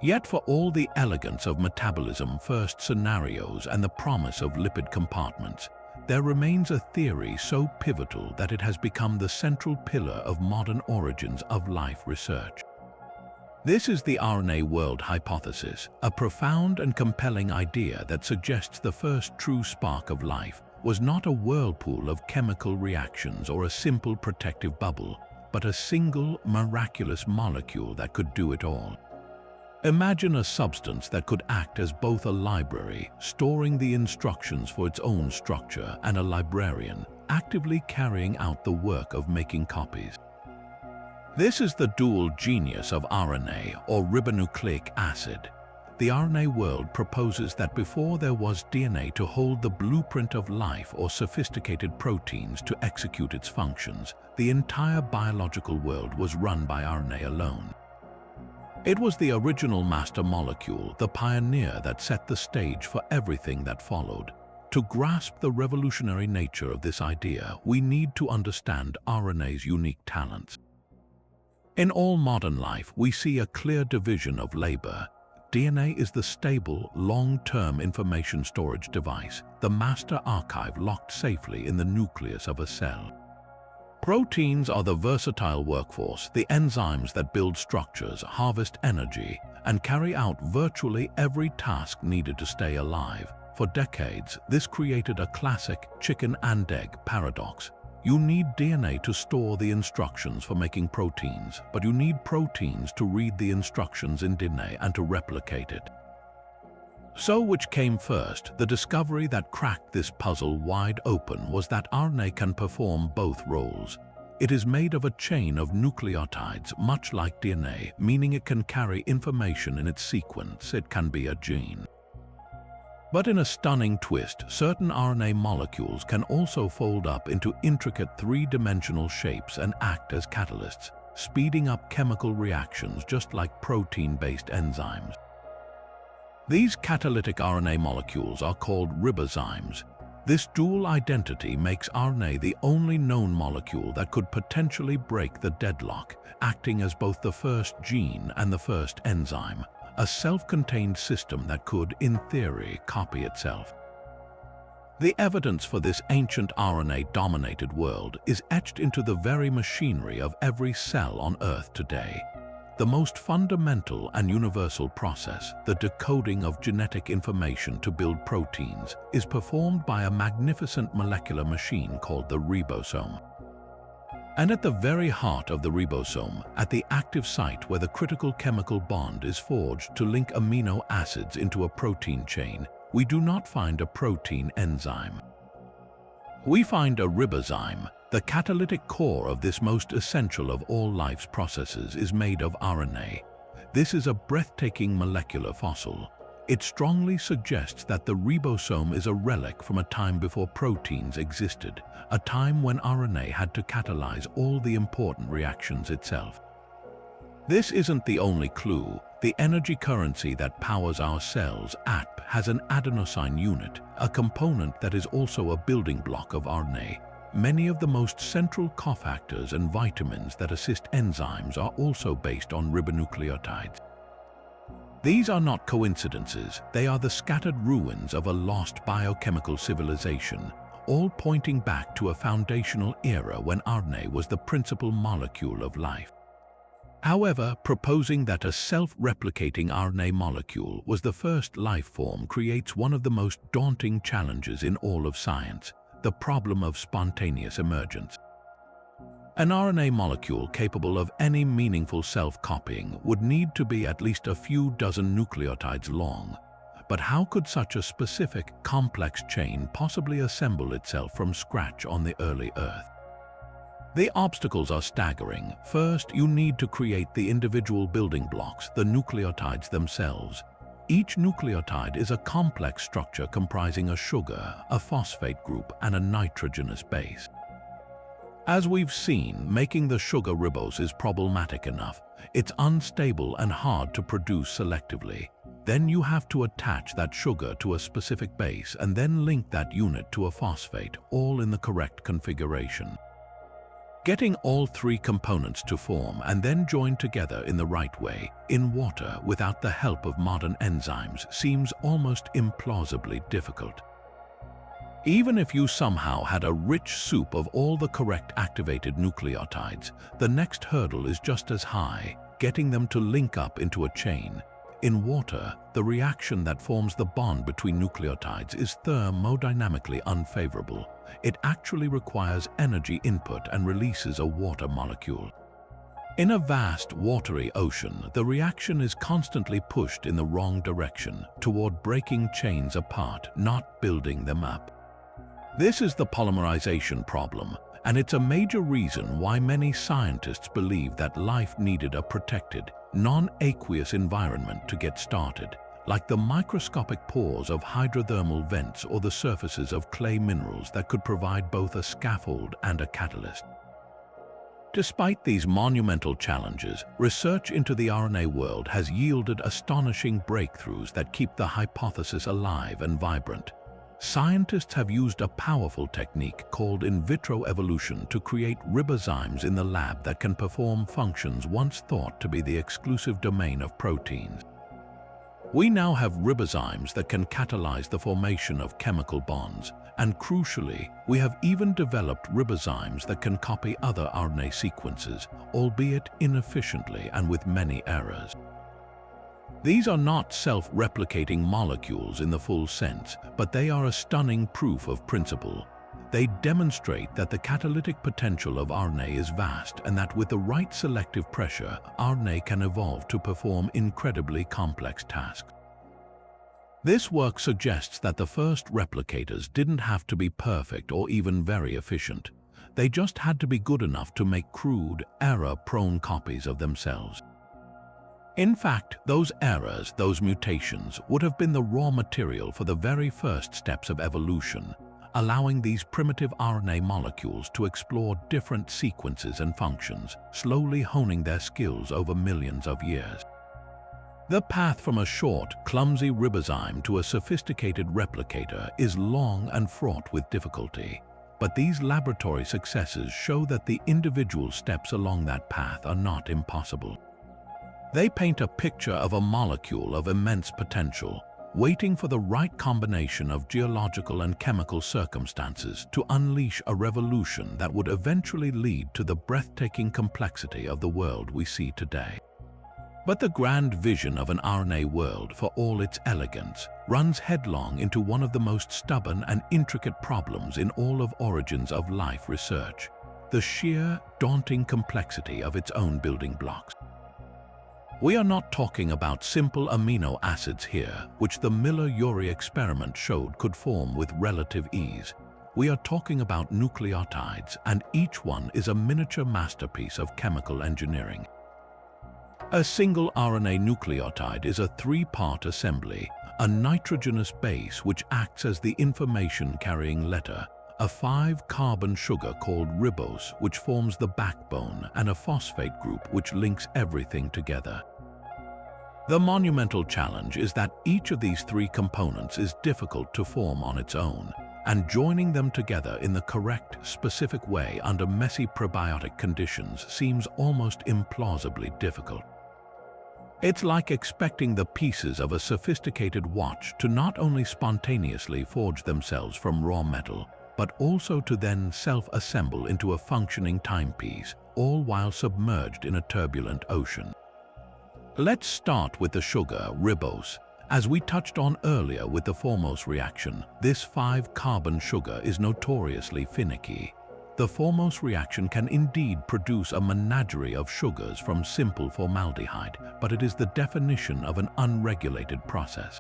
Yet for all the elegance of metabolism-first scenarios and the promise of lipid compartments, there remains a theory so pivotal that it has become the central pillar of modern origins of life research. This is the RNA World hypothesis, a profound and compelling idea that suggests the first true spark of life was not a whirlpool of chemical reactions or a simple protective bubble, but a single, miraculous molecule that could do it all. Imagine a substance that could act as both a library, storing the instructions for its own structure, and a librarian, actively carrying out the work of making copies. This is the dual genius of RNA, or ribonucleic acid. The RNA world proposes that before there was DNA to hold the blueprint of life or sophisticated proteins to execute its functions, the entire biological world was run by RNA alone. It was the original master molecule, the pioneer that set the stage for everything that followed. To grasp the revolutionary nature of this idea, we need to understand RNA's unique talents. In all modern life, we see a clear division of labor. DNA is the stable, long-term information storage device, the master archive locked safely in the nucleus of a cell. Proteins are the versatile workforce, the enzymes that build structures, harvest energy, and carry out virtually every task needed to stay alive. For decades, this created a classic chicken and egg paradox. You need DNA to store the instructions for making proteins, but you need proteins to read the instructions in DNA and to replicate it. So which came first? The discovery that cracked this puzzle wide open was that RNA can perform both roles. It is made of a chain of nucleotides, much like DNA, meaning it can carry information in its sequence. It can be a gene. But in a stunning twist, certain RNA molecules can also fold up into intricate three-dimensional shapes and act as catalysts, speeding up chemical reactions just like protein-based enzymes. These catalytic RNA molecules are called ribozymes. This dual identity makes RNA the only known molecule that could potentially break the deadlock, acting as both the first gene and the first enzyme, a self-contained system that could, in theory, copy itself. The evidence for this ancient RNA-dominated world is etched into the very machinery of every cell on Earth today. The most fundamental and universal process, the decoding of genetic information to build proteins, is performed by a magnificent molecular machine called the ribosome. And at the very heart of the ribosome, at the active site where the critical chemical bond is forged to link amino acids into a protein chain, we do not find a protein enzyme. We find a ribozyme. The catalytic core of this most essential of all life's processes is made of RNA. This is a breathtaking molecular fossil. It strongly suggests that the ribosome is a relic from a time before proteins existed, a time when RNA had to catalyze all the important reactions itself. This isn't the only clue. The energy currency that powers our cells, ATP, has an adenosine unit, a component that is also a building block of RNA. many of the most central cofactors and vitamins that assist enzymes are also based on ribonucleotides. These are not coincidences, they are the scattered ruins of a lost biochemical civilization, all pointing back to a foundational era when RNA was the principal molecule of life. However, proposing that a self-replicating RNA molecule was the first life form creates one of the most daunting challenges in all of science, the problem of spontaneous emergence. An RNA molecule capable of any meaningful self-copying would need to be at least a few dozen nucleotides long. But how could such a specific, complex chain possibly assemble itself from scratch on the early Earth? The obstacles are staggering. First, you need to create the individual building blocks, the nucleotides themselves. Each nucleotide is a complex structure comprising a sugar, a phosphate group, and a nitrogenous base. As we've seen, making the sugar ribose is problematic enough. It's unstable and hard to produce selectively. Then you have to attach that sugar to a specific base and then link that unit to a phosphate, all in the correct configuration. Getting all three components to form and then join together in the right way, in water without the help of modern enzymes, seems almost implausibly difficult. Even if you somehow had a rich soup of all the correct activated nucleotides, the next hurdle is just as high, getting them to link up into a chain. In water, the reaction that forms the bond between nucleotides is thermodynamically unfavorable. It actually requires energy input and releases a water molecule. In a vast, watery ocean, the reaction is constantly pushed in the wrong direction, toward breaking chains apart, not building them up. This is the polymerization problem, and it's a major reason why many scientists believe that life needed a protected, non-aqueous environment to get started, like the microscopic pores of hydrothermal vents or the surfaces of clay minerals that could provide both a scaffold and a catalyst. Despite these monumental challenges, research into the RNA world has yielded astonishing breakthroughs that keep the hypothesis alive and vibrant. Scientists have used a powerful technique called in vitro evolution to create ribozymes in the lab that can perform functions once thought to be the exclusive domain of proteins. We now have ribozymes that can catalyze the formation of chemical bonds, and crucially, we have even developed ribozymes that can copy other RNA sequences, albeit inefficiently and with many errors. These are not self-replicating molecules in the full sense, but they are a stunning proof of principle. They demonstrate that the catalytic potential of RNA is vast and that with the right selective pressure, RNA can evolve to perform incredibly complex tasks. This work suggests that the first replicators didn't have to be perfect or even very efficient. They just had to be good enough to make crude, error-prone copies of themselves. In fact, those errors, those mutations, would have been the raw material for the very first steps of evolution, allowing these primitive RNA molecules to explore different sequences and functions, slowly honing their skills over millions of years. The path from a short, clumsy ribozyme to a sophisticated replicator is long and fraught with difficulty, but these laboratory successes show that the individual steps along that path are not impossible. They paint a picture of a molecule of immense potential, waiting for the right combination of geological and chemical circumstances to unleash a revolution that would eventually lead to the breathtaking complexity of the world we see today. But the grand vision of an RNA world, for all its elegance, runs headlong into one of the most stubborn and intricate problems in all of origins of life research: the sheer, daunting complexity of its own building blocks. We are not talking about simple amino acids here, which the Miller-Urey experiment showed could form with relative ease. We are talking about nucleotides, and each one is a miniature masterpiece of chemical engineering. A single RNA nucleotide is a three-part assembly: a nitrogenous base which acts as the information-carrying letter, a 5-carbon sugar called ribose which forms the backbone, and a phosphate group which links everything together. The monumental challenge is that each of these three components is difficult to form on its own. and joining them together in the correct, specific way under messy prebiotic conditions seems almost implausibly difficult. It's like expecting the pieces of a sophisticated watch to not only spontaneously forge themselves from raw metal, but also to then self-assemble into a functioning timepiece, all while submerged in a turbulent ocean. Let's start with the sugar, ribose. As we touched on earlier with the Formose reaction, this 5-carbon sugar is notoriously finicky. The Formose reaction can indeed produce a menagerie of sugars from simple formaldehyde, but it is the definition of an unregulated process.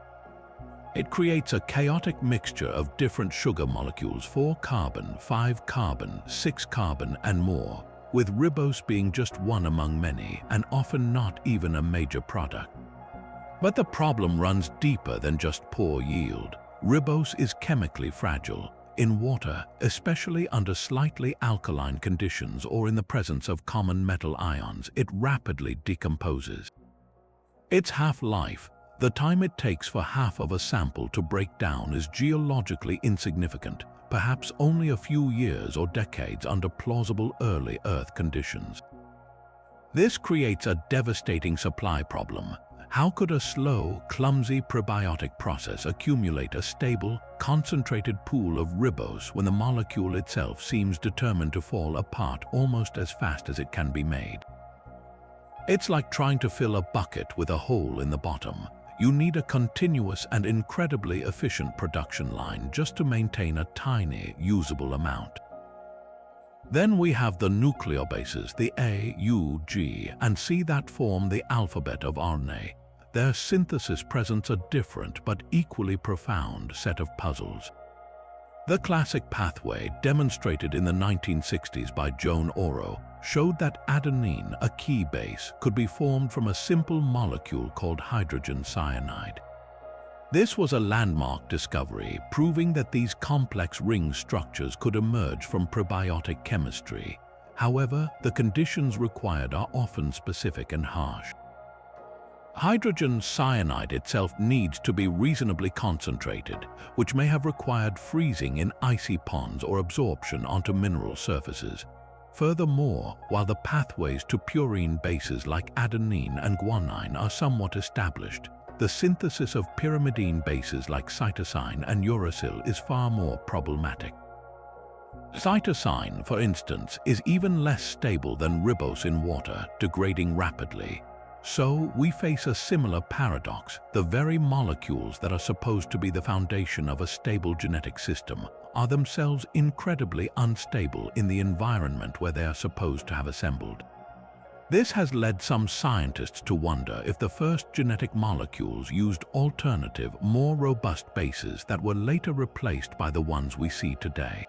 It creates a chaotic mixture of different sugar molecules, 4-carbon, 5-carbon, 6-carbon, and more, with ribose being just one among many, and often not even a major product. But the problem runs deeper than just poor yield. Ribose is chemically fragile. In water, especially under slightly alkaline conditions or in the presence of common metal ions, it rapidly decomposes. Its half-life, the time it takes for half of a sample to break down, is geologically insignificant, perhaps only a few years or decades under plausible early Earth conditions. This creates a devastating supply problem. How could a slow, clumsy prebiotic process accumulate a stable, concentrated pool of ribose when the molecule itself seems determined to fall apart almost as fast as it can be made? It's like trying to fill a bucket with a hole in the bottom. You need a continuous and incredibly efficient production line just to maintain a tiny, usable amount. Then we have the nucleobases, the A, U, G, and C that form the alphabet of RNA. Their synthesis presents a different but equally profound set of puzzles. The classic pathway, demonstrated in the 1960s by Joan Oro, showed that adenine, a key base, could be formed from a simple molecule called hydrogen cyanide. This was a landmark discovery, proving that these complex ring structures could emerge from prebiotic chemistry. However, the conditions required are often specific and harsh. Hydrogen cyanide itself needs to be reasonably concentrated, which may have required freezing in icy ponds or absorption onto mineral surfaces. Furthermore, while the pathways to purine bases like adenine and guanine are somewhat established, the synthesis of pyrimidine bases like cytosine and uracil is far more problematic. Cytosine, for instance, is even less stable than ribose in water, degrading rapidly. So we face a similar paradox. The very molecules that are supposed to be the foundation of a stable genetic system are themselves incredibly unstable in the environment where they are supposed to have assembled. This has led some scientists to wonder if the first genetic molecules used alternative, more robust bases that were later replaced by the ones we see today.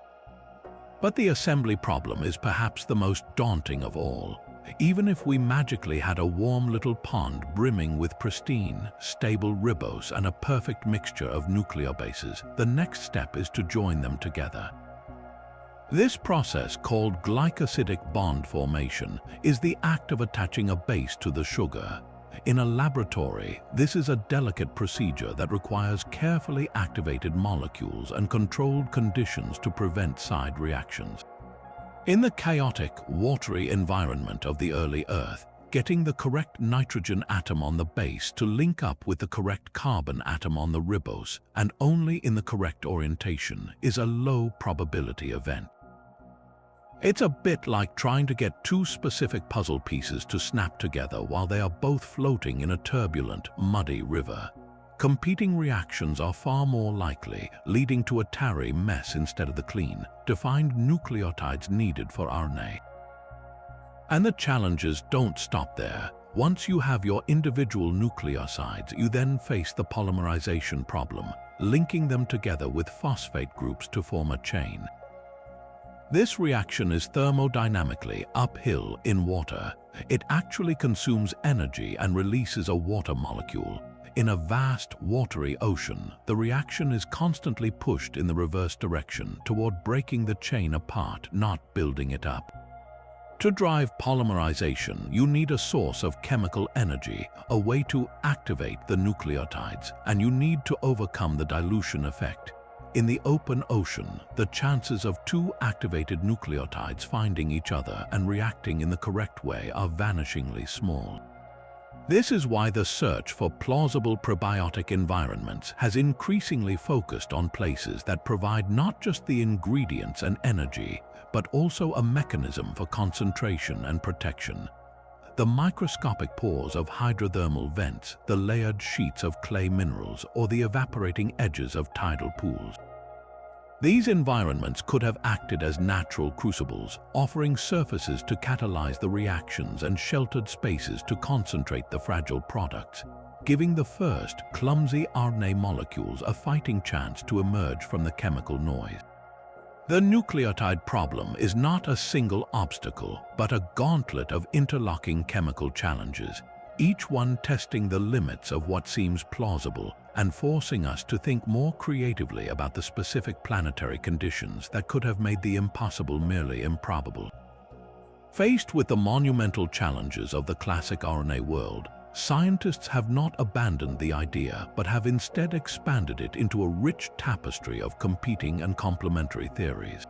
But the assembly problem is perhaps the most daunting of all. Even if we magically had a warm little pond brimming with pristine, stable ribose and a perfect mixture of nucleobases, the next step is to join them together. This process, called glycosidic bond formation, is the act of attaching a base to the sugar. In a laboratory, this is a delicate procedure that requires carefully activated molecules and controlled conditions to prevent side reactions. In the chaotic, watery environment of the early Earth, getting the correct nitrogen atom on the base to link up with the correct carbon atom on the ribose, and only in the correct orientation, is a low-probability event. It's a bit like trying to get two specific puzzle pieces to snap together while they are both floating in a turbulent, muddy river. Competing reactions are far more likely, leading to a tarry mess instead of the clean, defined nucleotides needed for RNA. And the challenges don't stop there. Once you have your individual nucleosides, you then face the polymerization problem, linking them together with phosphate groups to form a chain. This reaction is thermodynamically uphill in water. It actually consumes energy and releases a water molecule. In a vast, watery ocean, the reaction is constantly pushed in the reverse direction toward breaking the chain apart, not building it up. To drive polymerization, you need a source of chemical energy, a way to activate the nucleotides, and you need to overcome the dilution effect. In the open ocean, the chances of two activated nucleotides finding each other and reacting in the correct way are vanishingly small. This is why the search for plausible probiotic environments has increasingly focused on places that provide not just the ingredients and energy, but also a mechanism for concentration and protection. The microscopic pores of hydrothermal vents, the layered sheets of clay minerals, or the evaporating edges of tidal pools. These environments could have acted as natural crucibles, offering surfaces to catalyze the reactions and sheltered spaces to concentrate the fragile products, giving the first clumsy RNA molecules a fighting chance to emerge from the chemical noise. The nucleotide problem is not a single obstacle, but a gauntlet of interlocking chemical challenges, each one testing the limits of what seems plausible and forcing us to think more creatively about the specific planetary conditions that could have made the impossible merely improbable. Faced with the monumental challenges of the classic RNA world, scientists have not abandoned the idea but have instead expanded it into a rich tapestry of competing and complementary theories.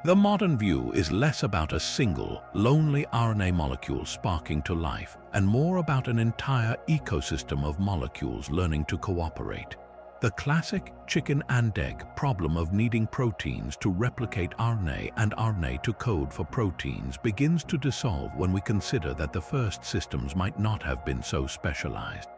The modern view is less about a single, lonely RNA molecule sparking to life and more about an entire ecosystem of molecules learning to cooperate. The classic chicken and egg problem of needing proteins to replicate RNA and RNA to code for proteins begins to dissolve when we consider that the first systems might not have been so specialized.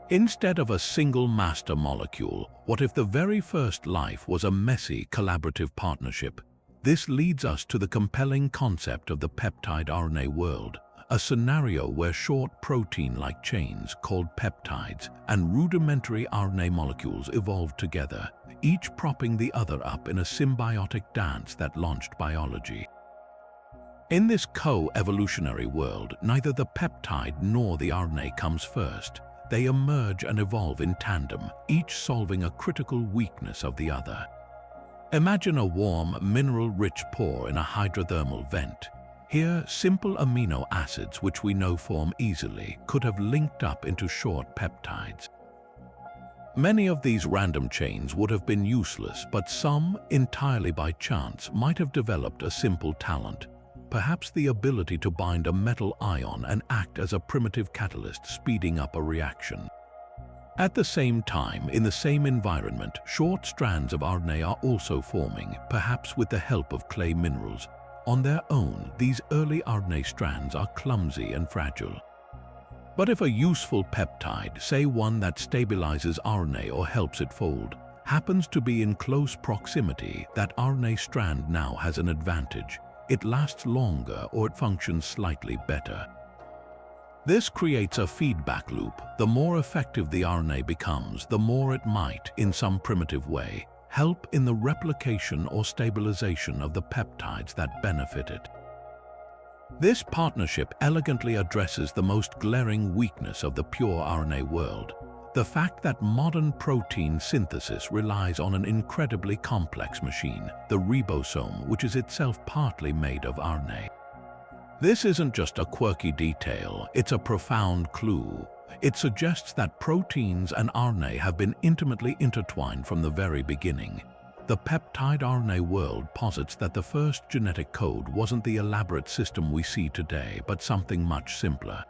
Instead of a single master molecule, what if the very first life was a messy, collaborative partnership? This leads us to the compelling concept of the peptide RNA world, a scenario where short protein-like chains called peptides and rudimentary RNA molecules evolved together, each propping the other up in a symbiotic dance that launched biology. In this co-evolutionary world, neither the peptide nor the RNA comes first. They emerge and evolve in tandem, each solving a critical weakness of the other. Imagine a warm, mineral-rich pore in a hydrothermal vent. Here, simple amino acids, which we know form easily, could have linked up into short peptides. Many of these random chains would have been useless, but some, entirely by chance, might have developed a simple talent. Perhaps the ability to bind a metal ion and act as a primitive catalyst, speeding up a reaction. At the same time, in the same environment, short strands of RNA are also forming, perhaps with the help of clay minerals. On their own, these early RNA strands are clumsy and fragile. But if a useful peptide, say one that stabilizes RNA or helps it fold, happens to be in close proximity, that RNA strand now has an advantage. It lasts longer or it functions slightly better. This creates a feedback loop. The more effective the RNA becomes, the more it might, in some primitive way, help in the replication or stabilization of the peptides that benefit it. This partnership elegantly addresses the most glaring weakness of the pure RNA world, the fact that modern protein synthesis relies on an incredibly complex machine, the ribosome, which is itself partly made of RNA. This isn't just a quirky detail, it's a profound clue. It suggests that proteins and RNA have been intimately intertwined from the very beginning. The peptide RNA world posits that the first genetic code wasn't the elaborate system we see today, but something much simpler.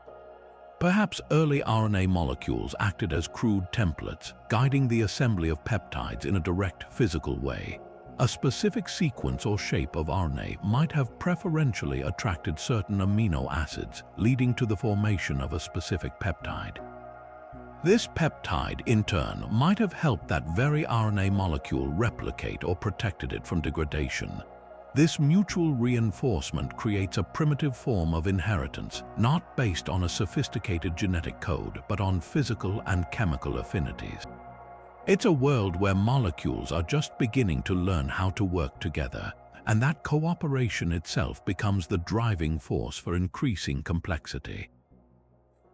Perhaps early RNA molecules acted as crude templates, guiding the assembly of peptides in a direct physical way. A specific sequence or shape of RNA might have preferentially attracted certain amino acids, leading to the formation of a specific peptide. This peptide, in turn, might have helped that very RNA molecule replicate or protected it from degradation. This mutual reinforcement creates a primitive form of inheritance, not based on a sophisticated genetic code, but on physical and chemical affinities. It's a world where molecules are just beginning to learn how to work together, and that cooperation itself becomes the driving force for increasing complexity.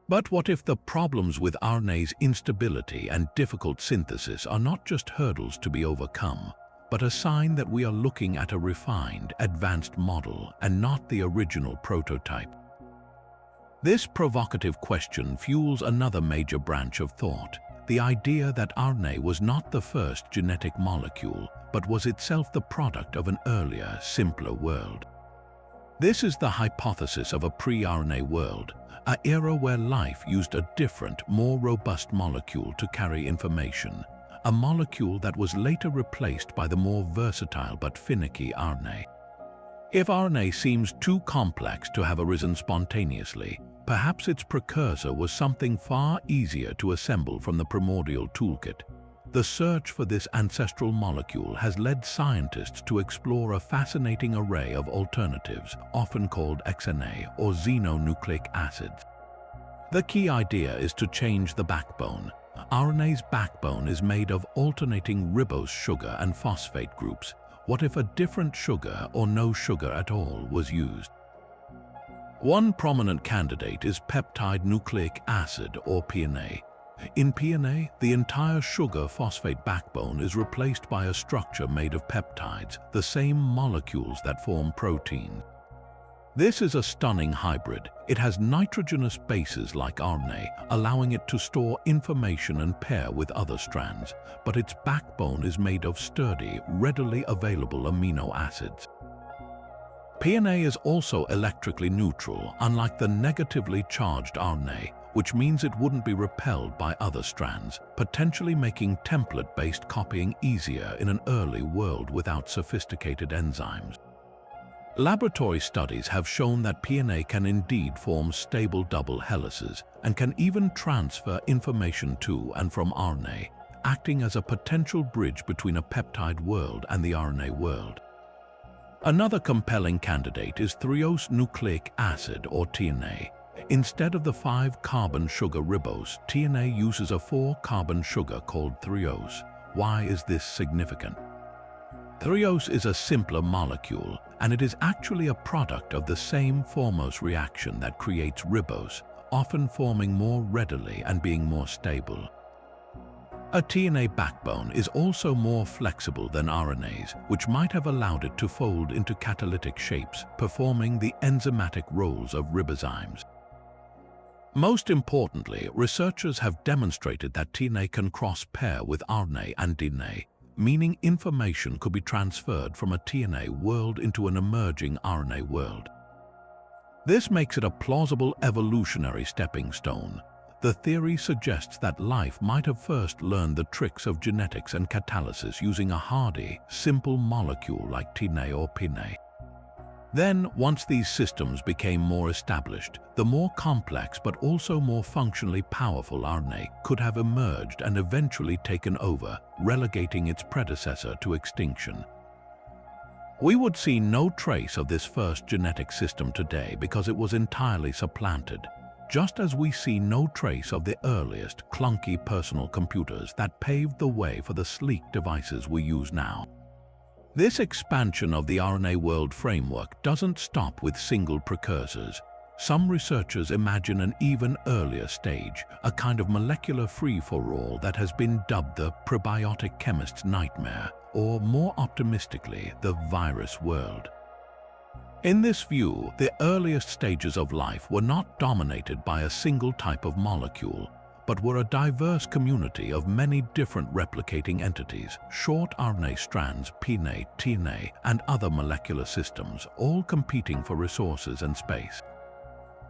But what if the problems with RNA's instability and difficult synthesis are not just hurdles to be overcome, but a sign that we are looking at a refined, advanced model and not the original prototype? This provocative question fuels another major branch of thought: the idea that RNA was not the first genetic molecule, but was itself the product of an earlier, simpler world. This is the hypothesis of a pre-RNA world, an era where life used a different, more robust molecule to carry information, a molecule that was later replaced by the more versatile but finicky RNA. If RNA seems too complex to have arisen spontaneously, perhaps its precursor was something far easier to assemble from the primordial toolkit. The search for this ancestral molecule has led scientists to explore a fascinating array of alternatives, often called XNA or xenonucleic acids. The key idea is to change the backbone. RNA's backbone is made of alternating ribose sugar and phosphate groups. What if a different sugar or no sugar at all was used? One prominent candidate is peptide nucleic acid or PNA. In PNA, the entire sugar-phosphate backbone is replaced by a structure made of peptides, the same molecules that form proteins. This is a stunning hybrid. It has nitrogenous bases like RNA, allowing it to store information and pair with other strands, but its backbone is made of sturdy, readily available amino acids. PNA is also electrically neutral, unlike the negatively charged RNA, which means it wouldn't be repelled by other strands, potentially making template-based copying easier in an early world without sophisticated enzymes. Laboratory studies have shown that PNA can indeed form stable double helices and can even transfer information to and from RNA, acting as a potential bridge between a peptide world and the RNA world. Another compelling candidate is threose nucleic acid or TNA. Instead of the 5-carbon sugar ribose, TNA uses a 4-carbon sugar called threose. Why is this significant? Threose is a simpler molecule, and it is actually a product of the same formose reaction that creates ribose, often forming more readily and being more stable. A TNA backbone is also more flexible than RNA's, which might have allowed it to fold into catalytic shapes, performing the enzymatic roles of ribozymes. Most importantly, researchers have demonstrated that TNA can cross-pair with RNA and DNA, meaning information could be transferred from a TNA world into an emerging RNA world. This makes it a plausible evolutionary stepping stone. The theory suggests that life might have first learned the tricks of genetics and catalysis using a hardy, simple molecule like TNA or PNA. Then, once these systems became more established, the more complex but also more functionally powerful RNA could have emerged and eventually taken over, relegating its predecessor to extinction. We would see no trace of this first genetic system today because it was entirely supplanted, just as we see no trace of the earliest, clunky personal computers that paved the way for the sleek devices we use now. This expansion of the RNA world framework doesn't stop with single precursors. Some researchers imagine an even earlier stage, a kind of molecular free-for-all that has been dubbed the prebiotic chemist's nightmare, or more optimistically, the virus world. In this view, the earliest stages of life were not dominated by a single type of molecule, but were a diverse community of many different replicating entities, short RNA strands, PNA, TNA, and other molecular systems, all competing for resources and space.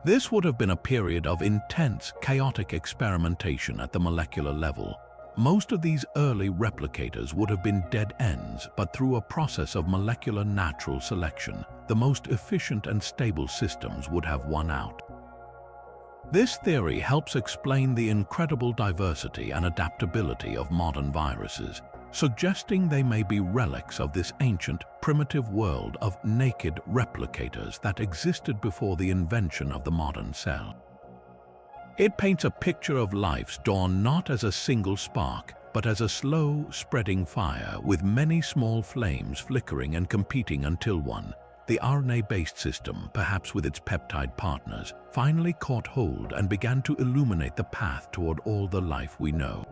This would have been a period of intense, chaotic experimentation at the molecular level. Most of these early replicators would have been dead ends, but through a process of molecular natural selection, the most efficient and stable systems would have won out. This theory helps explain the incredible diversity and adaptability of modern viruses, suggesting they may be relics of this ancient, primitive world of naked replicators that existed before the invention of the modern cell. It paints a picture of life's dawn not as a single spark, but as a slow, spreading fire with many small flames flickering and competing until one, the RNA-based system, perhaps with its peptide partners, finally caught hold and began to illuminate the path toward all the life we know.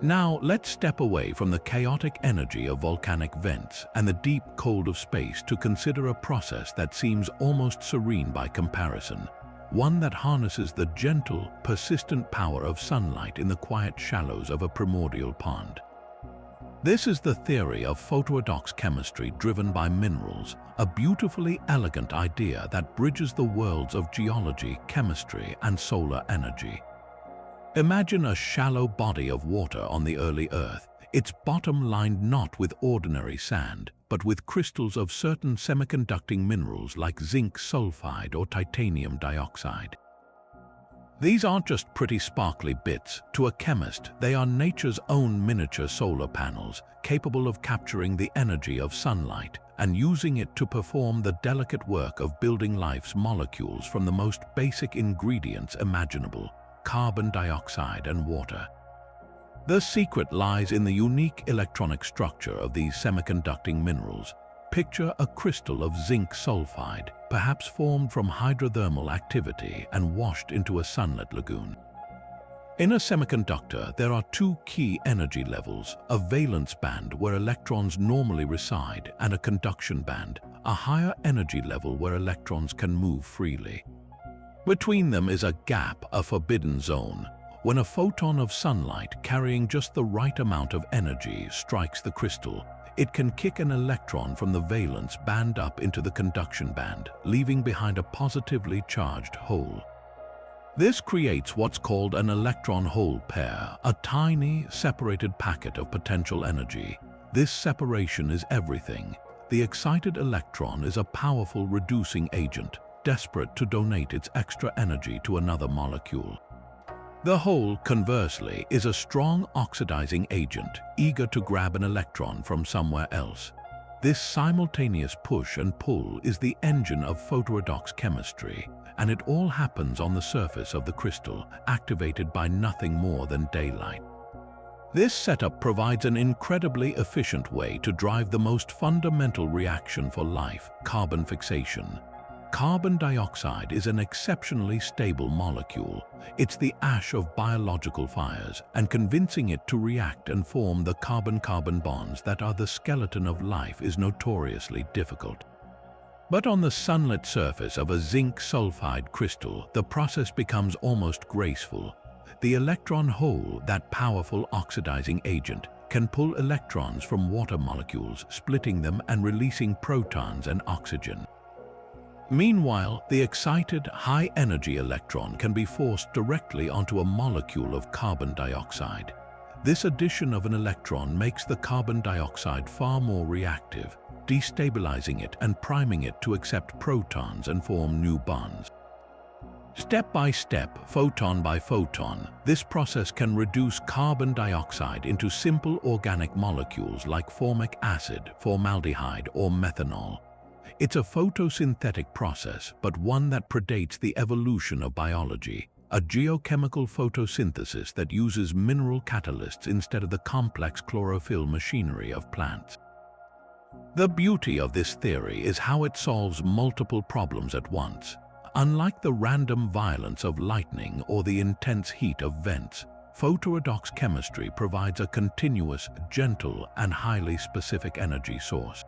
Now, let's step away from the chaotic energy of volcanic vents and the deep cold of space to consider a process that seems almost serene by comparison: one that harnesses the gentle, persistent power of sunlight in the quiet shallows of a primordial pond. This is the theory of photoredox chemistry driven by minerals, a beautifully elegant idea that bridges the worlds of geology, chemistry, and solar energy. Imagine a shallow body of water on the early Earth, its bottom lined not with ordinary sand, but with crystals of certain semiconducting minerals like zinc sulfide or titanium dioxide. These aren't just pretty sparkly bits. To a chemist, they are nature's own miniature solar panels, capable of capturing the energy of sunlight and using it to perform the delicate work of building life's molecules from the most basic ingredients imaginable: carbon dioxide and water. The secret lies in the unique electronic structure of these semiconducting minerals. Picture a crystal of zinc sulfide, perhaps formed from hydrothermal activity and washed into a sunlit lagoon. In a semiconductor, there are two key energy levels: a valence band where electrons normally reside, and a conduction band, a higher energy level where electrons can move freely. Between them is a gap, a forbidden zone. When a photon of sunlight carrying just the right amount of energy strikes the crystal, it can kick an electron from the valence band up into the conduction band, leaving behind a positively charged hole. This creates what's called an electron-hole pair, a tiny, separated packet of potential energy. This separation is everything. The excited electron is a powerful reducing agent, desperate to donate its extra energy to another molecule. The hole, conversely, is a strong oxidizing agent, eager to grab an electron from somewhere else. This simultaneous push and pull is the engine of photoredox chemistry, and it all happens on the surface of the crystal, activated by nothing more than daylight. This setup provides an incredibly efficient way to drive the most fundamental reaction for life: carbon fixation. Carbon dioxide is an exceptionally stable molecule. It's the ash of biological fires, and convincing it to react and form the carbon-carbon bonds that are the skeleton of life is notoriously difficult. But on the sunlit surface of a zinc sulfide crystal, the process becomes almost graceful. The electron hole, that powerful oxidizing agent, can pull electrons from water molecules, splitting them and releasing protons and oxygen. Meanwhile, the excited, high-energy electron can be forced directly onto a molecule of carbon dioxide. This addition of an electron makes the carbon dioxide far more reactive, destabilizing it and priming it to accept protons and form new bonds. Step by step, photon by photon, this process can reduce carbon dioxide into simple organic molecules like formic acid, formaldehyde, or methanol. It's a photosynthetic process, but one that predates the evolution of biology, a geochemical photosynthesis that uses mineral catalysts instead of the complex chlorophyll machinery of plants. The beauty of this theory is how it solves multiple problems at once. Unlike the random violence of lightning or the intense heat of vents, photoredox chemistry provides a continuous, gentle, and highly specific energy source.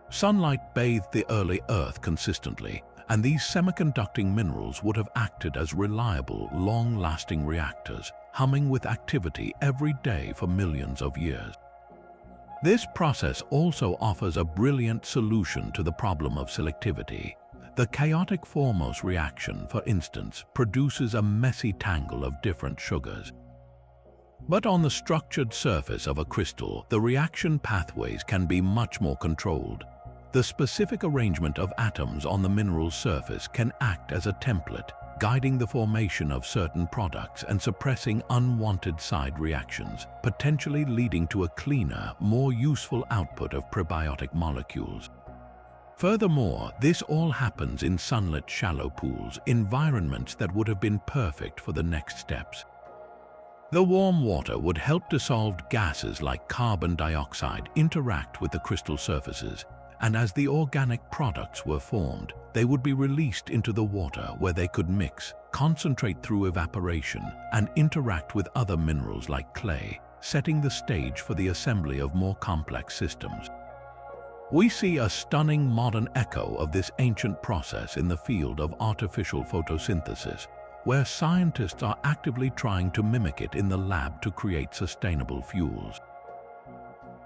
Sunlight bathed the early Earth consistently, and these semiconducting minerals would have acted as reliable, long-lasting reactors, humming with activity every day for millions of years. This process also offers a brilliant solution to the problem of selectivity. The chaotic Formose reaction, for instance, produces a messy tangle of different sugars. But on the structured surface of a crystal, the reaction pathways can be much more controlled. The specific arrangement of atoms on the mineral's surface can act as a template, guiding the formation of certain products and suppressing unwanted side reactions, potentially leading to a cleaner, more useful output of prebiotic molecules. Furthermore, this all happens in sunlit shallow pools, environments that would have been perfect for the next steps. The warm water would help dissolved gases like carbon dioxide interact with the crystal surfaces, and as the organic products were formed, they would be released into the water where they could mix, concentrate through evaporation, and interact with other minerals like clay, setting the stage for the assembly of more complex systems. We see a stunning modern echo of this ancient process in the field of artificial photosynthesis, where scientists are actively trying to mimic it in the lab to create sustainable fuels.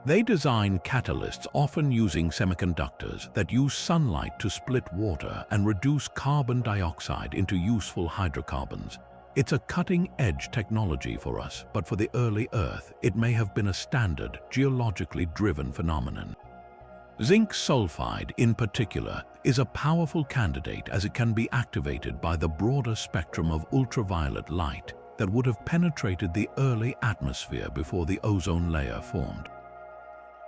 They design catalysts often using semiconductors that use sunlight to split water and reduce carbon dioxide into useful hydrocarbons. It's a cutting-edge technology for us, but for the early Earth, it may have been a standard, geologically driven phenomenon. Zinc sulfide, in particular, is a powerful candidate as it can be activated by the broader spectrum of ultraviolet light that would have penetrated the early atmosphere before the ozone layer formed.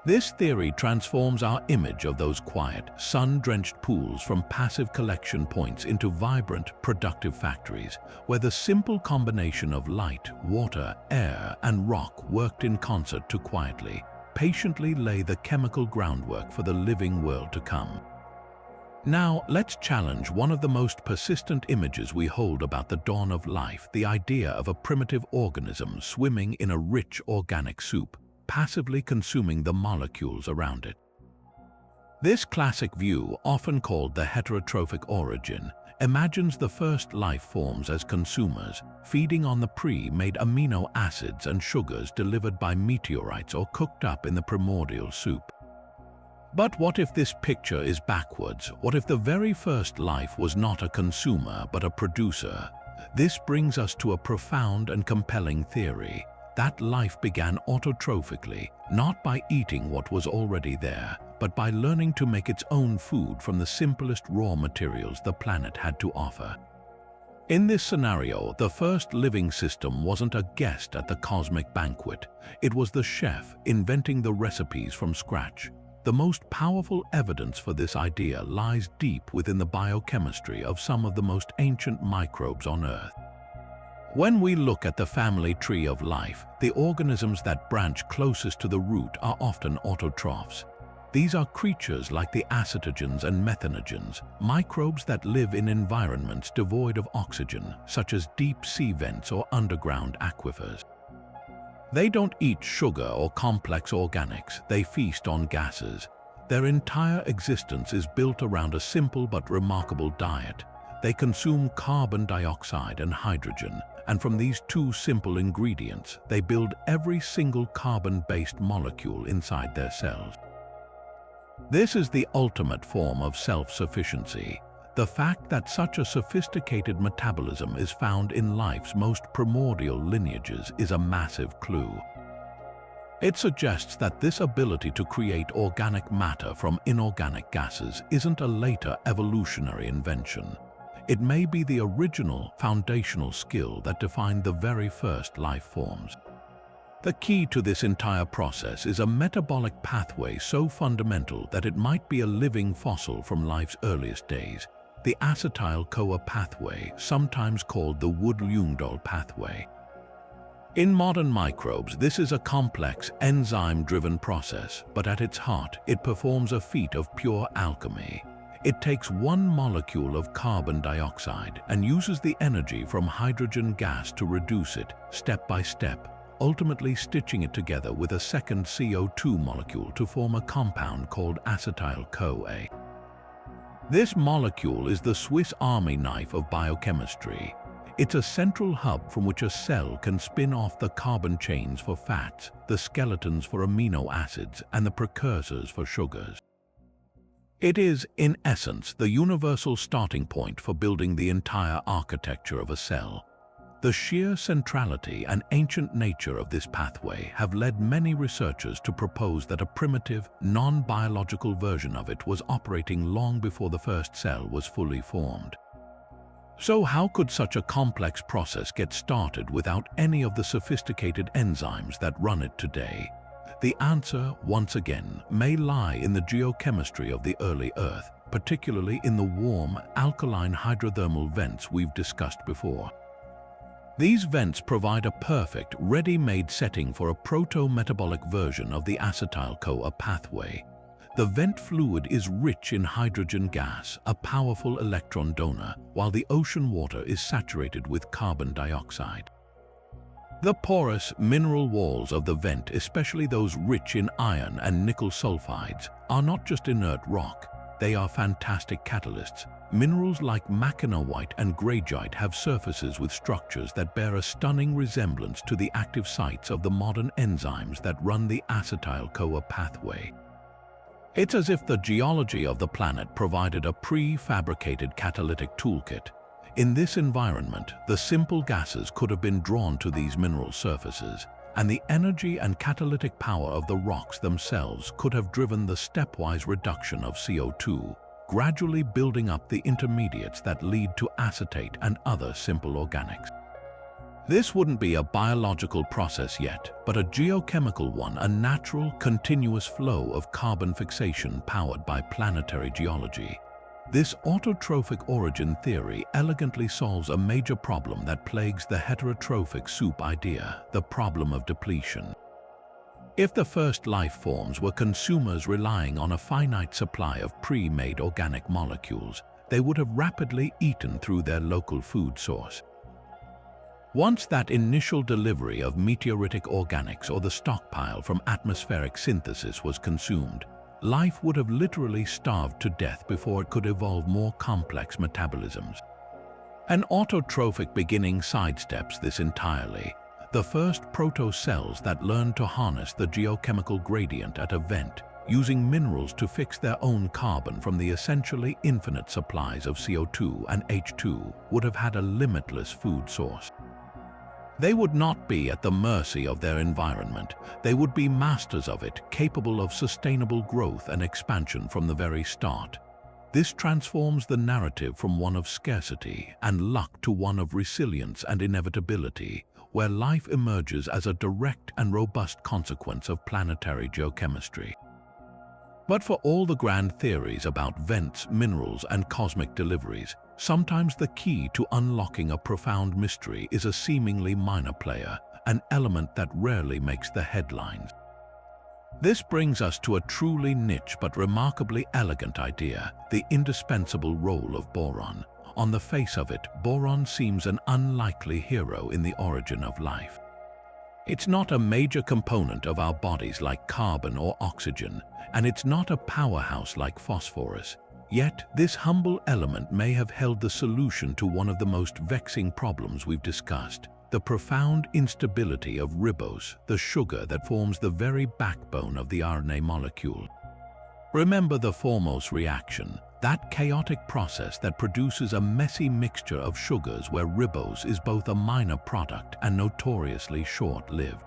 This theory transforms our image of those quiet, sun-drenched pools from passive collection points into vibrant, productive factories, where the simple combination of light, water, air, and rock worked in concert to quietly, patiently lay the chemical groundwork for the living world to come. Now, let's challenge one of the most persistent images we hold about the dawn of life, the idea of a primitive organism swimming in a rich organic soup, passively consuming the molecules around it. This classic view, often called the heterotrophic origin, imagines the first life forms as consumers, feeding on the pre-made amino acids and sugars delivered by meteorites or cooked up in the primordial soup. But what if this picture is backwards? What if the very first life was not a consumer but a producer? This brings us to a profound and compelling theory. That life began autotrophically, not by eating what was already there, but by learning to make its own food from the simplest raw materials the planet had to offer. In this scenario, the first living system wasn't a guest at the cosmic banquet. It was the chef inventing the recipes from scratch. The most powerful evidence for this idea lies deep within the biochemistry of some of the most ancient microbes on Earth. When we look at the family tree of life, the organisms that branch closest to the root are often autotrophs. These are creatures like the acetogens and methanogens, microbes that live in environments devoid of oxygen, such as deep sea vents or underground aquifers. They don't eat sugar or complex organics, they feast on gases. Their entire existence is built around a simple but remarkable diet. They consume carbon dioxide and hydrogen, and from these two simple ingredients, they build every single carbon-based molecule inside their cells. This is the ultimate form of self-sufficiency. The fact that such a sophisticated metabolism is found in life's most primordial lineages is a massive clue. It suggests that this ability to create organic matter from inorganic gases isn't a later evolutionary invention. It may be the original, foundational skill that defined the very first life forms. The key to this entire process is a metabolic pathway so fundamental that it might be a living fossil from life's earliest days, the acetyl-CoA pathway, sometimes called the Wood-Ljungdahl pathway. In modern microbes, this is a complex, enzyme-driven process, but at its heart, it performs a feat of pure alchemy. It takes one molecule of carbon dioxide and uses the energy from hydrogen gas to reduce it, step by step, ultimately stitching it together with a second CO2 molecule to form a compound called acetyl-CoA. This molecule is the Swiss Army knife of biochemistry. It's a central hub from which a cell can spin off the carbon chains for fats, the skeletons for amino acids, and the precursors for sugars. It is, in essence, the universal starting point for building the entire architecture of a cell. The sheer centrality and ancient nature of this pathway have led many researchers to propose that a primitive, non-biological version of it was operating long before the first cell was fully formed. So how could such a complex process get started without any of the sophisticated enzymes that run it today? The answer, once again, may lie in the geochemistry of the early Earth, particularly in the warm, alkaline hydrothermal vents we've discussed before. These vents provide a perfect, ready-made setting for a proto-metabolic version of the acetyl-CoA pathway. The vent fluid is rich in hydrogen gas, a powerful electron donor, while the ocean water is saturated with carbon dioxide. The porous mineral walls of the vent, especially those rich in iron and nickel sulfides, are not just inert rock, they are fantastic catalysts. Minerals like maconite and gragite have surfaces with structures that bear a stunning resemblance to the active sites of the modern enzymes that run the acetyl-CoA pathway. It's as if the geology of the planet provided a pre-fabricated catalytic toolkit. In this environment, the simple gases could have been drawn to these mineral surfaces, and the energy and catalytic power of the rocks themselves could have driven the stepwise reduction of CO2, gradually building up the intermediates that lead to acetate and other simple organics. This wouldn't be a biological process yet, but a geochemical one, a natural, continuous flow of carbon fixation powered by planetary geology. This autotrophic origin theory elegantly solves a major problem that plagues the heterotrophic soup idea, the problem of depletion. If the first life forms were consumers relying on a finite supply of pre-made organic molecules, they would have rapidly eaten through their local food source. Once that initial delivery of meteoritic organics or the stockpile from atmospheric synthesis was consumed, life would have literally starved to death before it could evolve more complex metabolisms. An autotrophic beginning sidesteps this entirely. The first proto-cells that learned to harness the geochemical gradient at a vent, using minerals to fix their own carbon from the essentially infinite supplies of CO2 and H2, would have had a limitless food source. They would not be at the mercy of their environment. They would be masters of it, capable of sustainable growth and expansion from the very start. This transforms the narrative from one of scarcity and luck to one of resilience and inevitability, where life emerges as a direct and robust consequence of planetary geochemistry. But for all the grand theories about vents, minerals, and cosmic deliveries, sometimes the key to unlocking a profound mystery is a seemingly minor player, an element that rarely makes the headlines. This brings us to a truly niche but remarkably elegant idea, the indispensable role of boron. On the face of it, boron seems an unlikely hero in the origin of life. It's not a major component of our bodies like carbon or oxygen, and it's not a powerhouse like phosphorus. Yet, this humble element may have held the solution to one of the most vexing problems we've discussed, the profound instability of ribose, the sugar that forms the very backbone of the RNA molecule. Remember the Formose reaction, that chaotic process that produces a messy mixture of sugars where ribose is both a minor product and notoriously short-lived.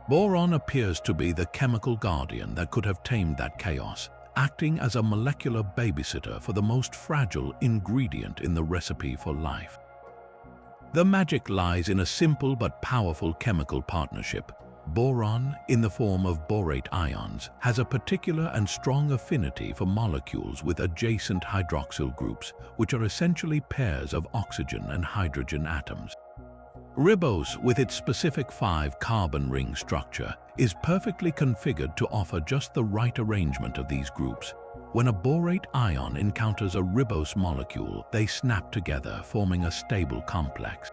Boron appears to be the chemical guardian that could have tamed that chaos, acting as a molecular babysitter for the most fragile ingredient in the recipe for life. The magic lies in a simple but powerful chemical partnership. Boron, in the form of borate ions, has a particular and strong affinity for molecules with adjacent hydroxyl groups, which are essentially pairs of oxygen and hydrogen atoms. Ribose, with its specific 5-carbon ring structure, is perfectly configured to offer just the right arrangement of these groups. When a borate ion encounters a ribose molecule, they snap together, forming a stable complex.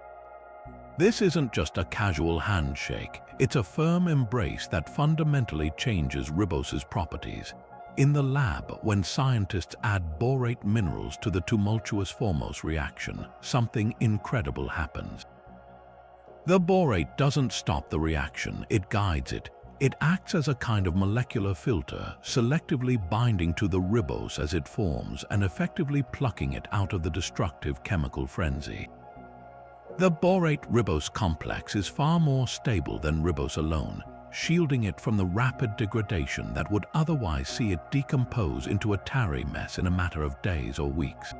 This isn't just a casual handshake, it's a firm embrace that fundamentally changes ribose's properties. In the lab, when scientists add borate minerals to the tumultuous Formose reaction, something incredible happens. The borate doesn't stop the reaction, it guides it. It acts as a kind of molecular filter, selectively binding to the ribose as it forms and effectively plucking it out of the destructive chemical frenzy. The borate-ribose complex is far more stable than ribose alone, shielding it from the rapid degradation that would otherwise see it decompose into a tarry mess in a matter of days or weeks.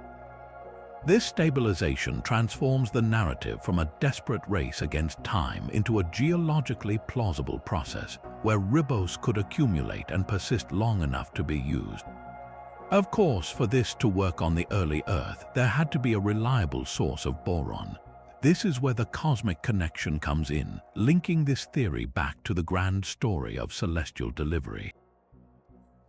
This stabilization transforms the narrative from a desperate race against time into a geologically plausible process where ribose could accumulate and persist long enough to be used. Of course, for this to work on the early Earth, there had to be a reliable source of boron. This is where the cosmic connection comes in, linking this theory back to the grand story of celestial delivery.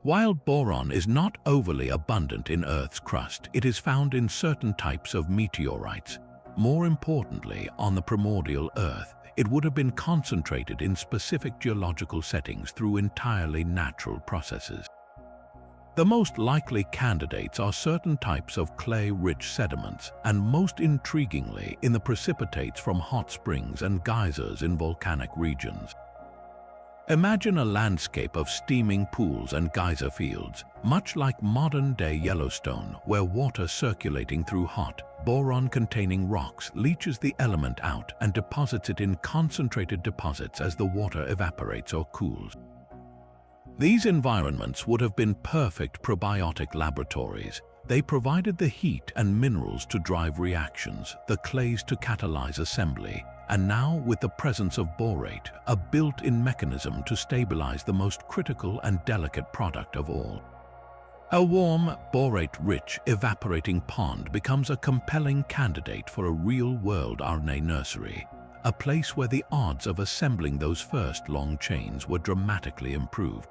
While boron is not overly abundant in Earth's crust, it is found in certain types of meteorites. More importantly, on the primordial Earth, it would have been concentrated in specific geological settings through entirely natural processes. The most likely candidates are certain types of clay-rich sediments, and most intriguingly, in the precipitates from hot springs and geysers in volcanic regions. Imagine a landscape of steaming pools and geyser fields, much like modern-day Yellowstone, where water circulating through hot, boron-containing rocks leaches the element out and deposits it in concentrated deposits as the water evaporates or cools. These environments would have been perfect probiotic laboratories. They provided the heat and minerals to drive reactions, the clays to catalyze assembly, and now, with the presence of borate, a built-in mechanism to stabilize the most critical and delicate product of all. A warm, borate-rich, evaporating pond becomes a compelling candidate for a real-world RNA nursery, a place where the odds of assembling those first long chains were dramatically improved.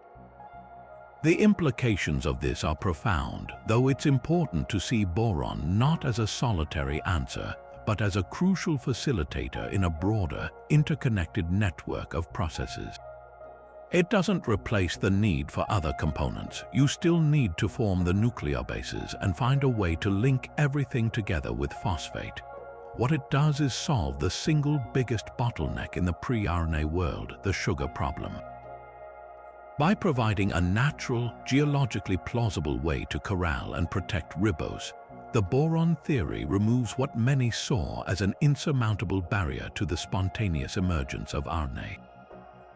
The implications of this are profound, though it's important to see boron not as a solitary answer, but as a crucial facilitator in a broader, interconnected network of processes. It doesn't replace the need for other components. You still need to form the nucleobases and find a way to link everything together with phosphate. What it does is solve the single biggest bottleneck in the pre-RNA world, the sugar problem. By providing a natural, geologically plausible way to corral and protect ribose, the boron theory removes what many saw as an insurmountable barrier to the spontaneous emergence of RNA.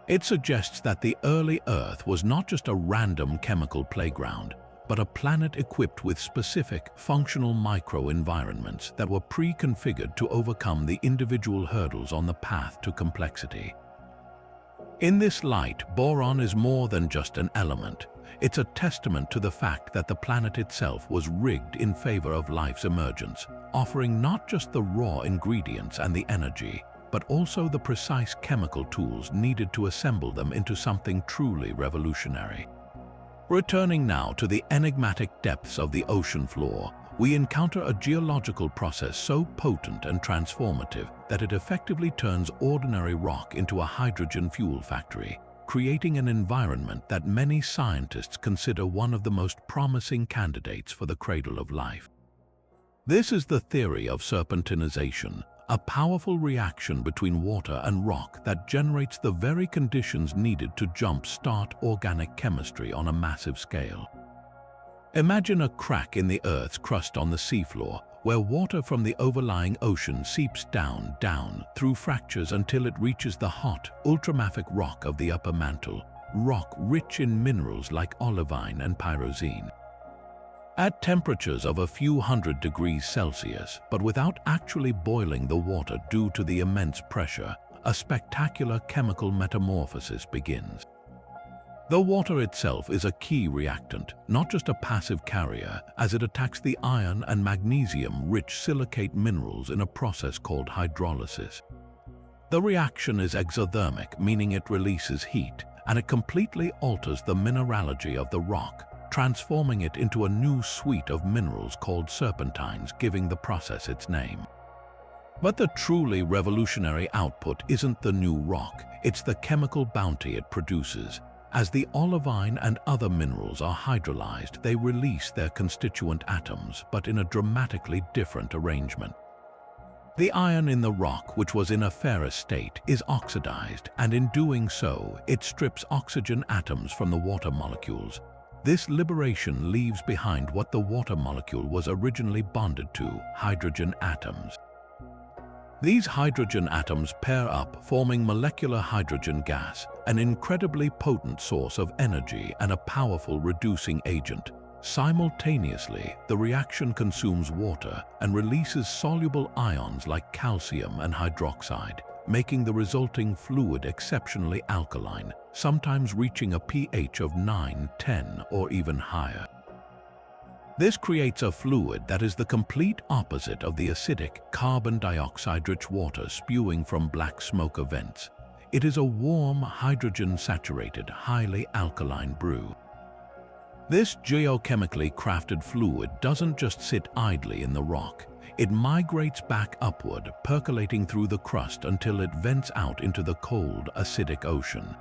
It suggests that the early Earth was not just a random chemical playground, but a planet equipped with specific, functional microenvironments that were pre-configured to overcome the individual hurdles on the path to complexity. In this light, boron is more than just an element. It's a testament to the fact that the planet itself was rigged in favor of life's emergence, offering not just the raw ingredients and the energy, but also the precise chemical tools needed to assemble them into something truly revolutionary. Returning now to the enigmatic depths of the ocean floor, we encounter a geological process so potent and transformative that it effectively turns ordinary rock into a hydrogen fuel factory, creating an environment that many scientists consider one of the most promising candidates for the cradle of life. This is the theory of serpentinization, a powerful reaction between water and rock that generates the very conditions needed to jump-start organic chemistry on a massive scale. Imagine a crack in the Earth's crust on the seafloor, where water from the overlying ocean seeps down through fractures until it reaches the hot, ultramafic rock of the upper mantle, rock rich in minerals like olivine and pyroxene. At temperatures of a few hundred degrees Celsius, but without actually boiling the water due to the immense pressure, a spectacular chemical metamorphosis begins. The water itself is a key reactant, not just a passive carrier, as it attacks the iron and magnesium-rich silicate minerals in a process called hydrolysis. The reaction is exothermic, meaning it releases heat, and it completely alters the mineralogy of the rock, transforming it into a new suite of minerals called serpentines, giving the process its name. But the truly revolutionary output isn't the new rock, it's the chemical bounty it produces. As the olivine and other minerals are hydrolyzed, they release their constituent atoms, but in a dramatically different arrangement. The iron in the rock, which was in a ferrous state, is oxidized, and in doing so, it strips oxygen atoms from the water molecules. This liberation leaves behind what the water molecule was originally bonded to, hydrogen atoms. These hydrogen atoms pair up, forming molecular hydrogen gas, an incredibly potent source of energy and a powerful reducing agent. Simultaneously, the reaction consumes water and releases soluble ions like calcium and hydroxide, making the resulting fluid exceptionally alkaline, sometimes reaching a pH of 9, 10, or even higher. This creates a fluid that is the complete opposite of the acidic, carbon dioxide-rich water spewing from black smoke vents. It is a warm, hydrogen-saturated, highly alkaline brew. This geochemically crafted fluid doesn't just sit idly in the rock. It migrates back upward, percolating through the crust until it vents out into the cold, acidic ocean.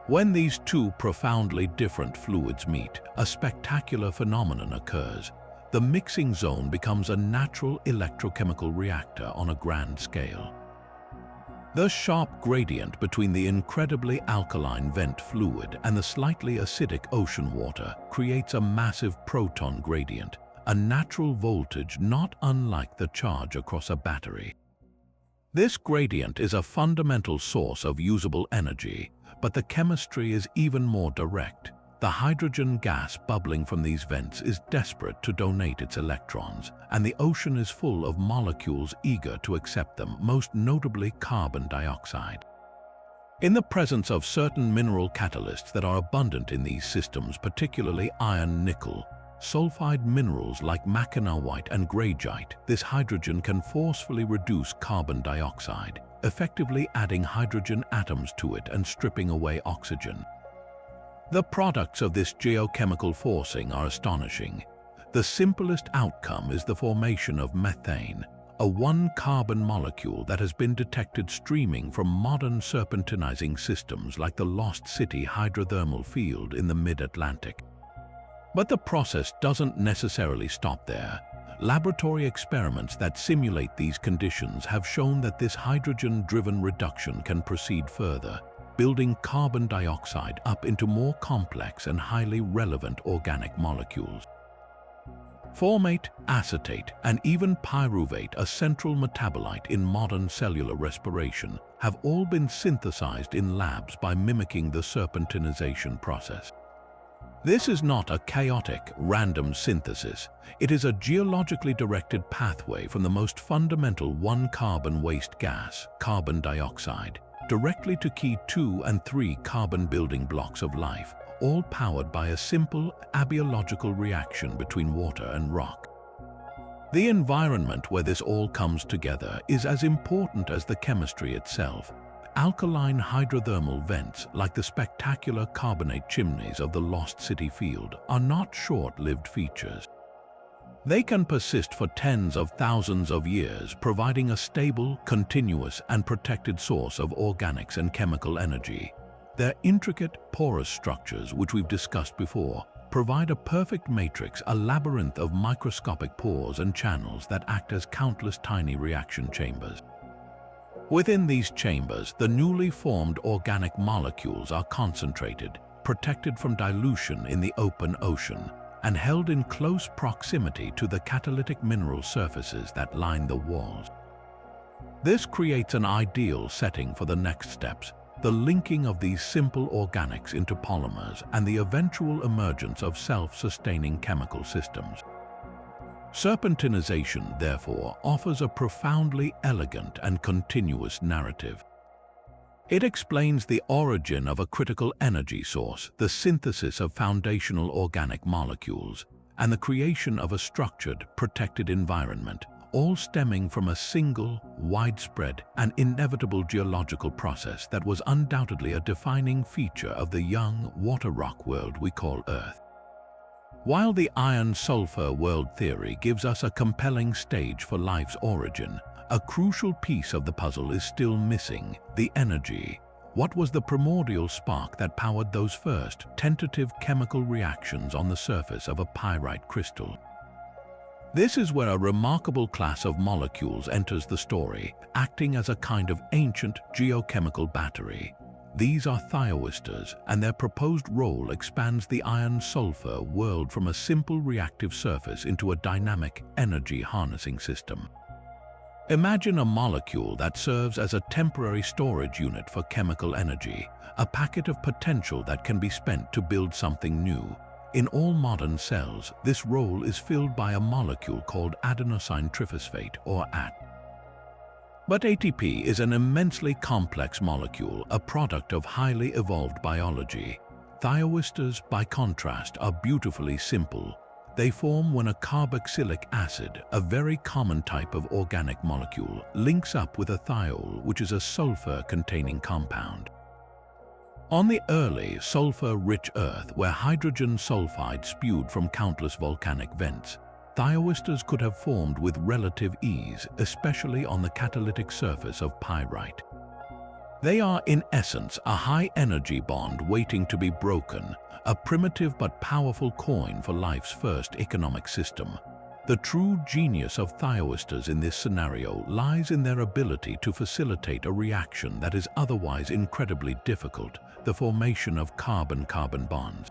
When these two profoundly different fluids meet, a spectacular phenomenon occurs. The mixing zone becomes a natural electrochemical reactor on a grand scale. The sharp gradient between the incredibly alkaline vent fluid and the slightly acidic ocean water creates a massive proton gradient, a natural voltage not unlike the charge across a battery. This gradient is a fundamental source of usable energy, but the chemistry is even more direct. The hydrogen gas bubbling from these vents is desperate to donate its electrons, and the ocean is full of molecules eager to accept them, most notably carbon dioxide. In the presence of certain mineral catalysts that are abundant in these systems, particularly iron-nickel, sulfide minerals like maconite and greigite, this hydrogen can forcefully reduce carbon dioxide, effectively adding hydrogen atoms to it and stripping away oxygen. The products of this geochemical forcing are astonishing. The simplest outcome is the formation of methane, a one-carbon molecule that has been detected streaming from modern serpentinizing systems like the Lost City hydrothermal field in the mid-Atlantic. But the process doesn't necessarily stop there. Laboratory experiments that simulate these conditions have shown that this hydrogen-driven reduction can proceed further, building carbon dioxide up into more complex and highly relevant organic molecules. Formate, acetate, and even pyruvate, a central metabolite in modern cellular respiration, have all been synthesized in labs by mimicking the serpentinization process. This is not a chaotic, random synthesis. It is a geologically directed pathway from the most fundamental one-carbon waste gas, carbon dioxide, directly to key 2 and 3 carbon building blocks of life, all powered by a simple abiological reaction between water and rock. The environment where this all comes together is as important as the chemistry itself. Alkaline hydrothermal vents, like the spectacular carbonate chimneys of the Lost City field, are not short-lived features. They can persist for tens of thousands of years, providing a stable, continuous, and protected source of organics and chemical energy. Their intricate, porous structures, which we've discussed before, provide a perfect matrix, a labyrinth of microscopic pores and channels that act as countless tiny reaction chambers. Within these chambers, the newly formed organic molecules are concentrated, protected from dilution in the open ocean, and held in close proximity to the catalytic mineral surfaces that line the walls. This creates an ideal setting for the next steps, the linking of these simple organics into polymers and the eventual emergence of self-sustaining chemical systems. Serpentinization, therefore, offers a profoundly elegant and continuous narrative. It explains the origin of a critical energy source, the synthesis of foundational organic molecules, and the creation of a structured, protected environment, all stemming from a single, widespread, and inevitable geological process that was undoubtedly a defining feature of the young, water-rock world we call Earth. While the iron-sulfur world theory gives us a compelling stage for life's origin, a crucial piece of the puzzle is still missing: the energy. What was the primordial spark that powered those first, tentative chemical reactions on the surface of a pyrite crystal? This is where a remarkable class of molecules enters the story, acting as a kind of ancient geochemical battery. These are thioesters, and their proposed role expands the iron-sulfur world from a simple reactive surface into a dynamic, energy-harnessing system. Imagine a molecule that serves as a temporary storage unit for chemical energy, a packet of potential that can be spent to build something new. In all modern cells, this role is filled by a molecule called adenosine triphosphate, or AT. But ATP is an immensely complex molecule, a product of highly evolved biology. Thioesters, by contrast, are beautifully simple. They form when a carboxylic acid, a very common type of organic molecule, links up with a thiol, which is a sulfur-containing compound. On the early, sulfur-rich Earth, where hydrogen sulfide spewed from countless volcanic vents, Thioesters could have formed with relative ease, especially on the catalytic surface of pyrite. They are, in essence, a high-energy bond waiting to be broken, a primitive but powerful coin for life's first economic system. The true genius of thioesters in this scenario lies in their ability to facilitate a reaction that is otherwise incredibly difficult, the formation of carbon-carbon bonds.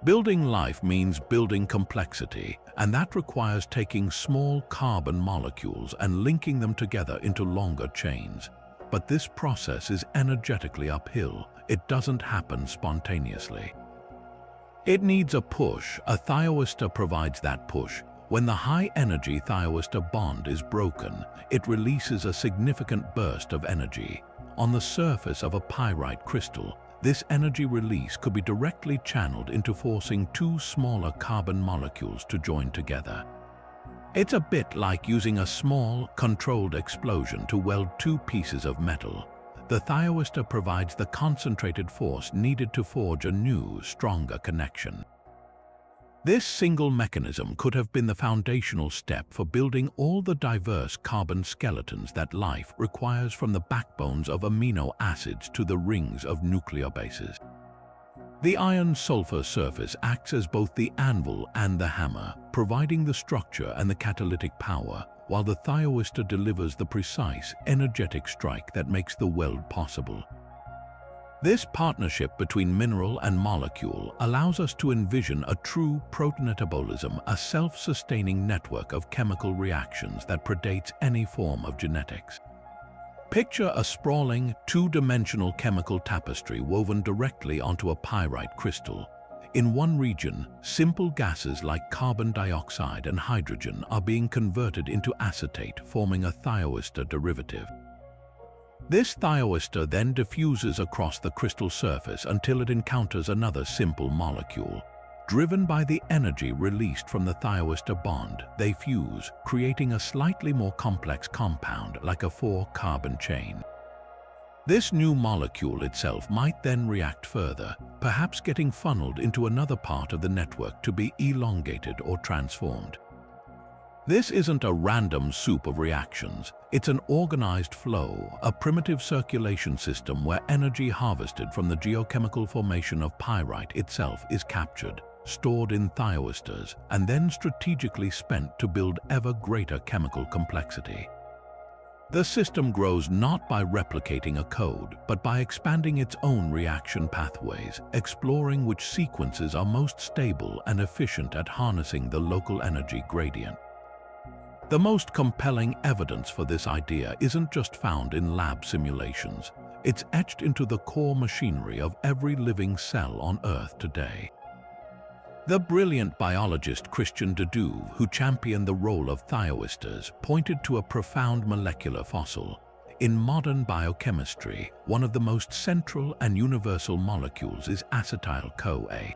Building life means building complexity, and that requires taking small carbon molecules and linking them together into longer chains. But this process is energetically uphill. It doesn't happen spontaneously. It needs a push. A thioester provides that push. When the high-energy thioester bond is broken, it releases a significant burst of energy. On the surface of a pyrite crystal, this energy release could be directly channeled into forcing two smaller carbon molecules to join together. It's a bit like using a small, controlled explosion to weld two pieces of metal. The thioester provides the concentrated force needed to forge a new, stronger connection. This single mechanism could have been the foundational step for building all the diverse carbon skeletons that life requires, from the backbones of amino acids to the rings of nucleobases. The iron-sulfur surface acts as both the anvil and the hammer, providing the structure and the catalytic power, while the thioester delivers the precise, energetic strike that makes the weld possible. This partnership between mineral and molecule allows us to envision a true protonetabolism, a self-sustaining network of chemical reactions that predates any form of genetics. Picture a sprawling, two-dimensional chemical tapestry woven directly onto a pyrite crystal. In one region, simple gases like carbon dioxide and hydrogen are being converted into acetate, forming a thioester derivative. This thioester then diffuses across the crystal surface until it encounters another simple molecule. Driven by the energy released from the thioester bond, they fuse, creating a slightly more complex compound like a 4-carbon chain. This new molecule itself might then react further, perhaps getting funneled into another part of the network to be elongated or transformed. This isn't a random soup of reactions. It's an organized flow, a primitive circulation system where energy harvested from the geochemical formation of pyrite itself is captured, stored in thioesters, and then strategically spent to build ever greater chemical complexity. The system grows not by replicating a code, but by expanding its own reaction pathways, exploring which sequences are most stable and efficient at harnessing the local energy gradient. The most compelling evidence for this idea isn't just found in lab simulations. It's etched into the core machinery of every living cell on Earth today. The brilliant biologist Christian de Duve, who championed the role of thioesters, pointed to a profound molecular fossil. In modern biochemistry, one of the most central and universal molecules is acetyl-CoA.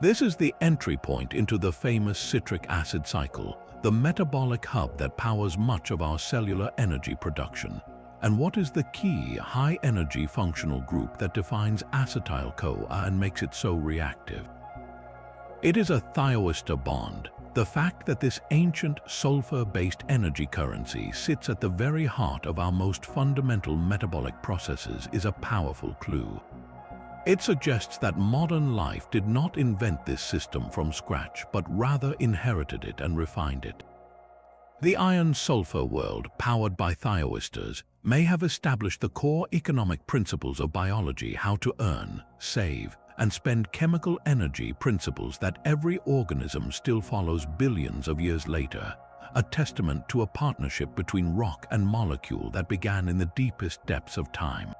This is the entry point into the famous citric acid cycle, the metabolic hub that powers much of our cellular energy production. And what is the key high-energy functional group that defines acetyl-CoA and makes it so reactive? It is a thioester bond. The fact that this ancient sulfur-based energy currency sits at the very heart of our most fundamental metabolic processes is a powerful clue. It suggests that modern life did not invent this system from scratch, but rather inherited it and refined it. The iron-sulfur world, powered by thioesters, may have established the core economic principles of biology: how to earn, save, and spend chemical energy, principles that every organism still follows billions of years later, a testament to a partnership between rock and molecule that began in the deepest depths of time.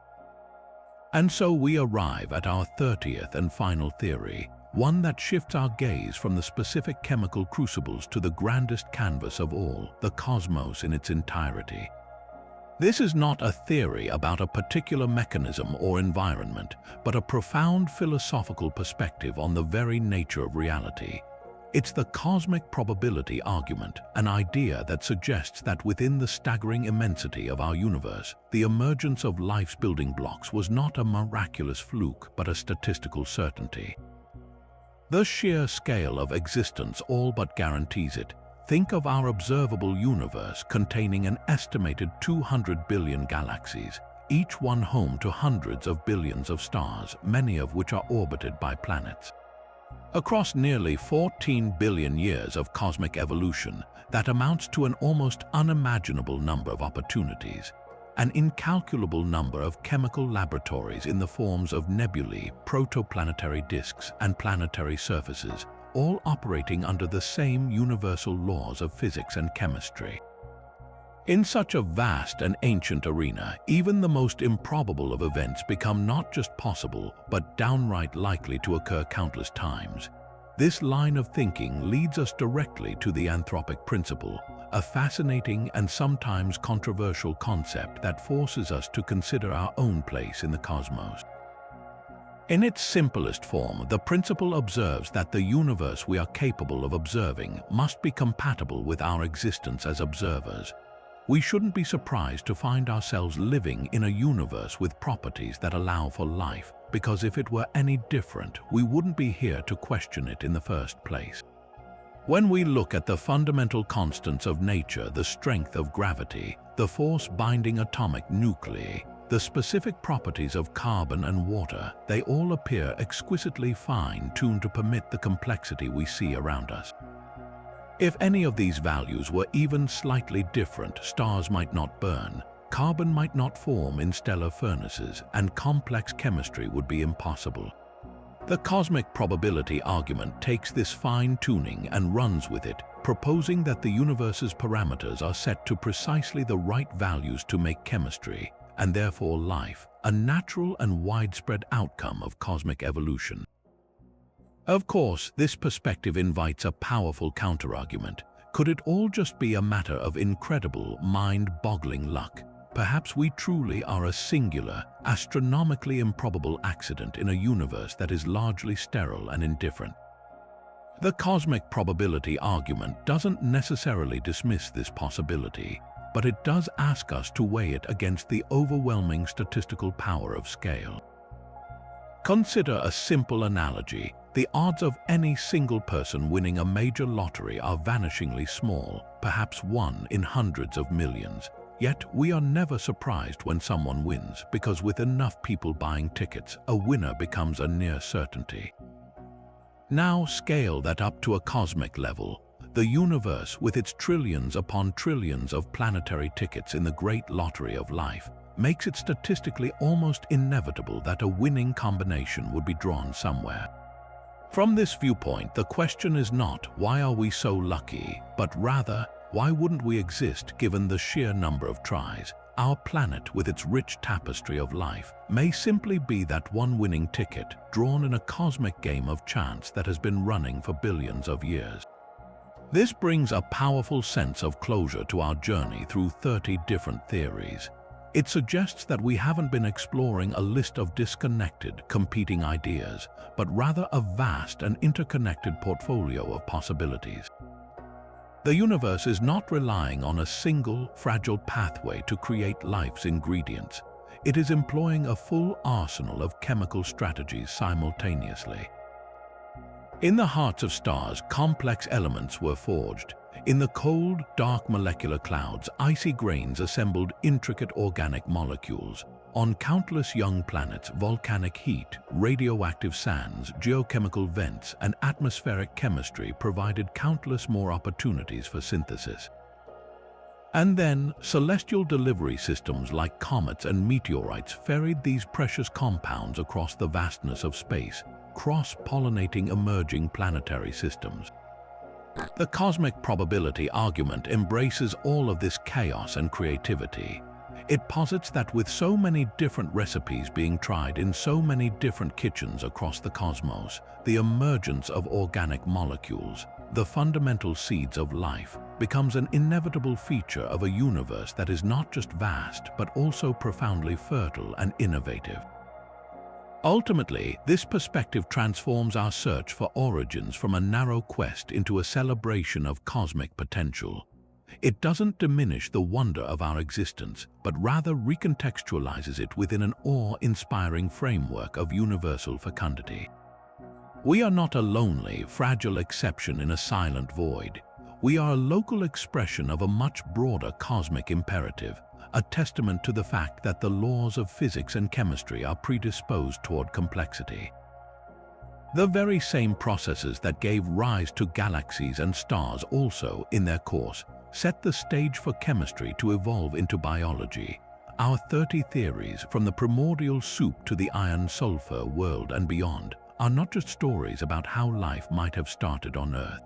And so we arrive at our 30th and final theory, one that shifts our gaze from the specific chemical crucibles to the grandest canvas of all, the cosmos in its entirety. This is not a theory about a particular mechanism or environment, but a profound philosophical perspective on the very nature of reality. It's the cosmic probability argument, an idea that suggests that within the staggering immensity of our universe, the emergence of life's building blocks was not a miraculous fluke, but a statistical certainty. The sheer scale of existence all but guarantees it. Think of our observable universe containing an estimated 200 billion galaxies, each one home to hundreds of billions of stars, many of which are orbited by planets. Across nearly 14 billion years of cosmic evolution, that amounts to an almost unimaginable number of opportunities, an incalculable number of chemical laboratories in the forms of nebulae, protoplanetary disks, and planetary surfaces, all operating under the same universal laws of physics and chemistry. In such a vast and ancient arena, even the most improbable of events become not just possible, but downright likely to occur countless times. This line of thinking leads us directly to the anthropic principle, a fascinating and sometimes controversial concept that forces us to consider our own place in the cosmos. In its simplest form, the principle observes that the universe we are capable of observing must be compatible with our existence as observers. We shouldn't be surprised to find ourselves living in a universe with properties that allow for life, because if it were any different, we wouldn't be here to question it in the first place. When we look at the fundamental constants of nature, the strength of gravity, the force binding atomic nuclei, the specific properties of carbon and water, they all appear exquisitely fine-tuned to permit the complexity we see around us. If any of these values were even slightly different, stars might not burn, carbon might not form in stellar furnaces, and complex chemistry would be impossible. The cosmic probability argument takes this fine-tuning and runs with it, proposing that the universe's parameters are set to precisely the right values to make chemistry, and therefore life, a natural and widespread outcome of cosmic evolution. Of course, this perspective invites a powerful counterargument. Could it all just be a matter of incredible, mind-boggling luck? Perhaps we truly are a singular, astronomically improbable accident in a universe that is largely sterile and indifferent. The cosmic probability argument doesn't necessarily dismiss this possibility, but it does ask us to weigh it against the overwhelming statistical power of scale. Consider a simple analogy. The odds of any single person winning a major lottery are vanishingly small, perhaps 1 in hundreds of millions. Yet we are never surprised when someone wins, because with enough people buying tickets, a winner becomes a near certainty. Now scale that up to a cosmic level. The universe, with its trillions upon trillions of planetary tickets in the great lottery of life, makes it statistically almost inevitable that a winning combination would be drawn somewhere. From this viewpoint, the question is not, why are we so lucky, but rather, why wouldn't we exist given the sheer number of tries? Our planet, with its rich tapestry of life, may simply be that one winning ticket drawn in a cosmic game of chance that has been running for billions of years. This brings a powerful sense of closure to our journey through 30 different theories. It suggests that we haven't been exploring a list of disconnected, competing ideas, but rather a vast and interconnected portfolio of possibilities. The universe is not relying on a single, fragile pathway to create life's ingredients. It is employing a full arsenal of chemical strategies simultaneously. In the hearts of stars, complex elements were forged. In the cold, dark molecular clouds, icy grains assembled intricate organic molecules. On countless young planets, volcanic heat, radioactive sands, geochemical vents, and atmospheric chemistry provided countless more opportunities for synthesis. And then, celestial delivery systems like comets and meteorites ferried these precious compounds across the vastness of space, cross-pollinating emerging planetary systems. The cosmic probability argument embraces all of this chaos and creativity. It posits that with so many different recipes being tried in so many different kitchens across the cosmos, the emergence of organic molecules, the fundamental seeds of life, becomes an inevitable feature of a universe that is not just vast, but also profoundly fertile and innovative. Ultimately, this perspective transforms our search for origins from a narrow quest into a celebration of cosmic potential. It doesn't diminish the wonder of our existence, but rather recontextualizes it within an awe-inspiring framework of universal fecundity. We are not a lonely, fragile exception in a silent void. We are a local expression of a much broader cosmic imperative, a testament to the fact that the laws of physics and chemistry are predisposed toward complexity. The very same processes that gave rise to galaxies and stars also, in their course, set the stage for chemistry to evolve into biology. Our 30 theories, from the primordial soup to the iron-sulfur world and beyond, are not just stories about how life might have started on Earth.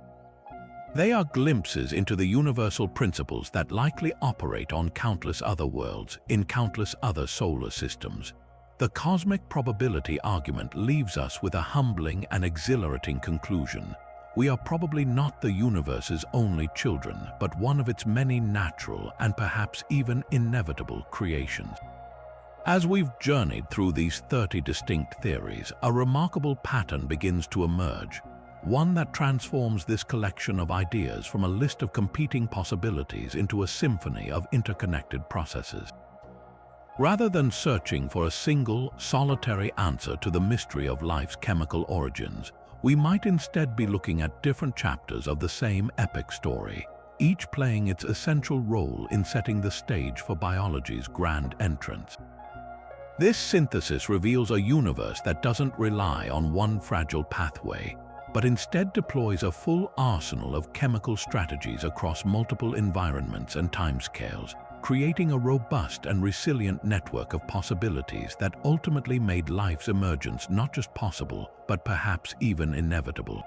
They are glimpses into the universal principles that likely operate on countless other worlds, in countless other solar systems. The cosmic probability argument leaves us with a humbling and exhilarating conclusion. We are probably not the universe's only children, but one of its many natural and perhaps even inevitable creations. As we've journeyed through these 30 distinct theories, a remarkable pattern begins to emerge, one that transforms this collection of ideas from a list of competing possibilities into a symphony of interconnected processes. Rather than searching for a single, solitary answer to the mystery of life's chemical origins, we might instead be looking at different chapters of the same epic story, each playing its essential role in setting the stage for biology's grand entrance. This synthesis reveals a universe that doesn't rely on one fragile pathway, but instead deploys a full arsenal of chemical strategies across multiple environments and timescales, creating a robust and resilient network of possibilities that ultimately made life's emergence not just possible, but perhaps even inevitable.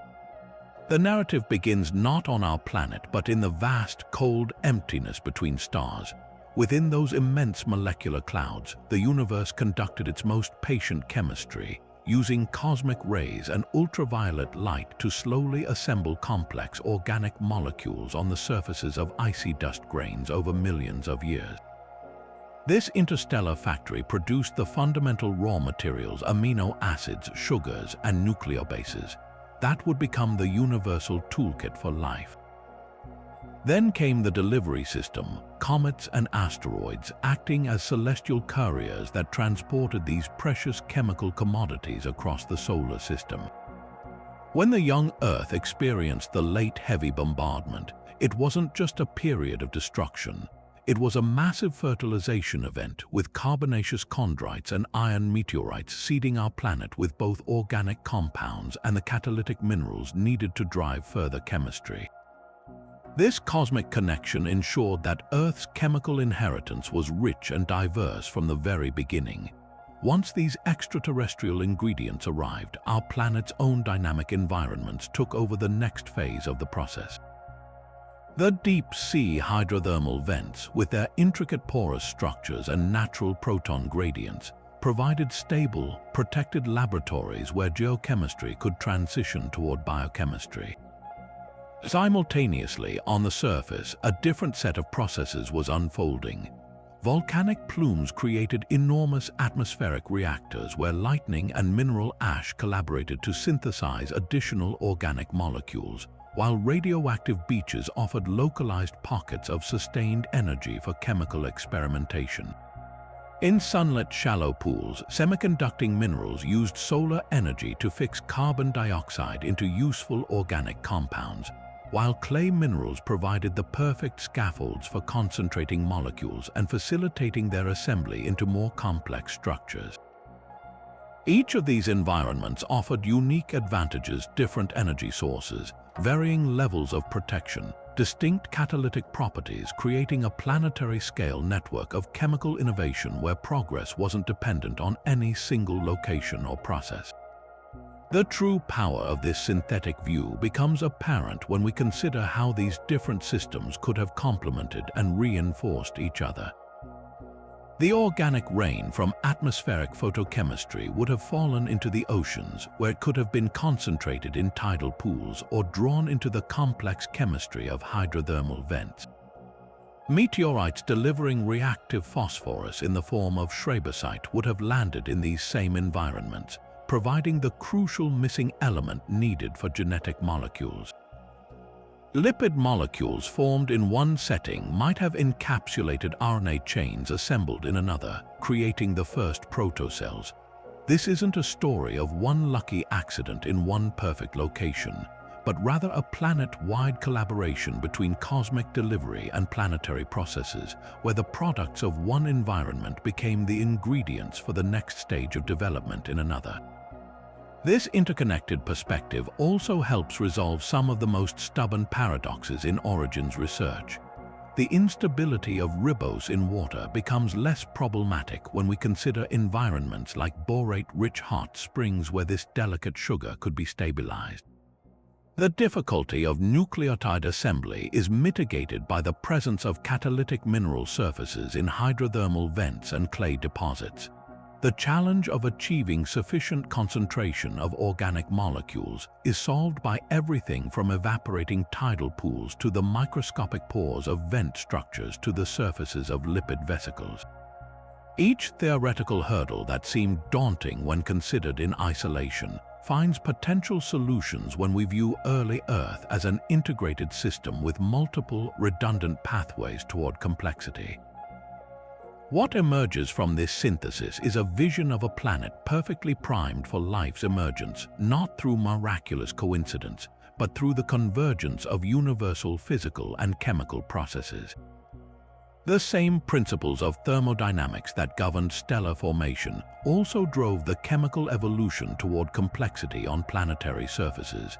The narrative begins not on our planet, but in the vast, cold emptiness between stars. Within those immense molecular clouds, the universe conducted its most patient chemistry, using cosmic rays and ultraviolet light to slowly assemble complex organic molecules on the surfaces of icy dust grains over millions of years. This interstellar factory produced the fundamental raw materials, amino acids, sugars, and nucleobases, that would become the universal toolkit for life. Then came the delivery system, comets and asteroids acting as celestial couriers that transported these precious chemical commodities across the solar system. When the young Earth experienced the late heavy bombardment, it wasn't just a period of destruction. It was a massive fertilization event, with carbonaceous chondrites and iron meteorites seeding our planet with both organic compounds and the catalytic minerals needed to drive further chemistry. This cosmic connection ensured that Earth's chemical inheritance was rich and diverse from the very beginning. Once these extraterrestrial ingredients arrived, our planet's own dynamic environments took over the next phase of the process. The deep-sea hydrothermal vents, with their intricate porous structures and natural proton gradients, provided stable, protected laboratories where geochemistry could transition toward biochemistry. Simultaneously, on the surface, a different set of processes was unfolding. Volcanic plumes created enormous atmospheric reactors where lightning and mineral ash collaborated to synthesize additional organic molecules, while radioactive beaches offered localized pockets of sustained energy for chemical experimentation. In sunlit shallow pools, semiconducting minerals used solar energy to fix carbon dioxide into useful organic compounds, while clay minerals provided the perfect scaffolds for concentrating molecules and facilitating their assembly into more complex structures. Each of these environments offered unique advantages, different energy sources, varying levels of protection, distinct catalytic properties, creating a planetary-scale network of chemical innovation where progress wasn't dependent on any single location or process. The true power of this synthetic view becomes apparent when we consider how these different systems could have complemented and reinforced each other. The organic rain from atmospheric photochemistry would have fallen into the oceans, where it could have been concentrated in tidal pools or drawn into the complex chemistry of hydrothermal vents. Meteorites delivering reactive phosphorus in the form of schreibersite would have landed in these same environments, providing the crucial missing element needed for genetic molecules. Lipid molecules formed in one setting might have encapsulated RNA chains assembled in another, creating the first protocells. This isn't a story of one lucky accident in one perfect location, but rather a planet-wide collaboration between cosmic delivery and planetary processes, where the products of one environment became the ingredients for the next stage of development in another. This interconnected perspective also helps resolve some of the most stubborn paradoxes in Orion's research. The instability of ribose in water becomes less problematic when we consider environments like borate-rich hot springs where this delicate sugar could be stabilized. The difficulty of nucleotide assembly is mitigated by the presence of catalytic mineral surfaces in hydrothermal vents and clay deposits. The challenge of achieving sufficient concentration of organic molecules is solved by everything from evaporating tidal pools to the microscopic pores of vent structures to the surfaces of lipid vesicles. Each theoretical hurdle that seemed daunting when considered in isolation finds potential solutions when we view early Earth as an integrated system with multiple redundant pathways toward complexity. What emerges from this synthesis is a vision of a planet perfectly primed for life's emergence, not through miraculous coincidence, but through the convergence of universal physical and chemical processes. The same principles of thermodynamics that governed stellar formation also drove the chemical evolution toward complexity on planetary surfaces.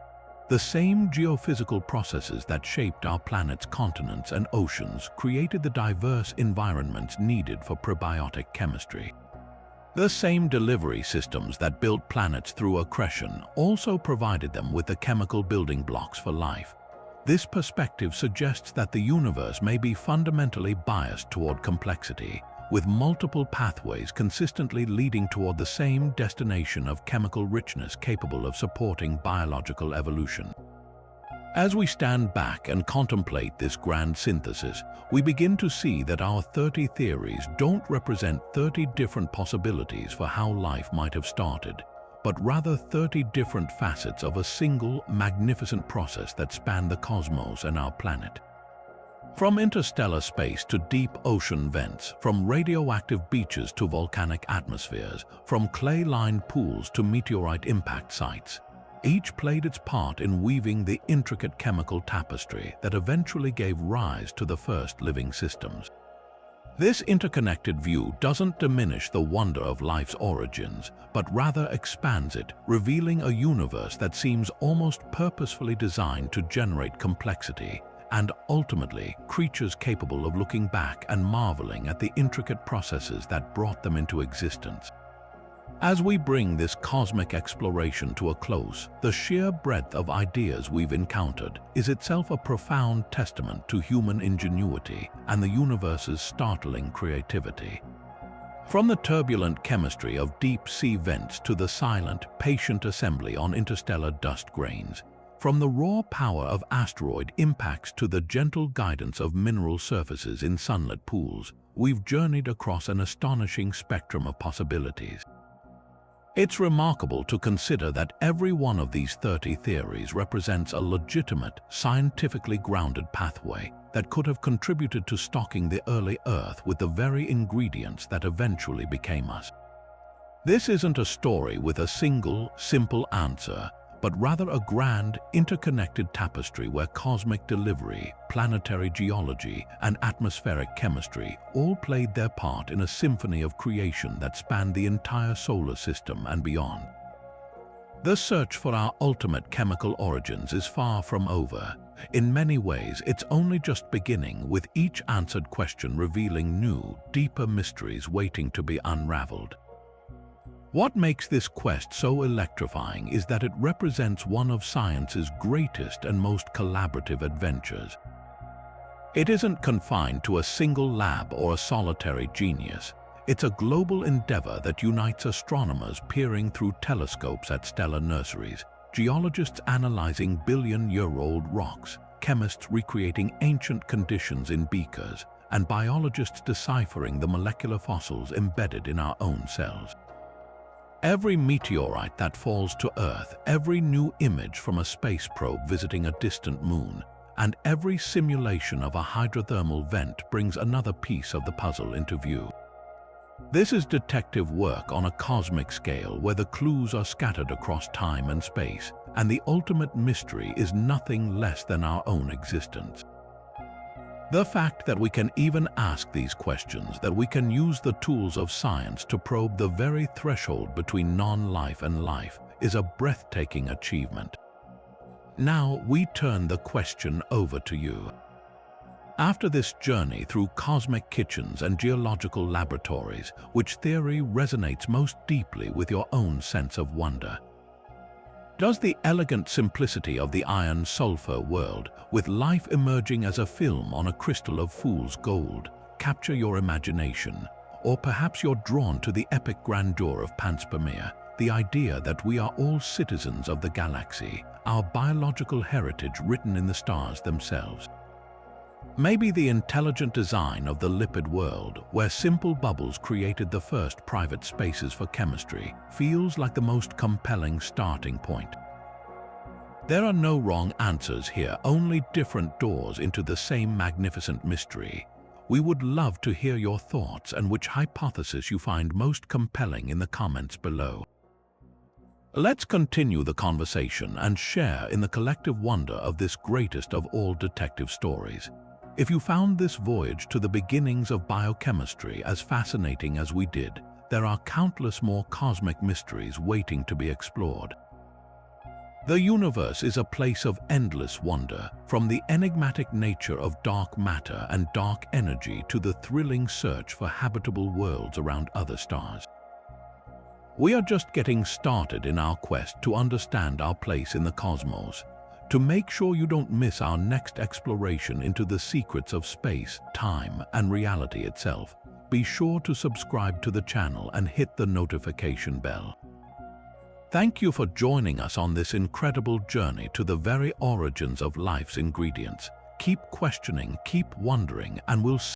The same geophysical processes that shaped our planet's continents and oceans created the diverse environments needed for prebiotic chemistry. The same delivery systems that built planets through accretion also provided them with the chemical building blocks for life. This perspective suggests that the universe may be fundamentally biased toward complexity, with multiple pathways consistently leading toward the same destination of chemical richness capable of supporting biological evolution. As we stand back and contemplate this grand synthesis, we begin to see that our 30 theories don't represent 30 different possibilities for how life might have started, but rather 30 different facets of a single, magnificent process that span the cosmos and our planet. From interstellar space to deep ocean vents, from radioactive beaches to volcanic atmospheres, from clay-lined pools to meteorite impact sites, each played its part in weaving the intricate chemical tapestry that eventually gave rise to the first living systems. This interconnected view doesn't diminish the wonder of life's origins, but rather expands it, revealing a universe that seems almost purposefully designed to generate complexity, and ultimately creatures capable of looking back and marveling at the intricate processes that brought them into existence. As we bring this cosmic exploration to a close, the sheer breadth of ideas we've encountered is itself a profound testament to human ingenuity and the universe's startling creativity. From the turbulent chemistry of deep-sea vents to the silent, patient assembly on interstellar dust grains, from the raw power of asteroid impacts to the gentle guidance of mineral surfaces in sunlit pools, we've journeyed across an astonishing spectrum of possibilities. It's remarkable to consider that every one of these 30 theories represents a legitimate, scientifically grounded pathway that could have contributed to stocking the early Earth with the very ingredients that eventually became us. This isn't a story with a single, simple answer, but rather a grand, interconnected tapestry where cosmic delivery, planetary geology, and atmospheric chemistry all played their part in a symphony of creation that spanned the entire solar system and beyond. The search for our ultimate chemical origins is far from over. In many ways, it's only just beginning, with each answered question revealing new, deeper mysteries waiting to be unraveled. What makes this quest so electrifying is that it represents one of science's greatest and most collaborative adventures. It isn't confined to a single lab or a solitary genius. It's a global endeavor that unites astronomers peering through telescopes at stellar nurseries, geologists analyzing billion-year-old rocks, chemists recreating ancient conditions in beakers, and biologists deciphering the molecular fossils embedded in our own cells. Every meteorite that falls to Earth, every new image from a space probe visiting a distant moon, and every simulation of a hydrothermal vent brings another piece of the puzzle into view. This is detective work on a cosmic scale where the clues are scattered across time and space, and the ultimate mystery is nothing less than our own existence. The fact that we can even ask these questions, that we can use the tools of science to probe the very threshold between non-life and life, is a breathtaking achievement. Now we turn the question over to you. After this journey through cosmic kitchens and geological laboratories, which theory resonates most deeply with your own sense of wonder? Does the elegant simplicity of the iron-sulfur world, with life emerging as a film on a crystal of fool's gold, capture your imagination? Or perhaps you're drawn to the epic grandeur of panspermia, the idea that we are all citizens of the galaxy, our biological heritage written in the stars themselves. Maybe the intelligent design of the lipid world, where simple bubbles created the first private spaces for chemistry, feels like the most compelling starting point. There are no wrong answers here, only different doors into the same magnificent mystery. We would love to hear your thoughts and which hypothesis you find most compelling in the comments below. Let's continue the conversation and share in the collective wonder of this greatest of all detective stories. If you found this voyage to the beginnings of biochemistry as fascinating as we did, there are countless more cosmic mysteries waiting to be explored. The universe is a place of endless wonder, from the enigmatic nature of dark matter and dark energy to the thrilling search for habitable worlds around other stars. We are just getting started in our quest to understand our place in the cosmos. To make sure you don't miss our next exploration into the secrets of space, time, and reality itself, be sure to subscribe to the channel and hit the notification bell. Thank you for joining us on this incredible journey to the very origins of life's ingredients. Keep questioning, keep wondering, and we'll see